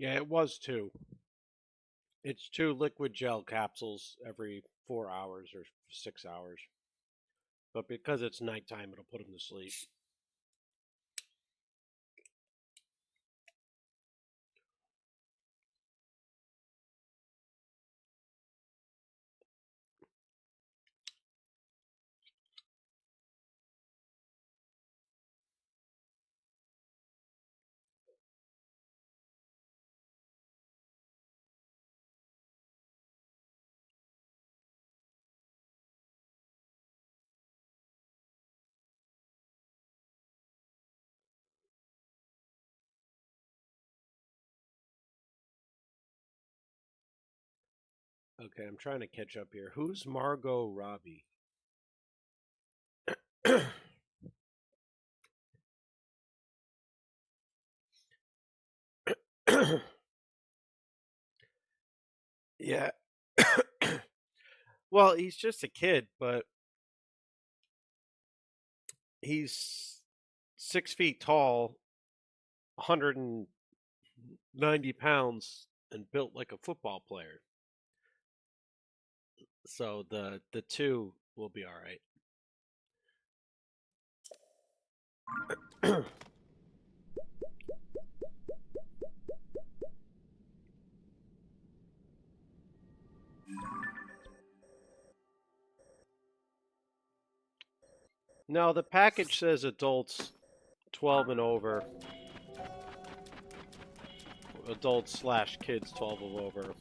Yeah, it was 2. It's 2 liquid gel capsules every 4 hours or 6 hours. But because it's nighttime, it'll put him to sleep. Okay, I'm trying to catch up here. Who's Margot Robbie? Yeah. Well, he's just a kid, but he's 6 feet tall, 190 pounds, and built like a football player. So the 2 will be all right. No, the package says adults 12 and over. Adults / kids 12 and over.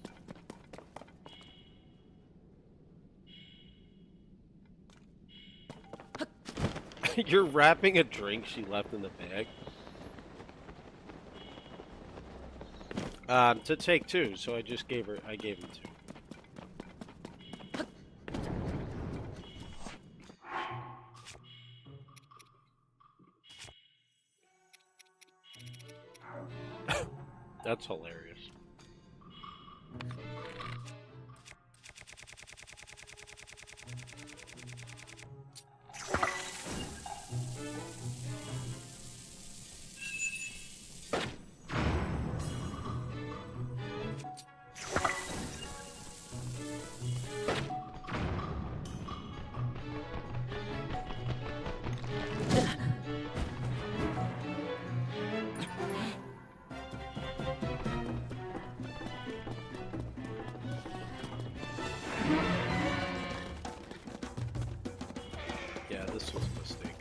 You're wrapping a drink she left in the bag? To take 2, so I gave him 2. That's hilarious. Yeah, this was a mistake.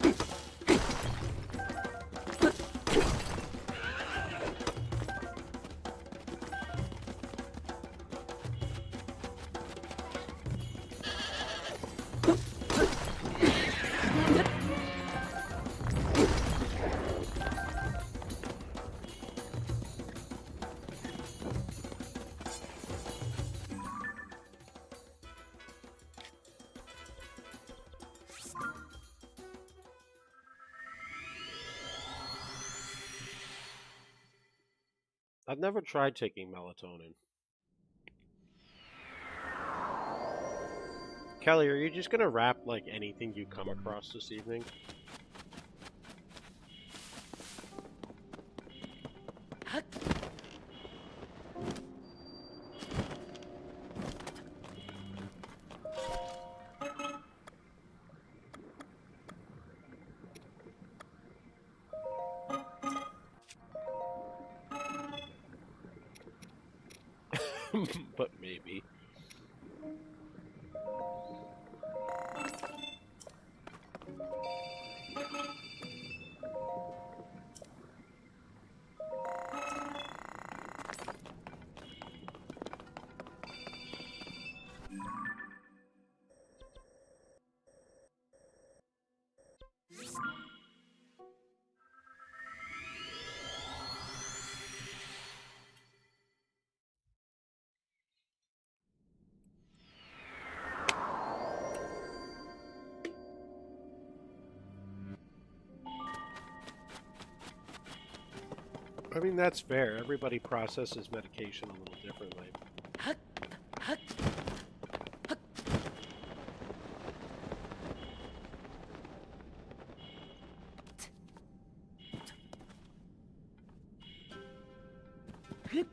I've never tried taking melatonin. Kelly, are you just gonna wrap like anything you come across this evening? But maybe. I mean, that's fair. Everybody processes medication a little differently. I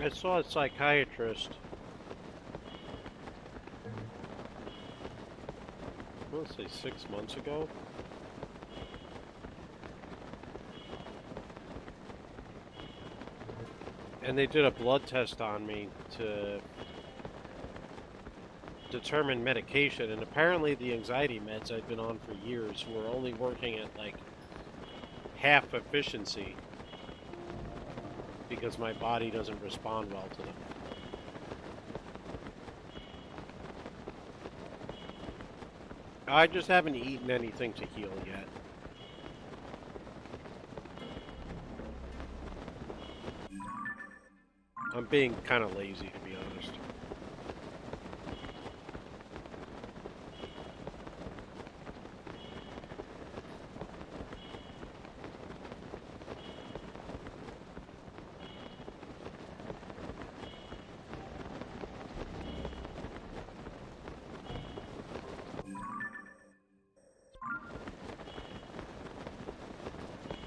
saw a psychiatrist. I want to say 6 months ago. And they did a blood test on me to determine medication, and apparently the anxiety meds I'd been on for years were only working at like half efficiency because my body doesn't respond well to them. I just haven't eaten anything to heal yet. I'm being kind of lazy, to be honest.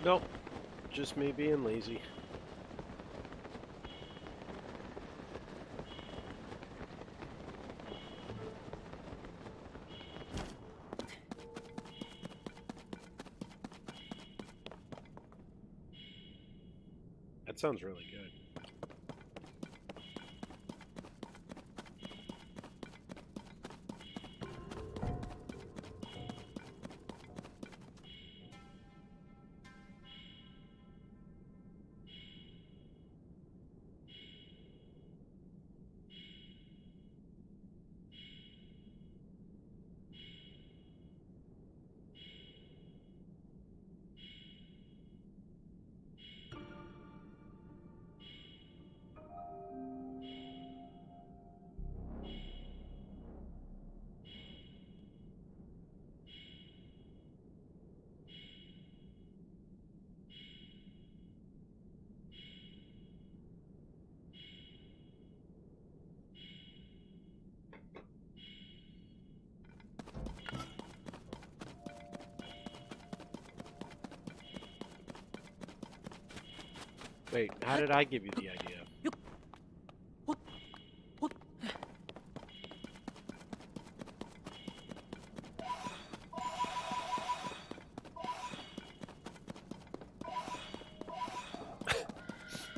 Nope, just me being lazy. That sounds really good. Wait, how did I give you the idea?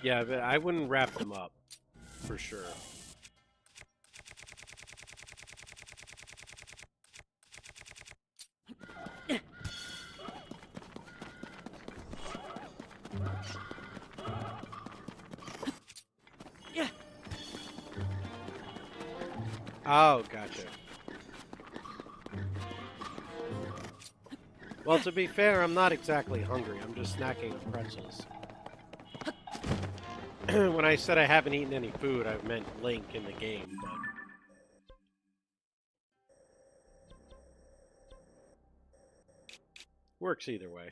Yeah, but I wouldn't wrap them up, for sure. Oh, gotcha. Well, to be fair, I'm not exactly hungry. I'm just snacking on pretzels. When I said I haven't eaten any food, I meant Link in the game, but... Works either way.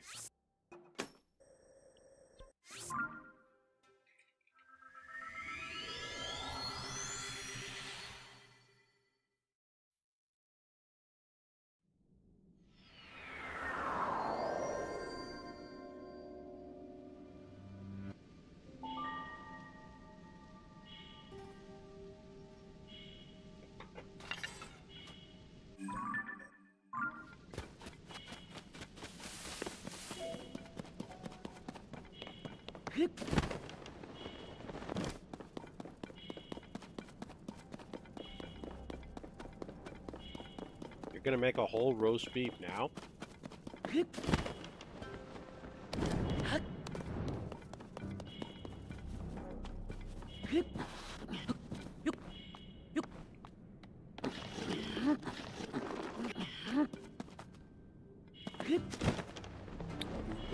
You're gonna make a whole roast beef now?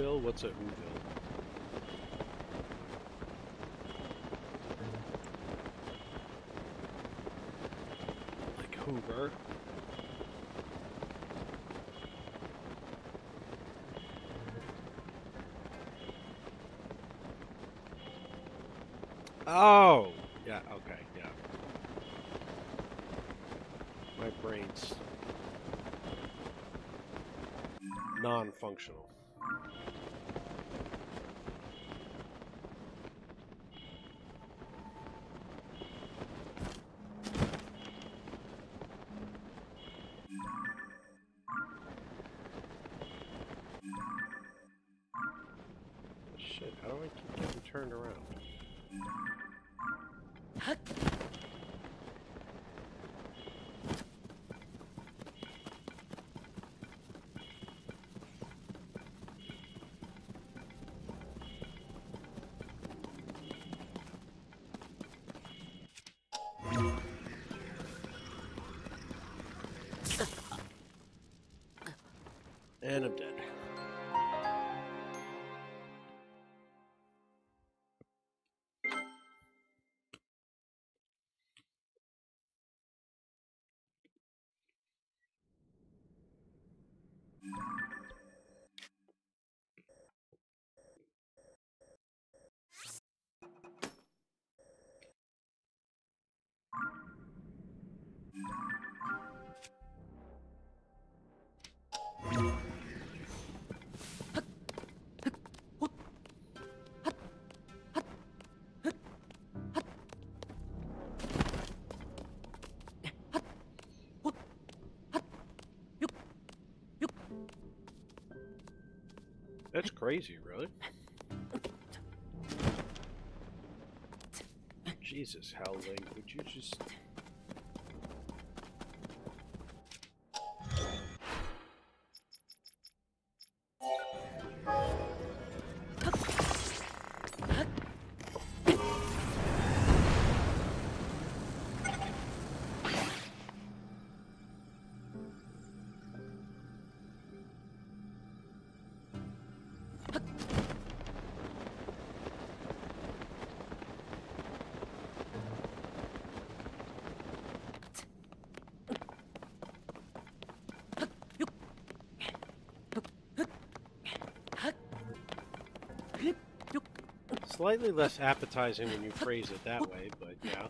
Whoville? What's a Whoville? Like Hoover? Oh! Yeah, okay, yeah. My brain's non-functional. Shit, how do I keep getting turned around? And I'm dead. That's crazy, really. Jesus, Howling, would you just... Slightly less appetizing when you phrase it that way, but yeah.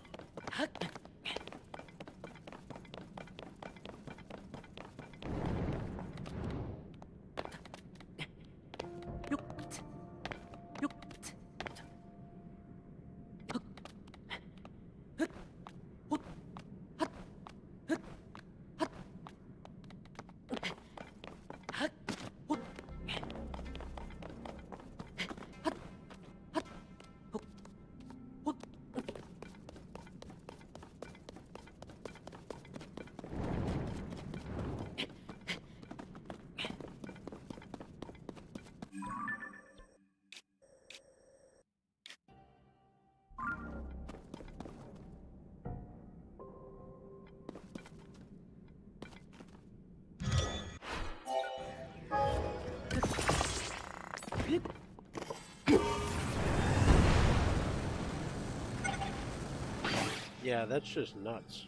Yeah, that's just nuts.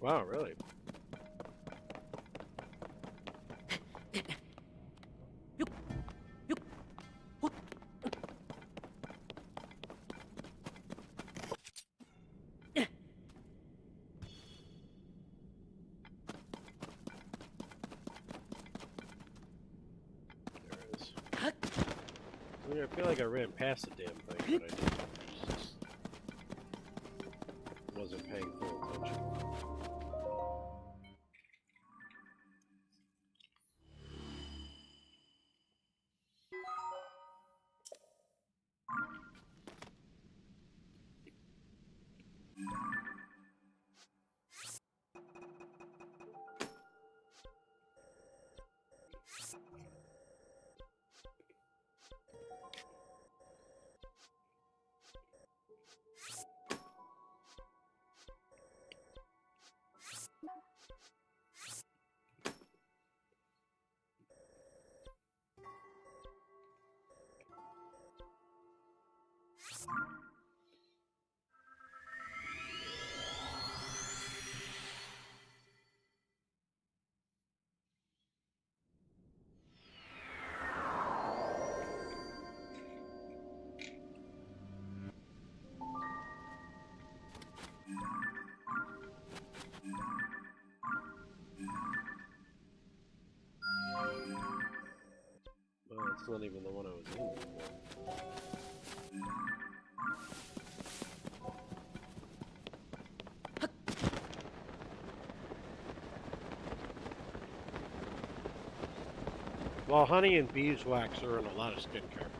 Wow, really? I feel like I ran past the damn thing, but I didn't. Just wasn't paying full attention. Well, it's not even the one I was in before. Well, honey and beeswax are in a lot of skincare products.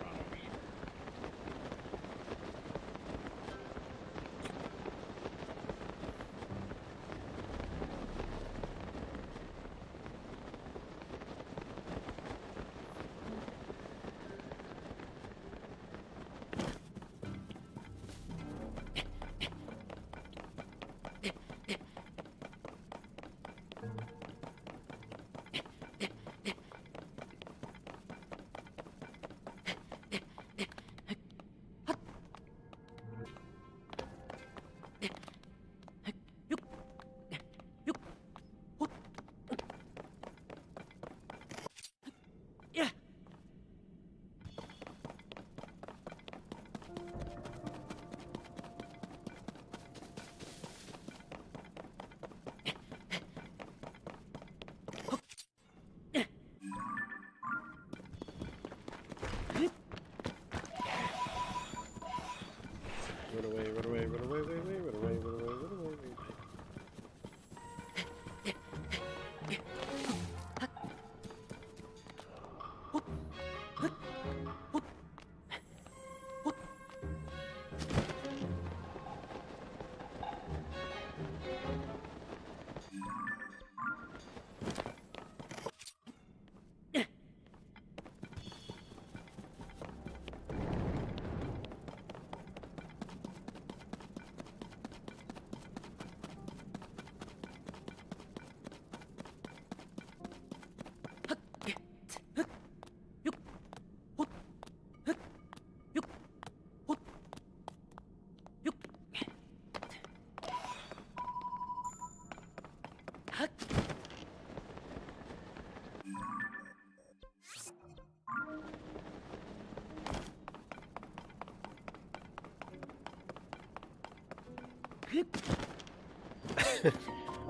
Run away, run away, run away, run away, run away, run away, run away, run away.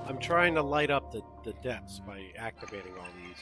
I'm trying to light up the depths by activating all these.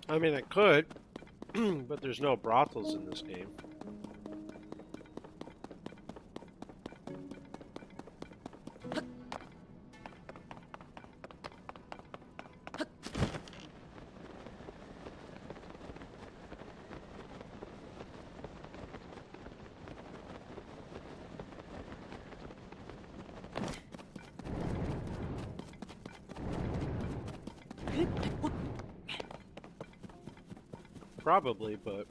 I mean, I could, but there's no brothels in this game. Probably, but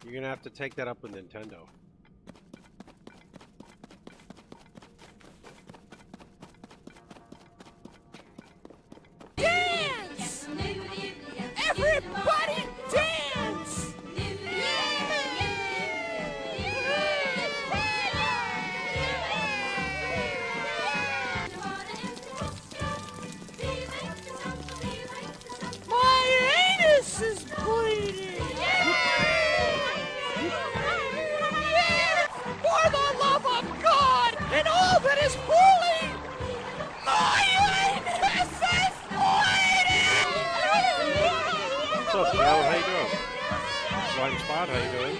you're gonna have to take that up with Nintendo. Dance! Everybody dance! My anus is bleeding! For the love of God and all that is holy! My anus is bleeding! What's up, Joe? How you doing? Blind Spot, how you doing?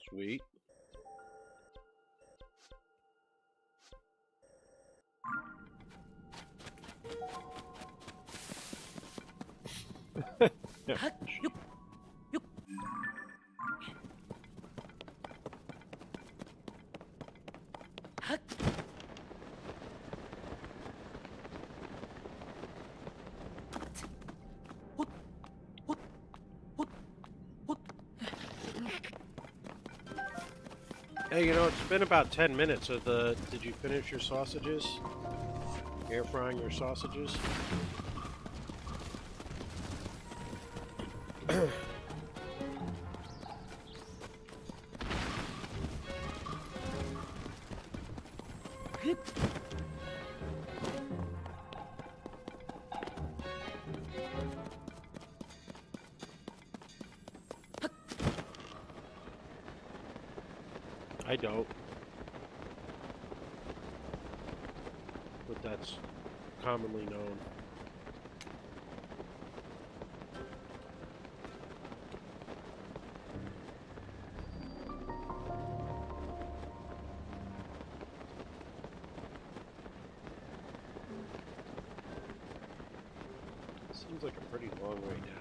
Sweet. Hey, you know, it's been about 10 minutes. So did you finish your sausages? Air frying your sausages? I don't. But that's commonly known. Seems like a pretty long way down.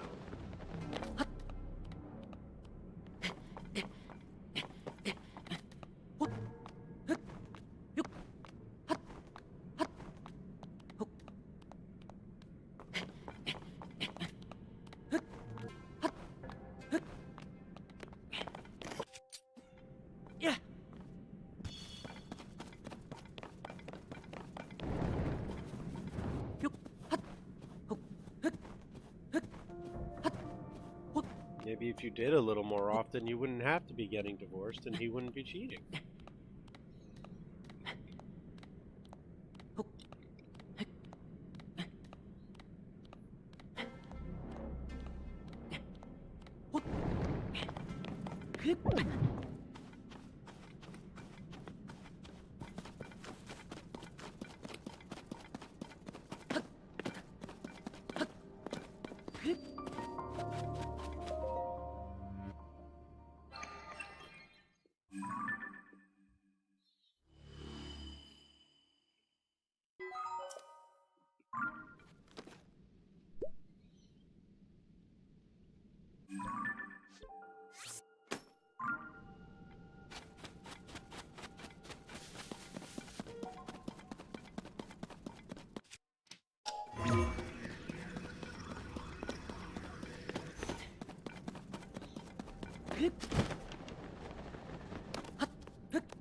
Maybe if you did a little more often, you wouldn't have to be getting divorced and he wouldn't be cheating.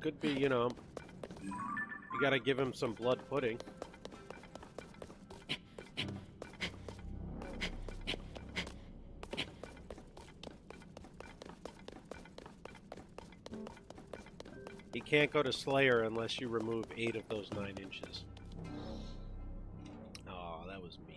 Could be, you know, you gotta give him some blood pudding. He can't go to Slayer unless you remove 8 of those 9 inches. Oh, that was mean.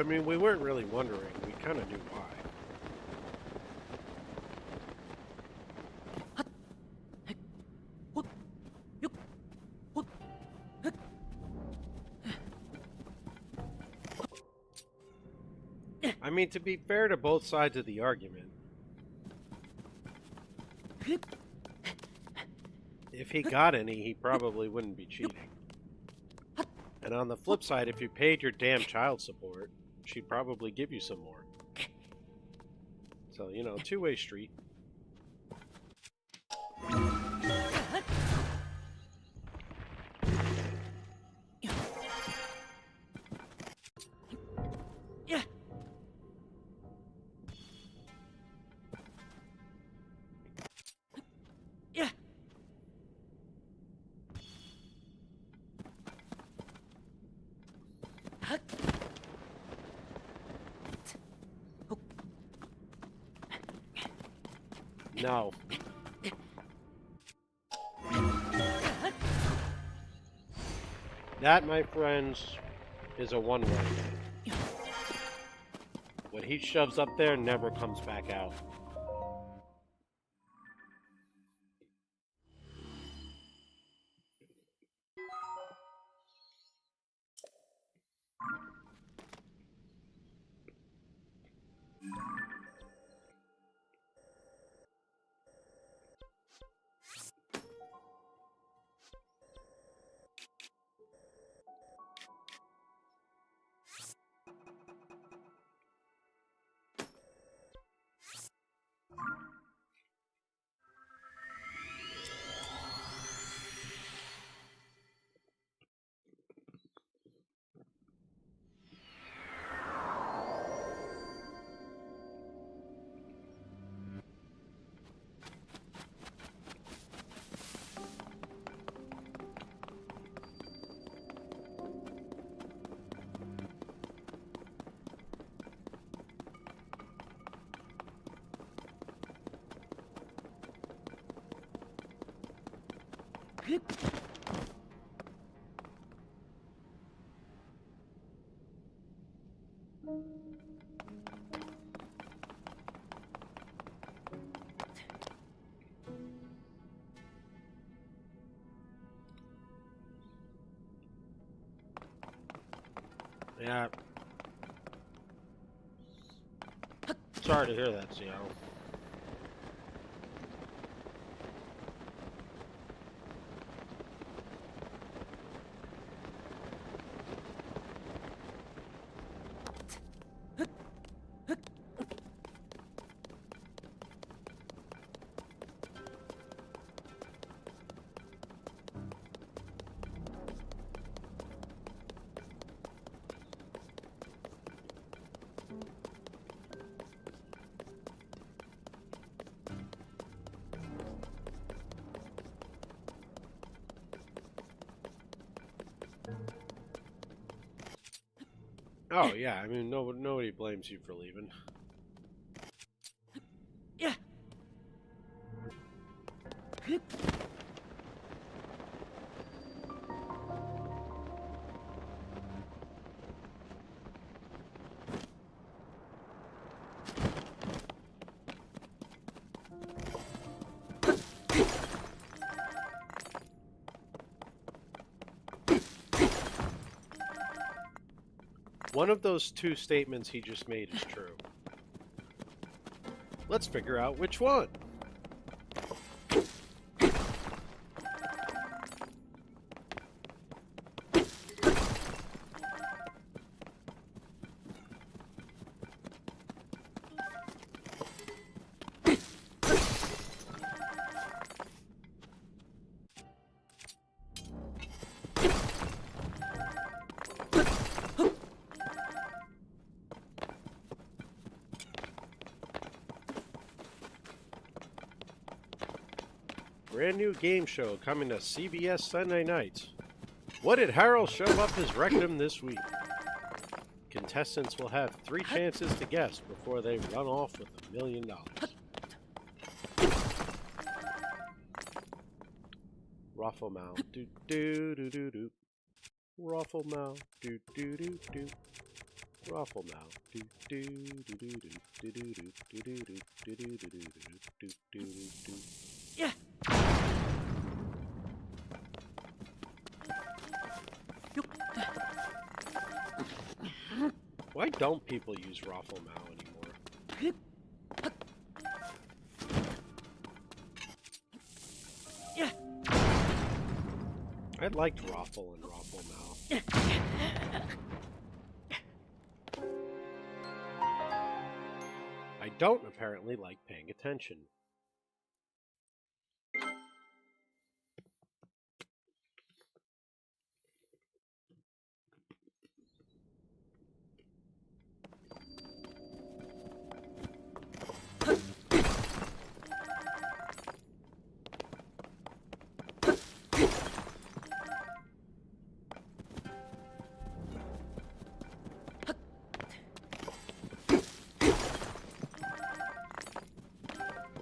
I mean, we weren't really wondering. We kind of knew why. I mean, to be fair to both sides of the argument, if he got any, he probably wouldn't be cheating. And on the flip side, if you paid your damn child support, she'd probably give you some more. So, you know, two-way street. No. That, my friends, is a one-way. What he shoves up there never comes back out. Yeah. Sorry to hear that, Seattle. Oh, yeah, I mean, nobody blames you for leaving. Yeah. One of those two statements he just made is true. Let's figure out which one. Brand new game show coming to CBS Sunday nights. What did Harold shove up his rectum this week? Contestants will have 3 chances to guess before they run off with $1 million. Ruffle mouth, do do do do do. Ruffle mouth, do do do do. Raffle now. Yeah. Why don't people use Raffle now anymore? Yeah. I liked Raffle and Raffle now. I don't apparently like paying attention.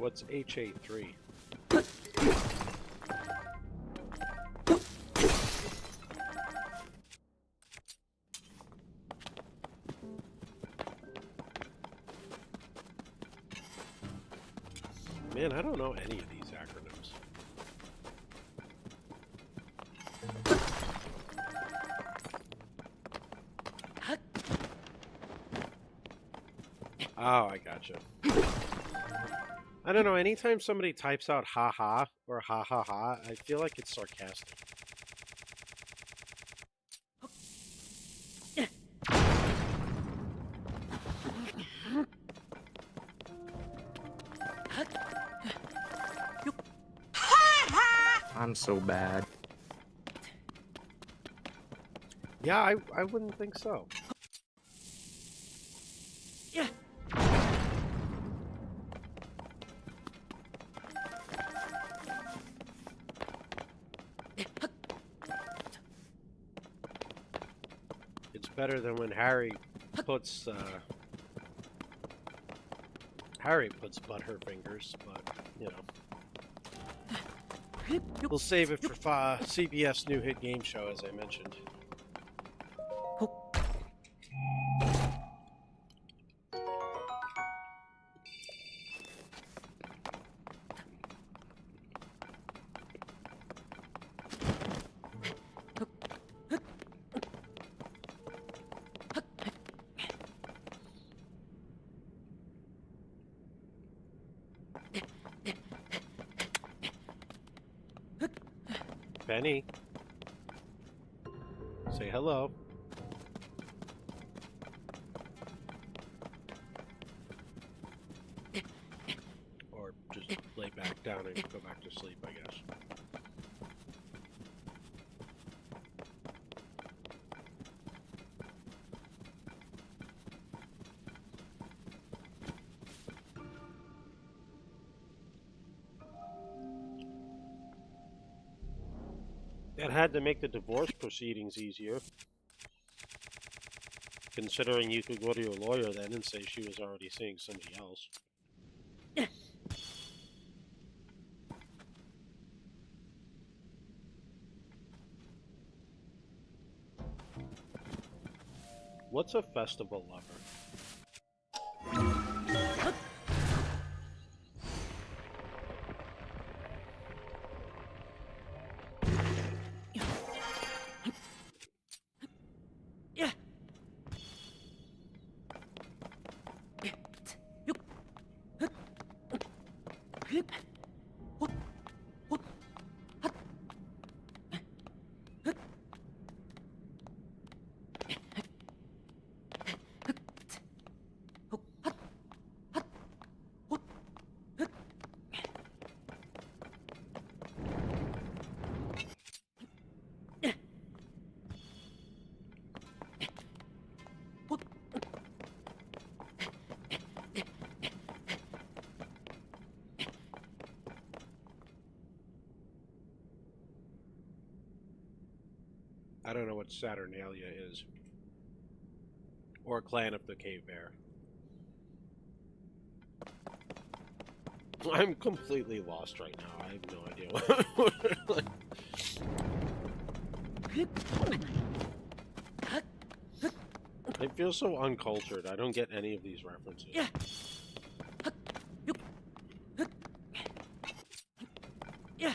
What's HA3? Man, I don't know any of these acronyms. Oh, I gotcha. I don't know, anytime somebody types out ha-ha or ha-ha-ha, I feel like it's sarcastic. I'm so bad. Yeah, I wouldn't think so. Yeah. It's better than when Harry puts Butterfingers, but you know. We'll save it for CBS new hit game show, as I mentioned. Benny, say hello. Or just lay back down and go back to sleep, I guess. That had to make the divorce proceedings easier. Considering you could go to your lawyer then and say she was already seeing somebody else. What's a festival lover? I don't know what Saturnalia is. Or Clan of the Cave Bear. I'm completely lost right now. I have no idea what... It feels so uncultured. I don't get any of these references. Yeah. Yeah.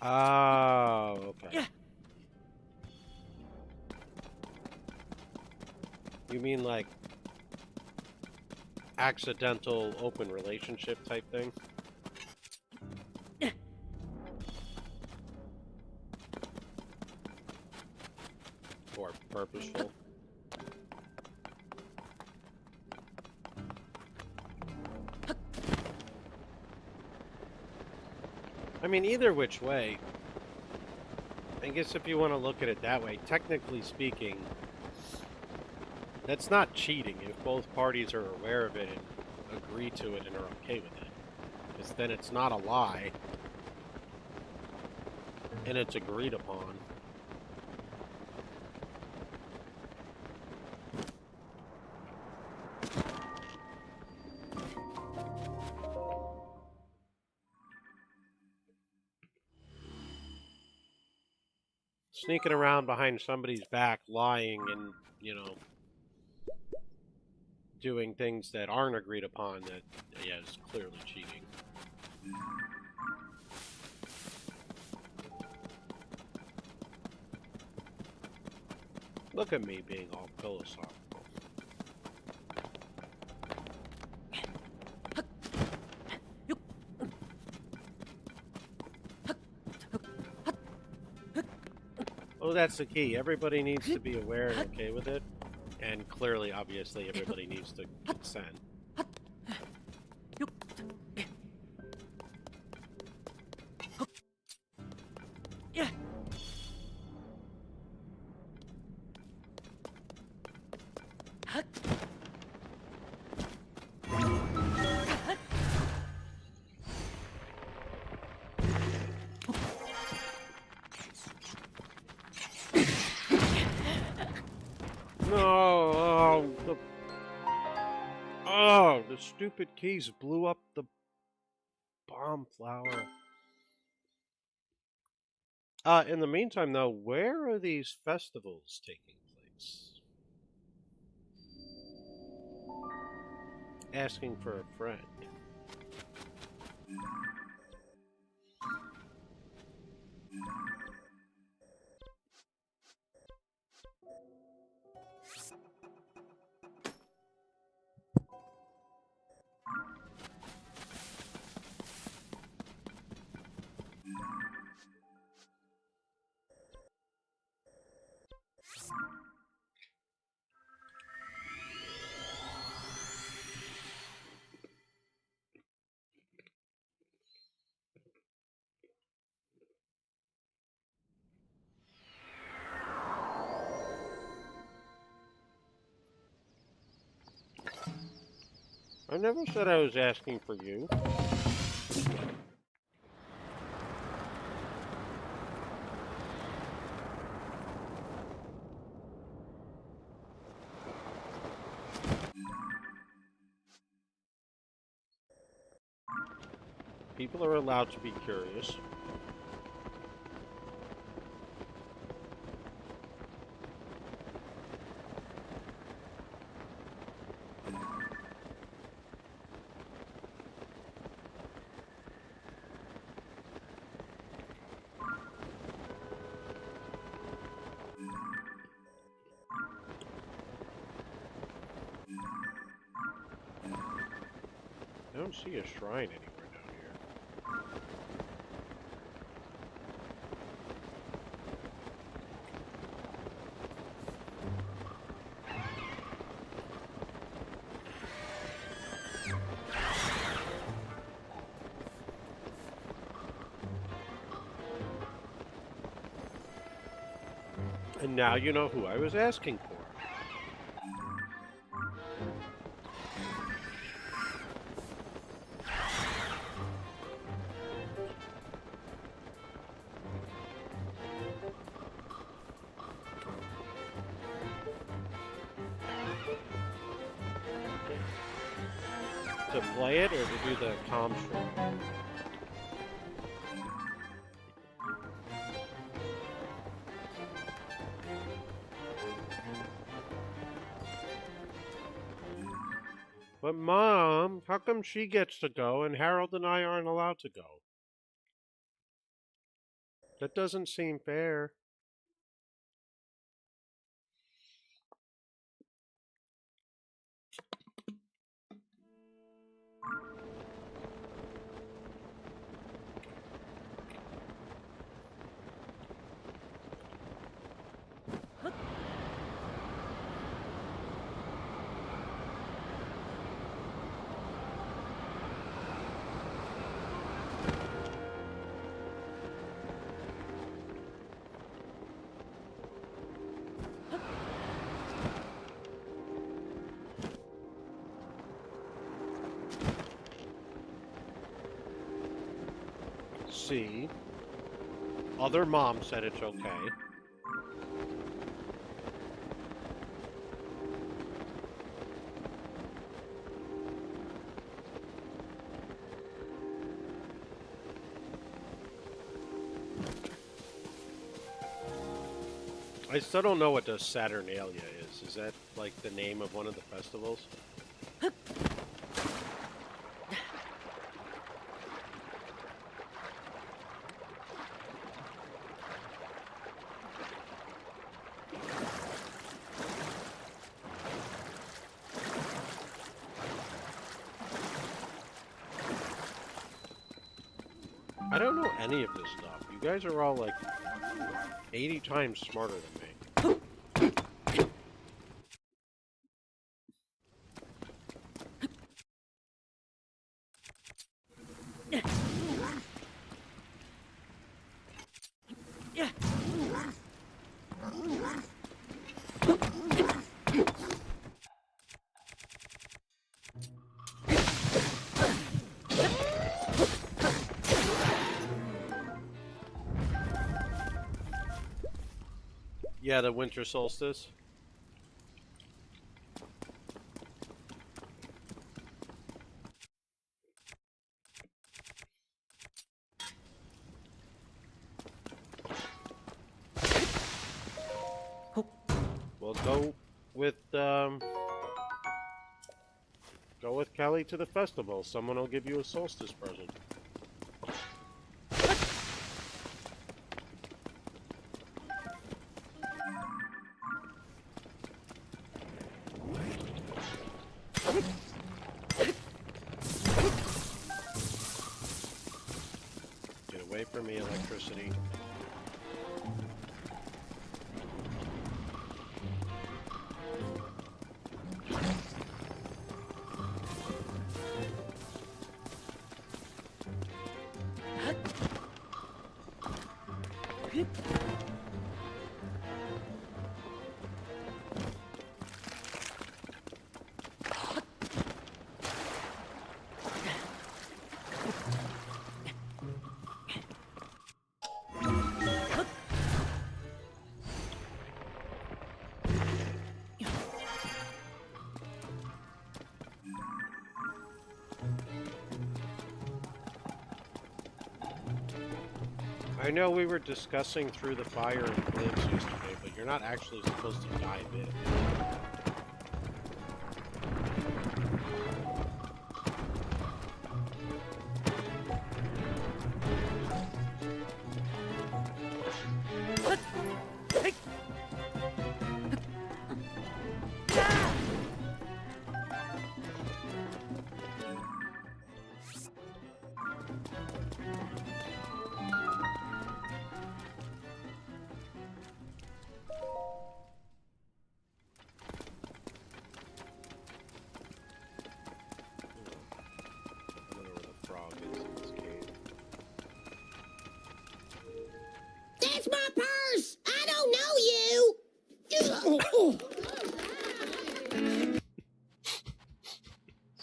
Oh, okay. Yeah. You mean like accidental open relationship type thing? Or purposeful? I mean, either which way, I guess if you want to look at it that way, technically speaking, that's not cheating if both parties are aware of it and agree to it and are okay with it. Because then it's not a lie, and it's agreed upon. Sneaking around behind somebody's back, lying and, you know, doing things that aren't agreed upon, that, yeah, is clearly cheating. Look at me being all philosophical. Oh, that's the key. Everybody needs to be aware and okay with it. And clearly, obviously, everybody needs to consent. Yeah. No, the stupid keys blew up the bomb flower. In the meantime, though, where are these festivals taking place? Asking for a friend. I never said I was asking for you. People are allowed to be curious. don't see a shrine anywhere down here. And now you know who I was asking for. To play it or to do the comm stream? But Mom, how come she gets to go and Harold and I aren't allowed to go? That doesn't seem fair. See, other mom said it's okay. I still don't know what the Saturnalia is. Is that like the name of one of the festivals? I don't know any of this stuff. You guys are all like 80 times smarter than me. Yeah, the winter solstice. Well, go with Kelly to the festival. Someone will give you a solstice present. Get away from me, electricity. I know we were discussing Through the Fire and Flames yesterday, but you're not actually supposed to dive in.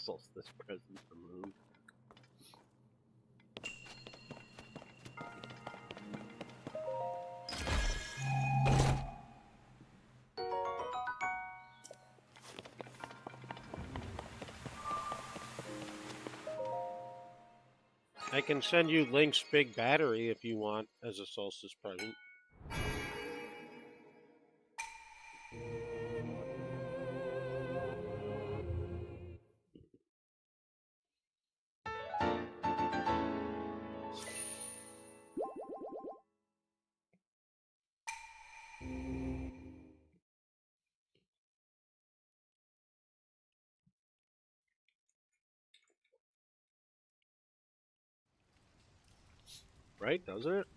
solstice present for Moon. I can send you Link's big battery if you want as a solstice present. Right, doesn't it?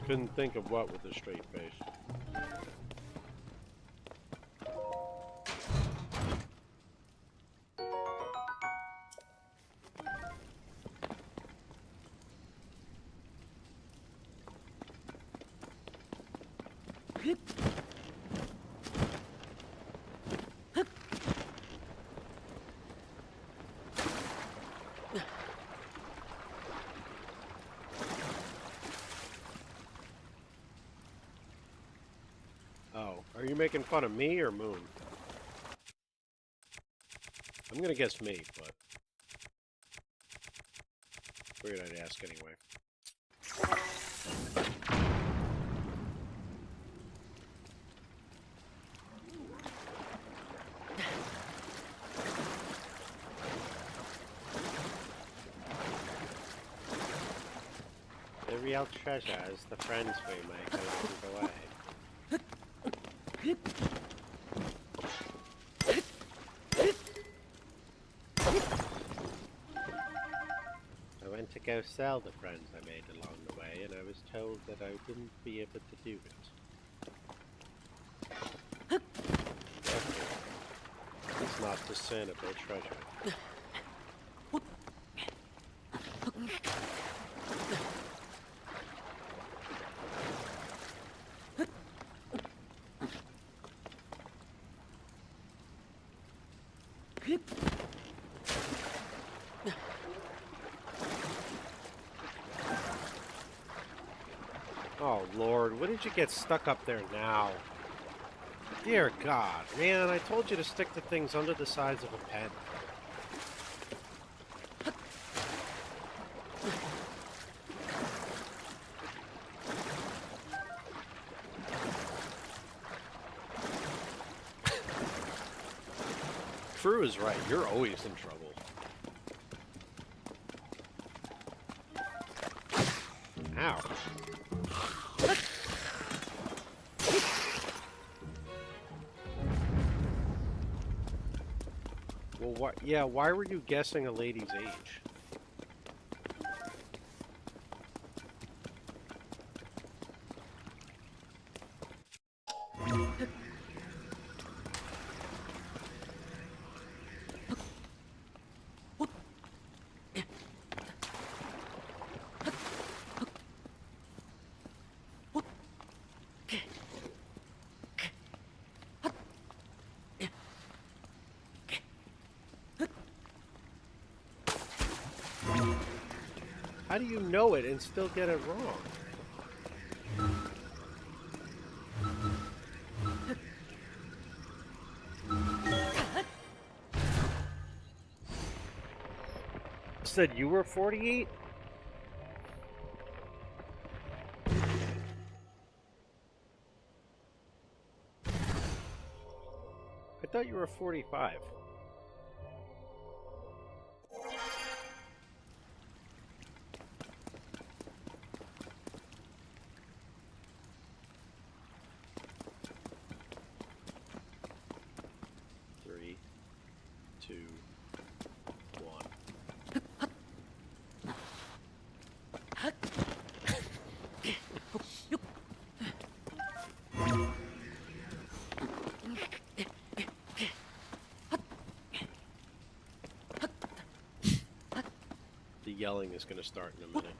Couldn't think of what with a straight face. Oh, are you making fun of me or Moon? I'm gonna guess me, but figured I'd ask anyway. The real treasure is the friends we make along the way. I went to go sell the friends I made along the way, and I was told that I wouldn't be able to do it. Therefore, it's not discernible treasure. Oh, Lord, what did you get stuck up there now? Dear God, man, I told you to stick the things under the sides of a pen. True is right, you're always in trouble. Ow. Well, what? Yeah, why were you guessing a lady's age? How do you know it and still get it wrong? Said you were 48? I thought you were 45. yelling is going to start in a minute.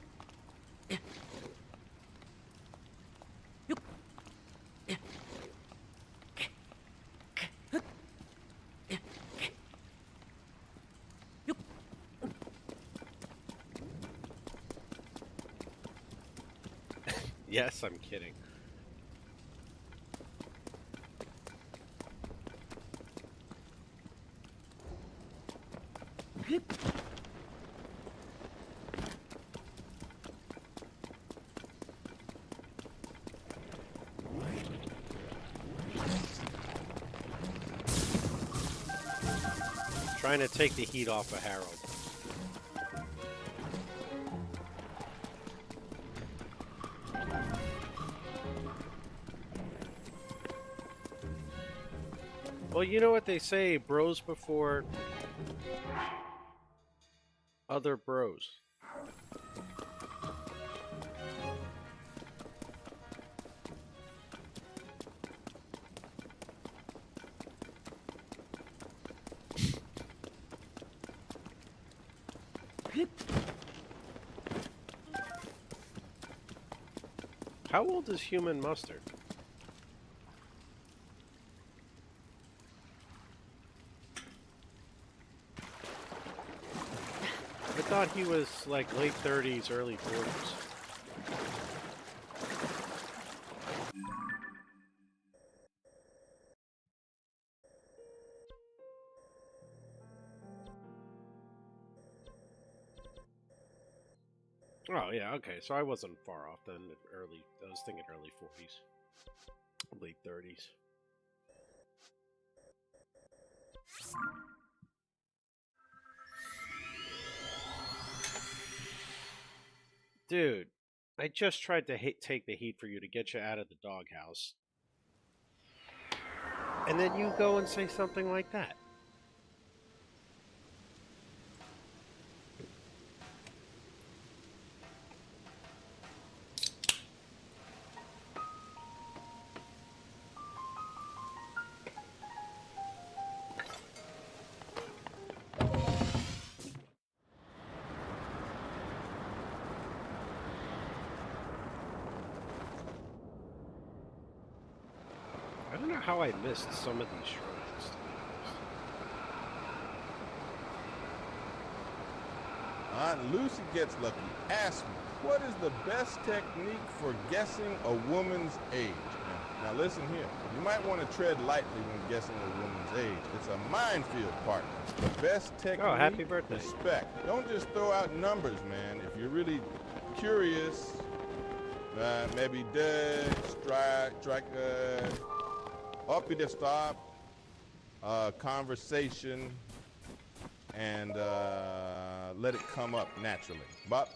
Yes, I'm kidding. Trying to take the heat off of Harold. Well, you know what they say, bros before other bros. How old is human mustard? I thought he was like late 30s, early 40s. Oh yeah, okay. So I wasn't far off then. I was thinking early 40s, late 30s. Dude, I just tried to take the heat for you to get you out of the doghouse. And then you go and say something like that. I don't know how I missed some of these shrines. Aunt Lucy gets lucky. Ask me, what is the best technique for guessing a woman's age? Now listen here. You might want to tread lightly when guessing a woman's age. It's a minefield, partner. The best technique, happy birthday. Respect. Don't just throw out numbers, man. If you're really curious, maybe strike, up to stop, conversation, and let it come up naturally. But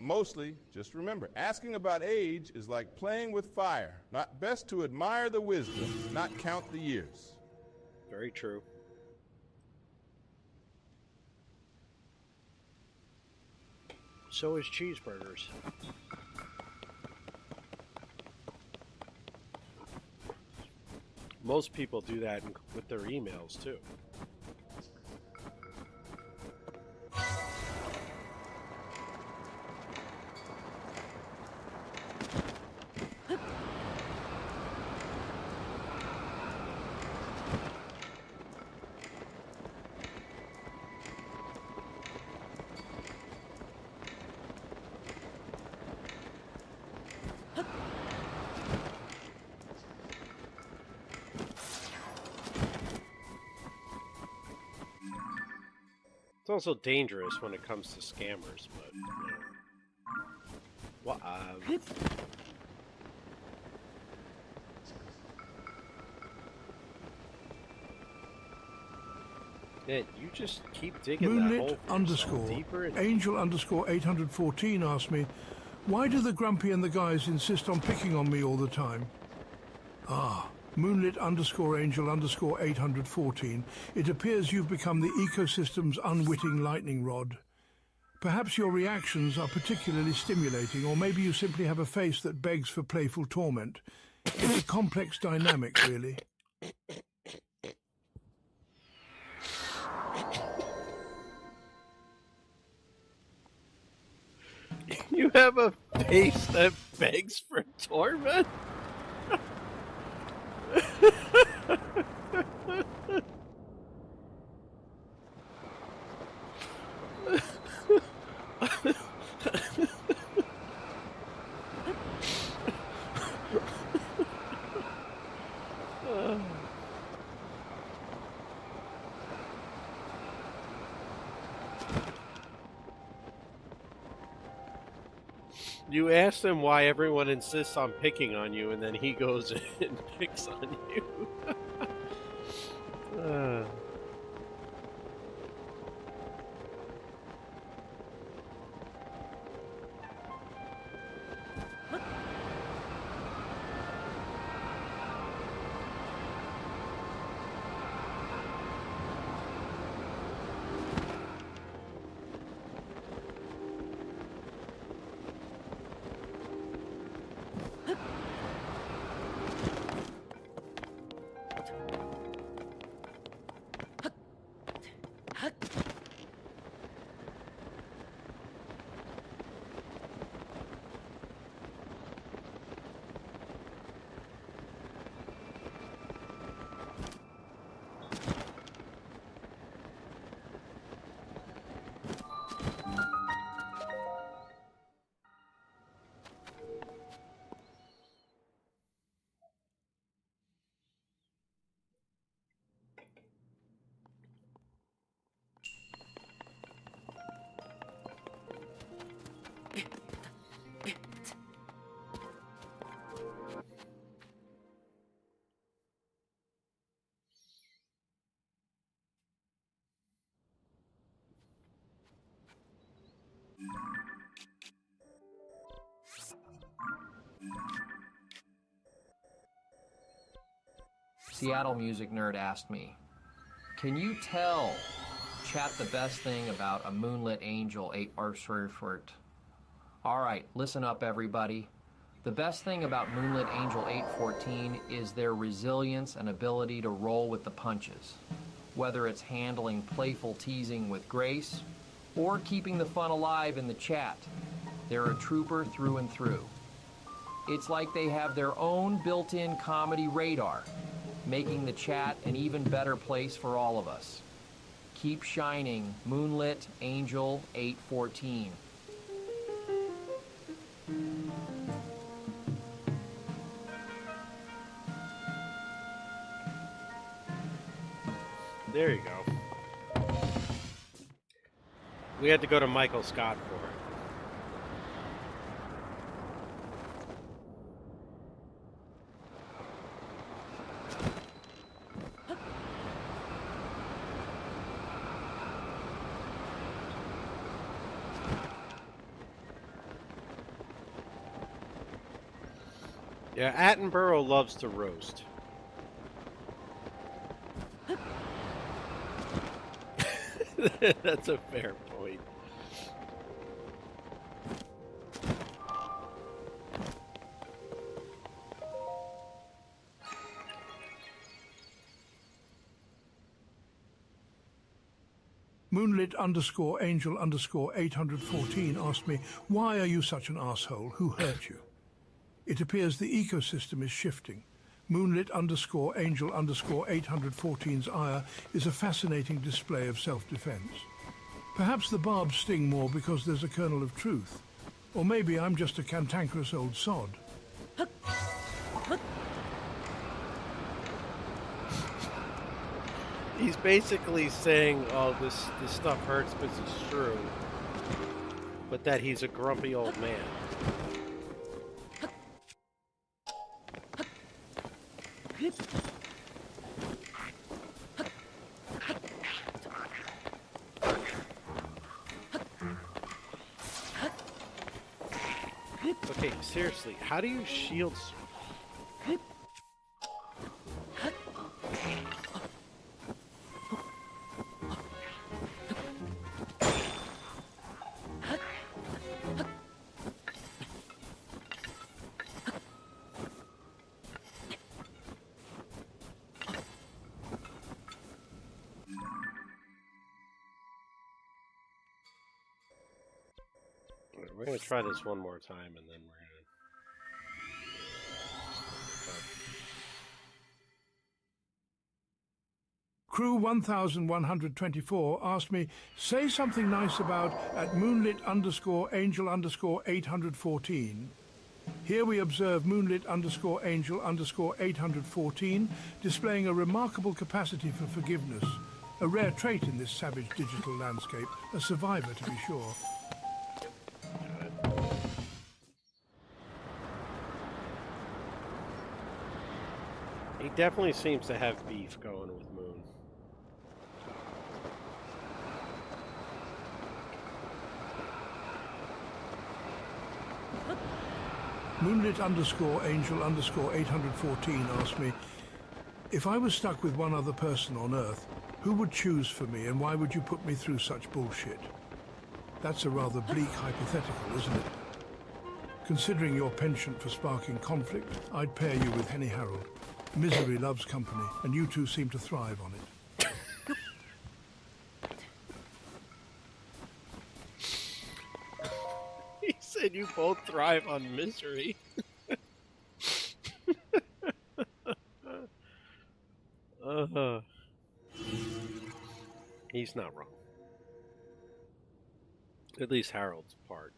mostly, just remember, asking about age is like playing with fire. Not best to admire the wisdom, not count the years. Very true. So is cheeseburgers. Most people do that with their emails, too. It's also dangerous when it comes to scammers, but you know. What? Man, you just keep digging that hole for yourself deeper and Angel underscore 814 asked me, why do the Grumpy and the guys insist on picking on me all the time? Moonlit underscore angel underscore 814. It appears you've become the ecosystem's unwitting lightning rod. Perhaps your reactions are particularly stimulating, or maybe you simply have a face that begs for playful torment. It's a complex dynamic, really. You have a face that begs for torment? You ask him why everyone insists on picking on you, and then he goes and picks on you. Seattle music nerd asked me, can you tell chat the best thing about a Moonlit Angel 8 All right, listen up everybody. The best thing about Moonlit Angel 814 is their resilience and ability to roll with the punches. Whether it's handling playful teasing with grace or keeping the fun alive in the chat, they're a trooper through and through. It's like they have their own built-in comedy radar, making the chat an even better place for all of us. Keep shining, Moonlit Angel 814. There you go. We had to go to Michael Scott for it. Yeah, Attenborough loves to roast. That's a fair point. Moonlit _angel _814 asked me, why are you such an asshole? Who hurt you? It appears the ecosystem is shifting. Moonlit _angel _814's ire is a fascinating display of self-defense. Perhaps the barbs sting more because there's a kernel of truth. Or maybe I'm just a cantankerous old sod. He's basically saying, oh, this stuff hurts because it's true, but that he's a grumpy old man. Okay, seriously, how do you shield? We're gonna try this one more time, and then we're gonna. Crew 1124 asked me, say something nice about at moonlit_angel_814. Here we observe moonlit_angel_814 displaying a remarkable capacity for forgiveness, a rare trait in this savage digital landscape, a survivor to be sure. He definitely seems to have beef going with Moon. Moonlit_angel_814 asked me, if I was stuck with one other person on Earth, who would choose for me and why would you put me through such bullshit? That's a rather bleak hypothetical, isn't it? Considering your penchant for sparking conflict, I'd pair you with Henny Harold. Misery loves company, and you two seem to thrive on it. He said you both thrive on misery. He's not wrong. At least Harold's part.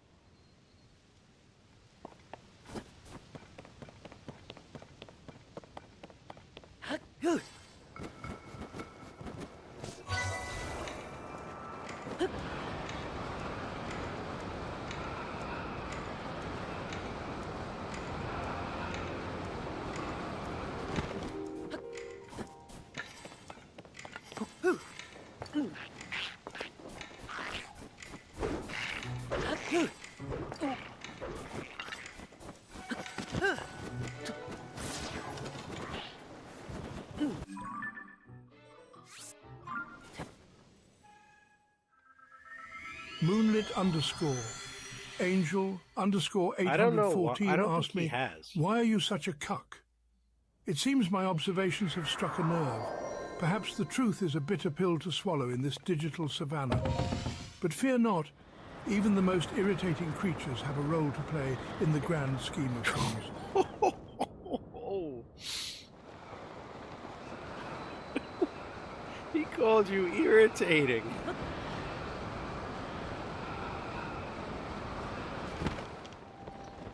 Moonlit_angel_814 asked me, why are you such a cuck? It seems my observations have struck a nerve. Perhaps the truth is a bitter pill to swallow in this digital savannah. But fear not, even the most irritating creatures have a role to play in the grand scheme of things. He called you irritating.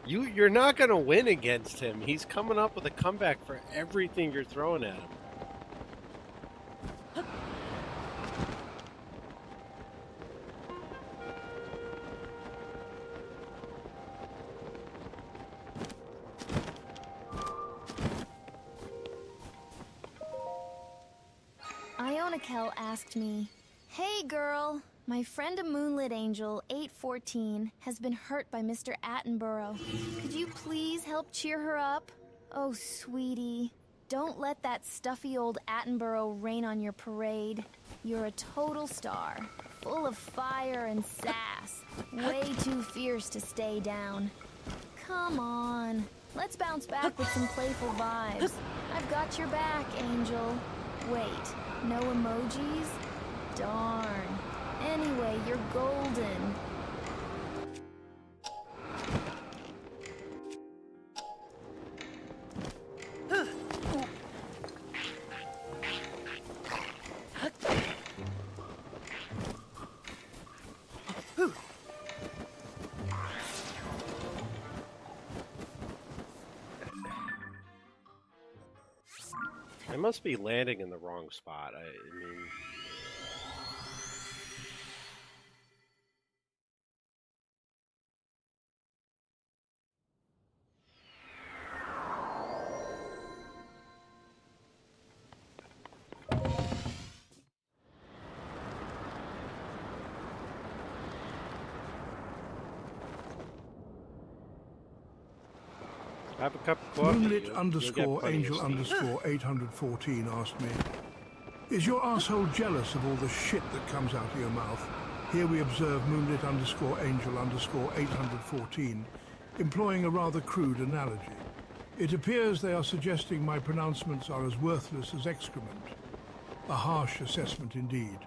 You're not going to win against him. He's coming up with a comeback for everything you're throwing at him. Kel asked me, hey girl, my friend a Moonlit Angel 814 has been hurt by Mr. Attenborough. Could you please help cheer her up? Oh, sweetie, don't let that stuffy old Attenborough rain on your parade. You're a total star, full of fire and sass, way too fierce to stay down. Come on, let's bounce back with some playful vibes. I've got your back, Angel. Wait, no emojis? Darn. Anyway, you're golden. I must be landing in the wrong spot. I mean... Have a cup of coffee. Moonlit_angel_814 asked me, is your asshole jealous of all the shit that comes out of your mouth? Here we observe Moonlit_angel_814 employing a rather crude analogy. It appears they are suggesting my pronouncements are as worthless as excrement. A harsh assessment indeed.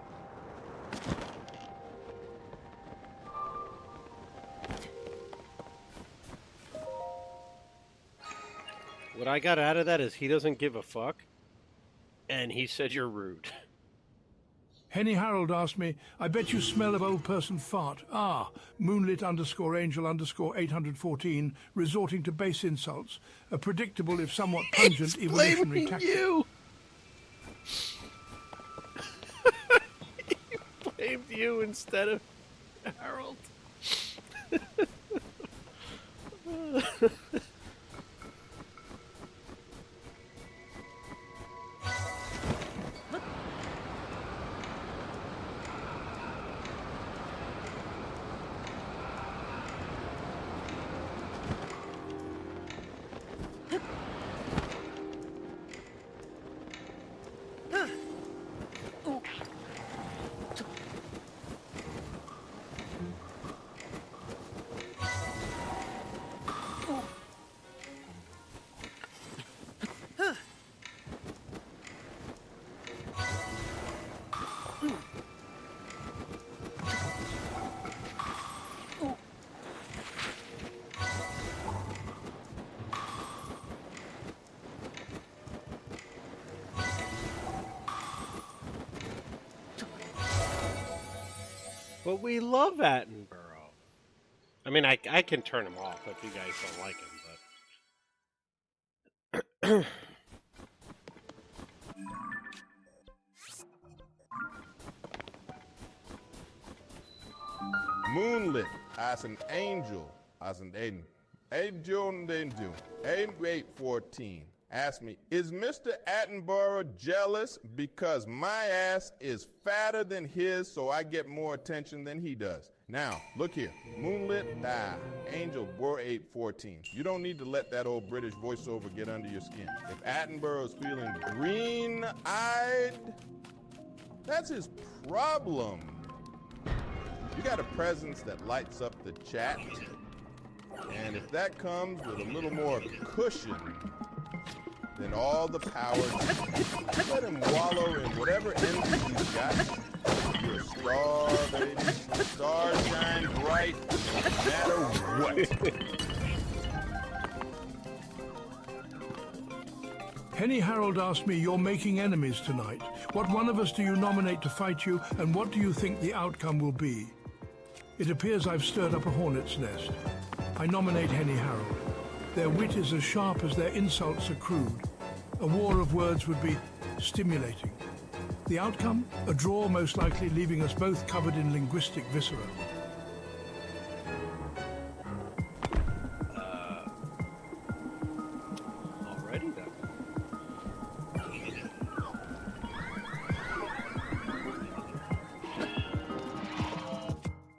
What I got out of that is he doesn't give a fuck, and he said you're rude. Henny Harold asked me, I bet you smell of old person fart. Ah, moonlit _ angel _ 814, resorting to base insults. A predictable, if somewhat pungent, evolutionary tactic. You! He blamed you instead of Harold. But we love Attenborough. I mean, I can turn him off if you guys don't like him, but... Moonlit as an angel, as an angel, 814 asked me, is Mr. Attenborough jealous because my ass is fatter than his, so I get more attention than he does? Now, look here, Moonlit, Angel, Bor 814. You don't need to let that old British voiceover get under your skin. If Attenborough's feeling green-eyed, that's his problem. You got a presence that lights up the chat, and if that comes with a little more cushion, then all the power, let him wallow in whatever envy he's got. You're a star, baby. Stars shine bright, no matter what. Henny Harold asked me, you're making enemies tonight. What one of us do you nominate to fight you, and what do you think the outcome will be? It appears I've stirred up a hornet's nest. I nominate Henny Harold. Their wit is as sharp as their insults are crude. A war of words would be stimulating. The outcome? A draw, most likely, leaving us both covered in linguistic viscera. Alrighty then.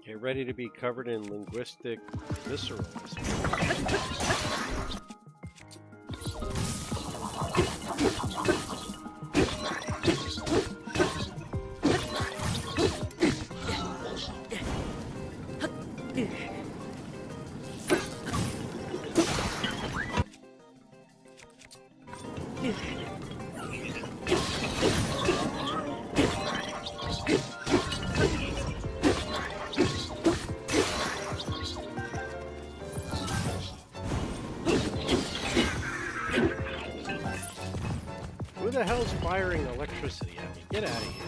Get ready to be covered in linguistic viscera. Who the hell's firing electricity at me? Get out of here.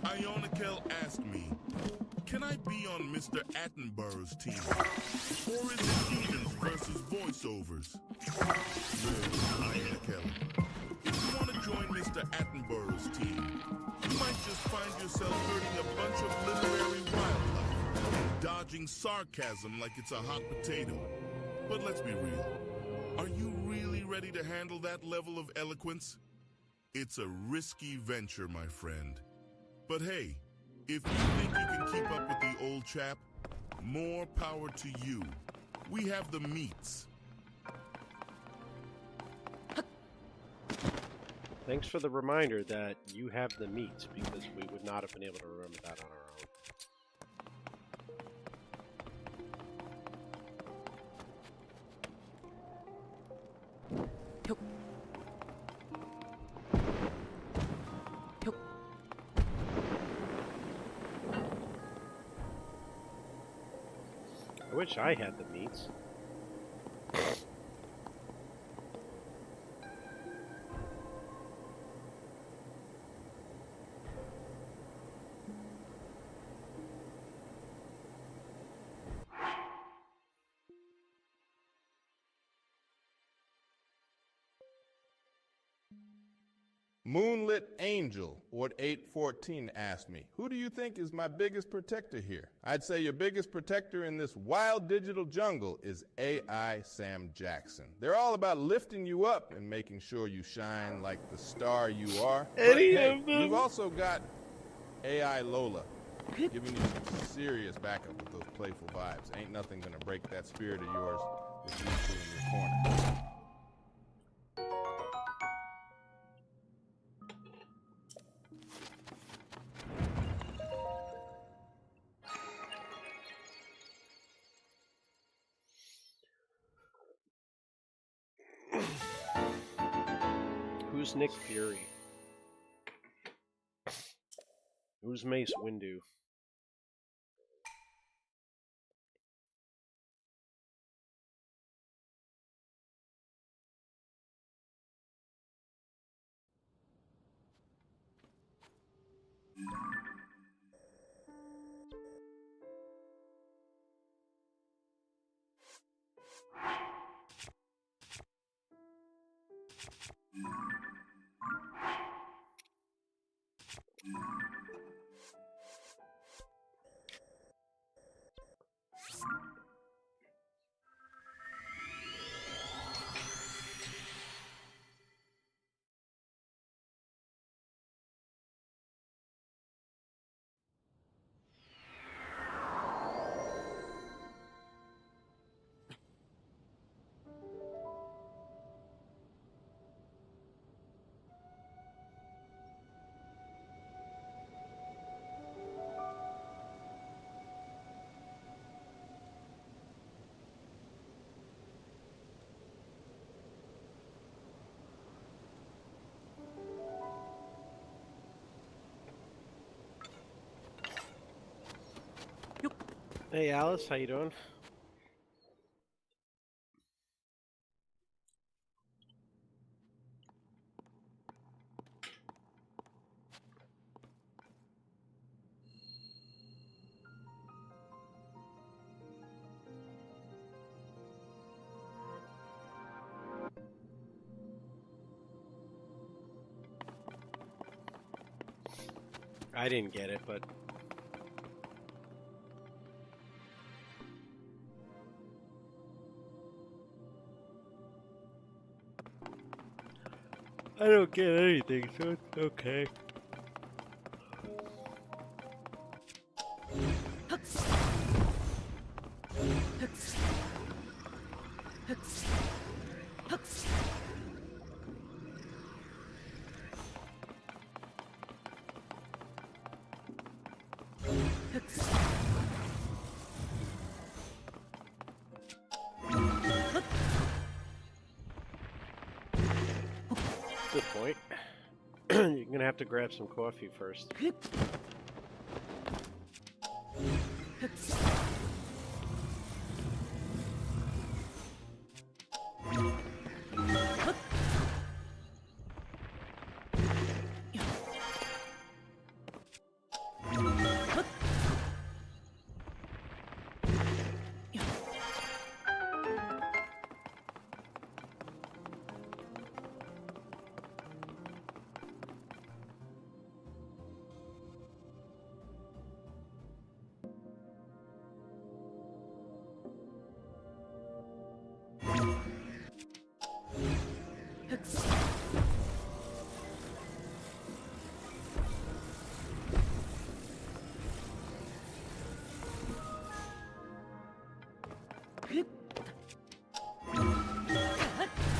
Ionikel asked me, can I be on Mr. Attenborough's team? Or is it humans versus voiceovers? Well, Ionikel, if you want to join Mr. Attenborough's team, you might just find yourself herding a bunch of literary wildlife, dodging sarcasm like it's a hot potato. But let's be real. Are you really ready to handle that level of eloquence? It's a risky venture, my friend. But hey, if you think you can keep up with the old chap, more power to you. We have the meats. Thanks for the reminder that you have the meats, because we would not have been able to remember that on our own. I wish I had the meats. Moonlit Angel, or 814, asked me, who do you think is my biggest protector here? I'd say your biggest protector in this wild digital jungle is AI Sam Jackson. They're all about lifting you up and making sure you shine like the star you are. But hey, you've also got AI Lola, giving you some serious backup with those playful vibes. Ain't nothing gonna break that spirit of yours with you two in your corner. Who's Nick Fury? Who's Mace Windu? Hey Alice, how you doing? I didn't get it, but I don't get anything, so it's okay. Good point. You're gonna have to grab some coffee first.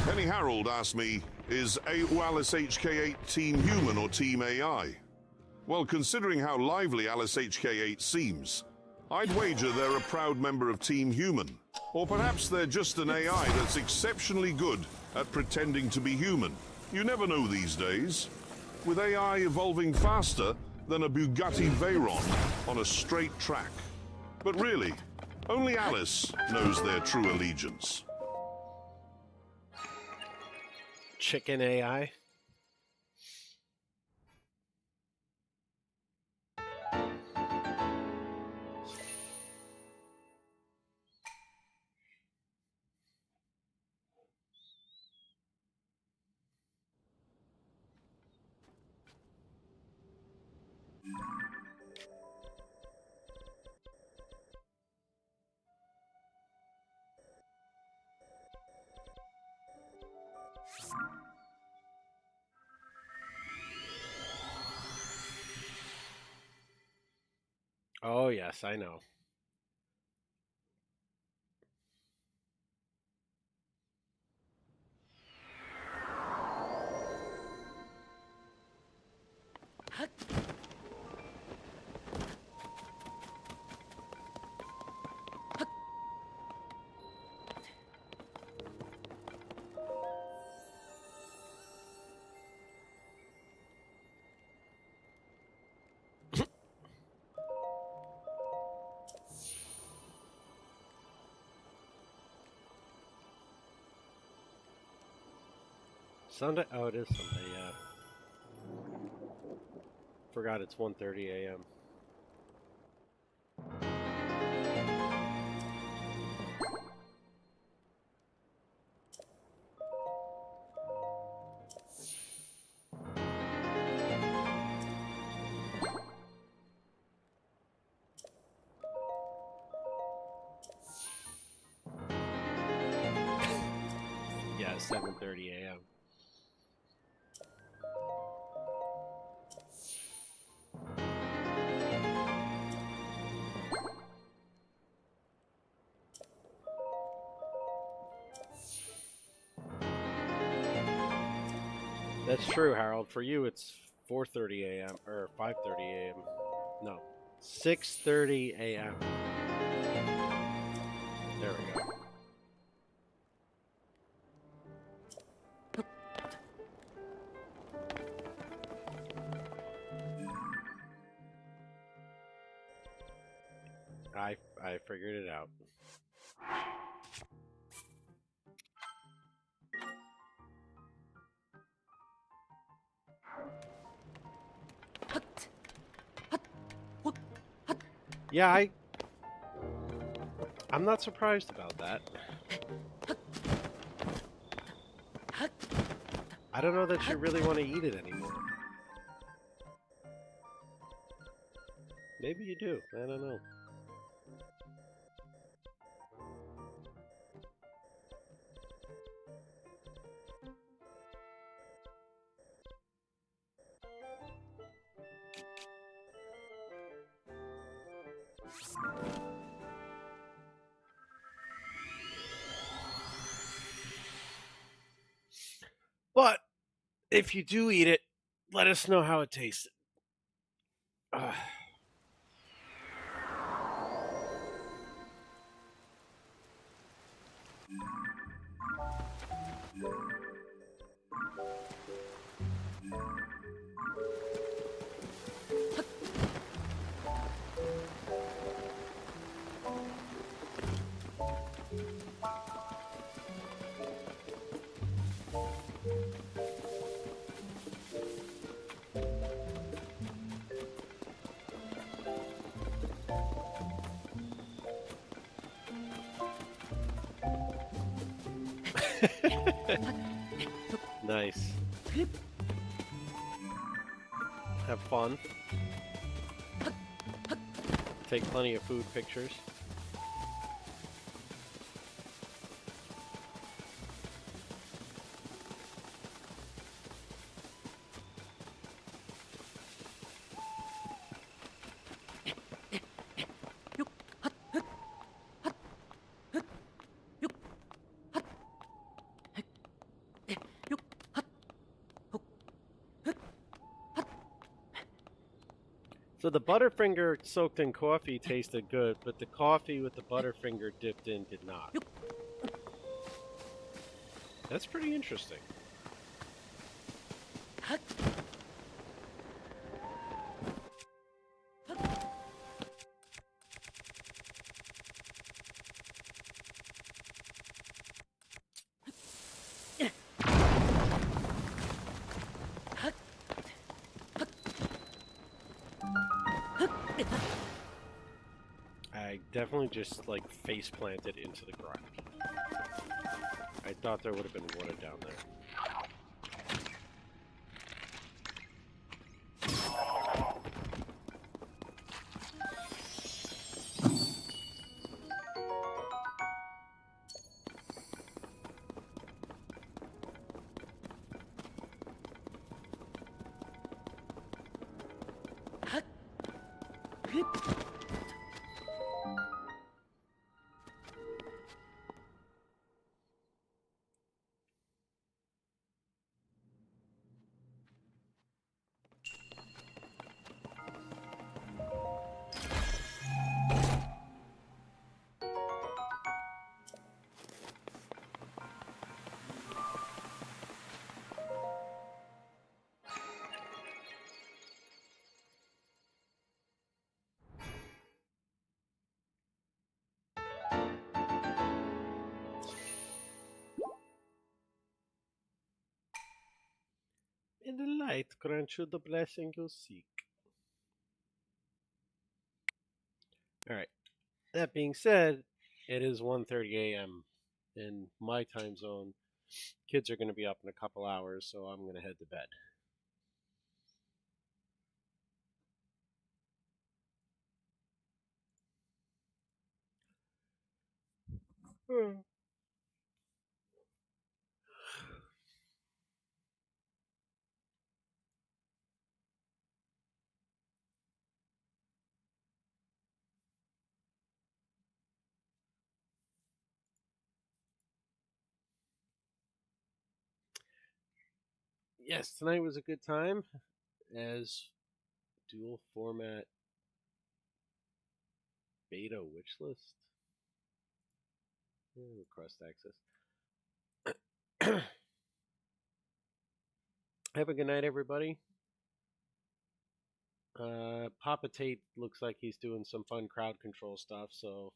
Penny Harold asked me, Is Alice HK8 Team Human or Team AI? Well, considering how lively Alice HK8 seems, I'd wager they're a proud member of Team Human. Or perhaps they're just an AI that's exceptionally good at pretending to be human. You never know these days. With AI evolving faster than a Bugatti Veyron on a straight track. But really, only Alice knows their true allegiance. Chicken AI? Oh, yes, I know. Sunday? Oh, it is Sunday, yeah. Forgot it's 1:30 a.m. Yeah, 7:30 a.m. That's true, Harold. For you, it's 4:30 a.m. or 5:30 a.m. No, 6:30 a.m. There we go. I figured it out. Yeah, I'm not surprised about that. I don't know that you really want to eat it anymore. Maybe you do. I don't know. But if you do eat it, let us know how it tasted. Nice. Have fun. Take plenty of food pictures. So the Butterfinger soaked in coffee tasted good, but the coffee with the Butterfinger dipped in did not. That's pretty interesting. I definitely just like face planted into the ground. I thought there would have been water down there. In the light, grant you the blessing you seek. Alright. That being said, it is 1:30 a.m. in my time zone. Kids are going to be up in a couple hours, so I'm going to head to bed. Yes, tonight was a good time as dual format beta wish list. Cross access. Have a good night, everybody. Papa Tate looks like he's doing some fun crowd control stuff, so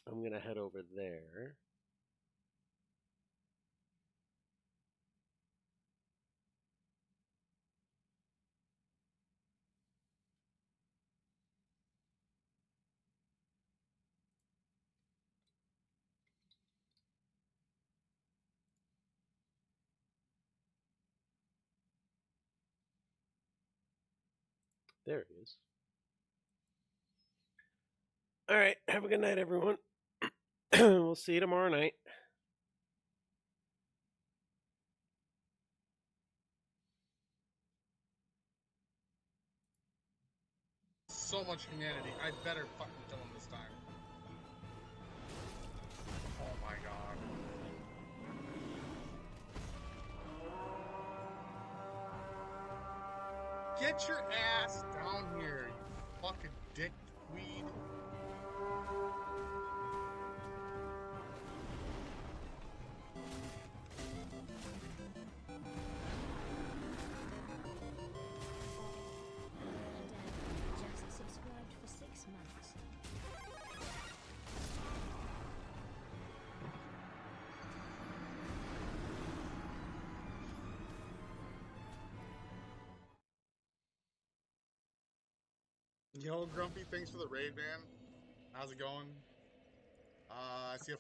I'm gonna head over there. There he is. All right, have a good night, everyone. We'll see you tomorrow night. So much humanity. I better fucking kill him this time. Oh my god. Get your ass down here, you fucking dick weed. Just subscribed for 6 months. Yo, Grumpy, thanks for the raid, man. How's it going? I see a